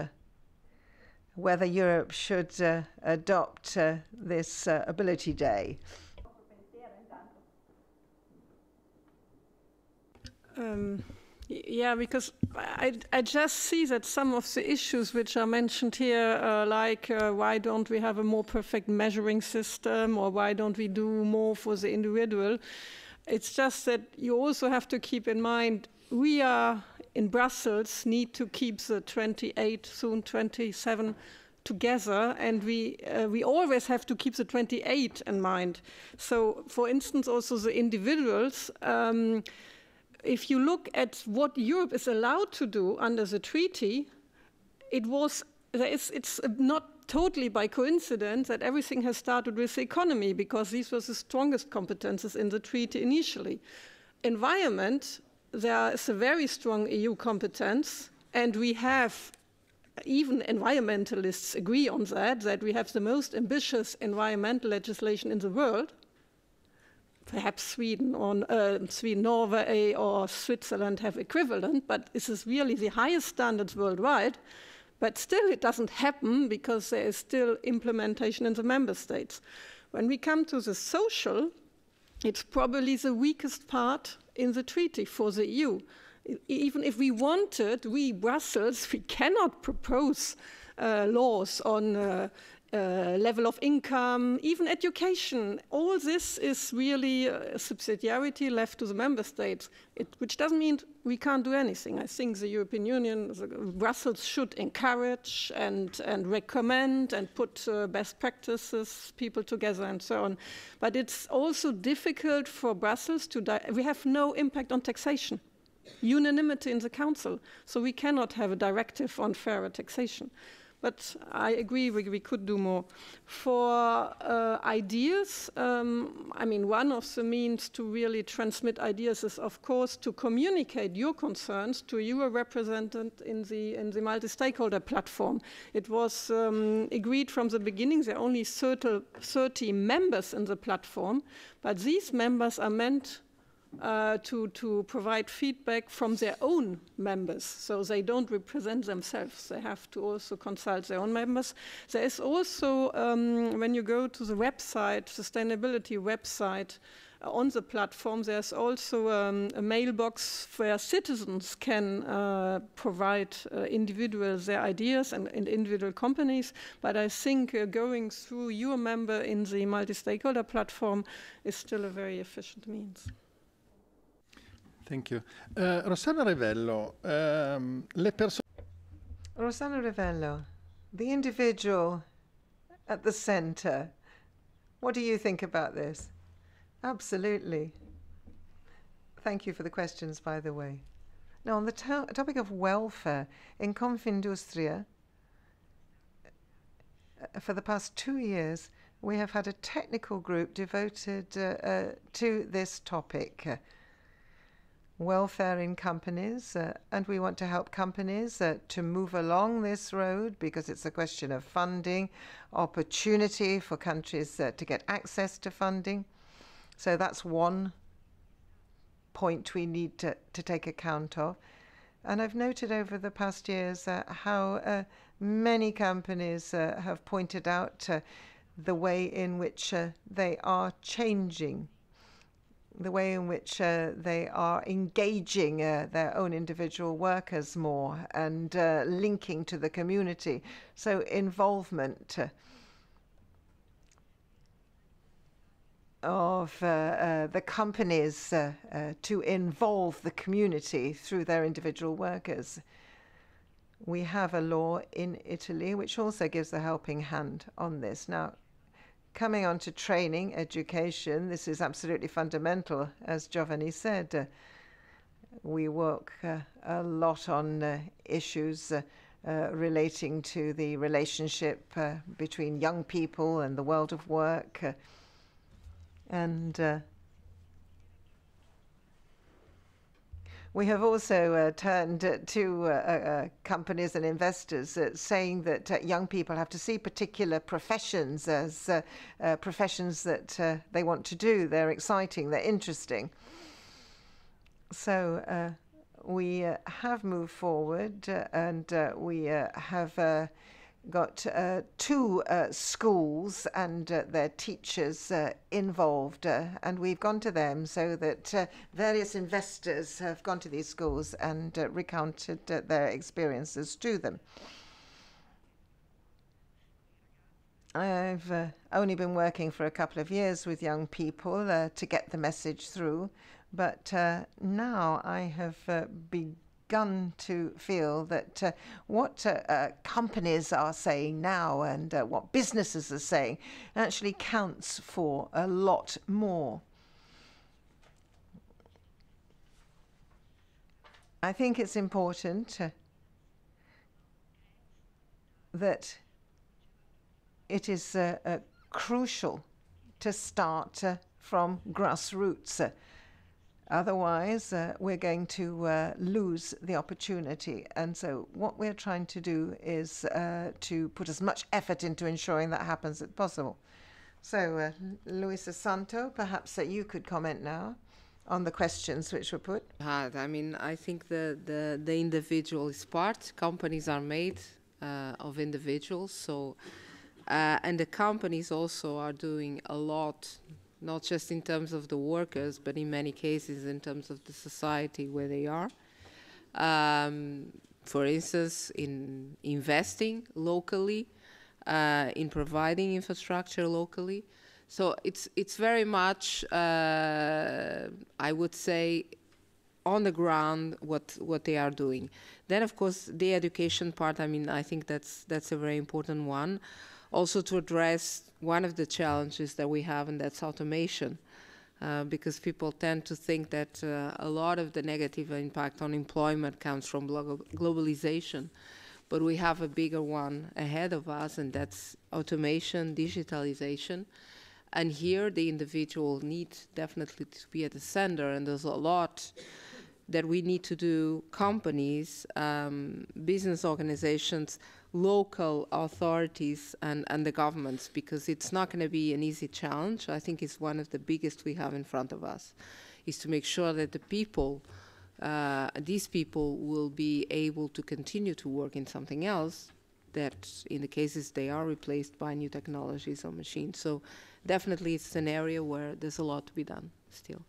whether Europe should adopt this Ability Day. Yeah, because I just see that some of the issues which are mentioned here, like why don't we have a more perfect measuring system, or why don't we do more for the individual, it's just that you also have to keep in mind we are in Brussels need to keep the 28, soon 27 together, and we always have to keep the 28 in mind. So, for instance, also the individuals, if you look at what Europe is allowed to do under the treaty, it's not totally by coincidence that everything has started with the economy, because these were the strongest competences in the treaty initially. Environment, there is a very strong EU competence, and we have, even environmentalists agree on that we have the most ambitious environmental legislation in the world. Perhaps Sweden, Norway, or Switzerland have equivalent, but this is really the highest standards worldwide. But still, it doesn't happen because there is still implementation in the member states. When we come to the social, it's probably the weakest part in the treaty for the EU. Even if we wanted, we, Brussels, we cannot propose laws on level of income, even education. All this is really subsidiarity left to the member states, which doesn't mean we can't do anything. I think the European Union, Brussels should encourage and recommend and put best practices, people together and so on. But it's also difficult for Brussels we have no impact on taxation. Unanimity in the Council, so we cannot have a directive on fairer taxation. But I agree we could do more. For ideas, I mean, one of the means to really transmit ideas is, of course, to communicate your concerns to your representative in the multi-stakeholder platform. It was agreed from the beginning there are only 30 members in the platform, but these members are meant to provide feedback from their own members, so they don't represent themselves. They have to also consult their own members. There is also, when you go to the website, sustainability website, on the platform, there's also a mailbox where citizens can provide individuals their ideas and individual companies. But I think going through your member in the multi-stakeholder platform is still a very efficient means. Thank you. Rossana Revello, Rossana Revello, the individual at the center. What do you think about this? Absolutely. Thank you for the questions, by the way. Now, on the topic of welfare, in Confindustria, for the past 2 years, we have had a technical group devoted to this topic. Welfare in companies, and we want to help companies to move along this road, because it's a question of funding, opportunity for countries to get access to funding. So that's one point we need to take account of. And I've noted over the past years how many companies have pointed out the way in which they are changing, the way in which they are engaging their own individual workers more and linking to the community. So involvement of the companies to involve the community through their individual workers. We have a law in Italy which also gives a helping hand on this. Now, coming on to training, education, this is absolutely fundamental, as Giovanni said. we work a lot on issues relating to the relationship between young people and the world of work. And we have also turned to companies and investors saying that young people have to see particular professions as professions that they want to do. They're exciting, they're interesting. So we have moved forward and we have got 2 schools and their teachers involved, and we've gone to them so that various investors have gone to these schools and recounted their experiences to them. I've only been working for a couple of years with young people to get the message through, but now I have begun to feel that what companies are saying now and what businesses are saying actually counts for a lot more. I think it's important that it is crucial to start from grassroots. Otherwise, we're going to lose the opportunity. And so what we're trying to do is to put as much effort into ensuring that happens as possible. So, Luisa Santo, perhaps you could comment now on the questions which were put. I mean, I think the individual is part. Companies are made of individuals. So, and the companies also are doing a lot, not just in terms of the workers, but in many cases in terms of the society where they are. For instance, in investing locally, in providing infrastructure locally. So it's very much, I would say, on the ground what they are doing. Then, of course, the education part, I mean, I think that's a very important one. Also to address one of the challenges that we have, and that's automation, because people tend to think that a lot of the negative impact on employment comes from globalization, but we have a bigger one ahead of us, and that's automation, digitalization. And here the individual needs definitely to be at the center, and there's a lot that we need to do, companies, business organizations, local authorities and the governments, because it's not going to be an easy challenge. I think it's one of the biggest we have in front of us, is to make sure that the people, these people will be able to continue to work in something else, that in the cases they are replaced by new technologies or machines. So definitely it's an area where there's a lot to be done still.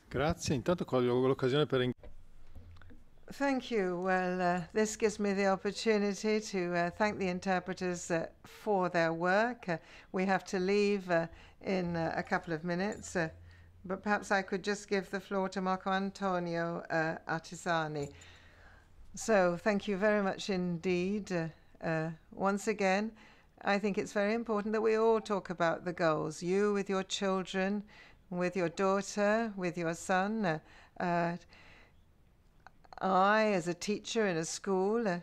Grazie, intanto colgo l'occasione per Thank you. Well, this gives me the opportunity to thank the interpreters for their work. We have to leave in a couple of minutes, but perhaps I could just give the floor to Marco Antonio Artisani. So thank you very much indeed. Once again, I think it's very important that we all talk about the goals. You with your children, with your daughter, with your son. I, as a teacher in a school,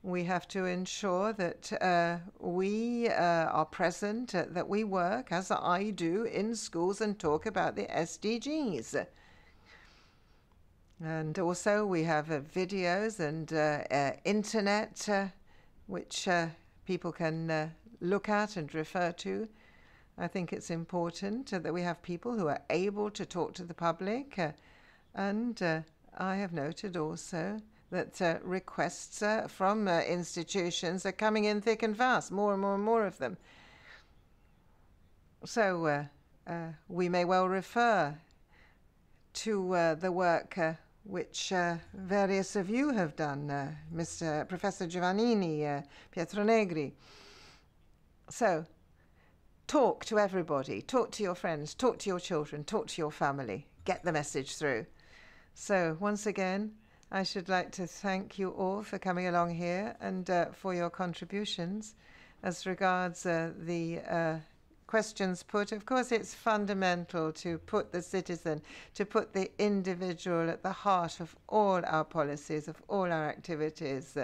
we have to ensure that we are present, that we work, as I do, in schools and talk about the SDGs. And also we have videos and internet, which people can look at and refer to. I think it's important that we have people who are able to talk to the public, and I have noted also that requests from institutions are coming in thick and fast, more and more and more of them. So we may well refer to the work which various of you have done, Professor Giovannini, Pietro Negri. So talk to everybody, talk to your friends, talk to your children, talk to your family, get the message through. So once again, I should like to thank you all for coming along here and for your contributions. As regards the questions put. Of course, it's fundamental to put the citizen, to put the individual at the heart of all our policies, of all our activities.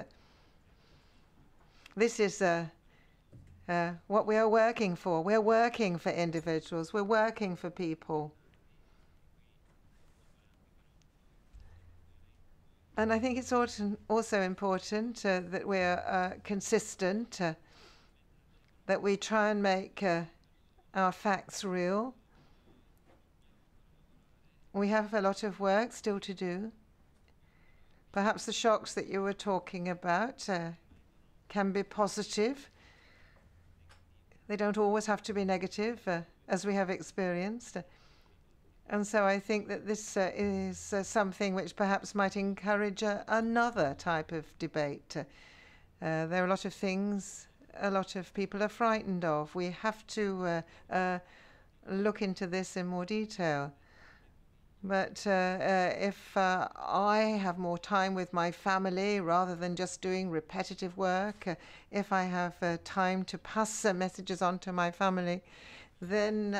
This is what we are working for. We're working for individuals. We're working for people. And I think it's also important that we're consistent, that we try and make our facts real. We have a lot of work still to do. Perhaps the shocks that you were talking about can be positive. They don't always have to be negative, as we have experienced. And so I think that this is something which perhaps might encourage another type of debate. There are a lot of things a lot of people are frightened of. We have to look into this in more detail. But if I have more time with my family rather than just doing repetitive work, if I have time to pass messages on to my family, then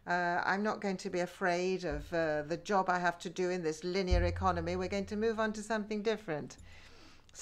I'm not going to be afraid of the job I have to do in this linear economy. We're going to move on to something different.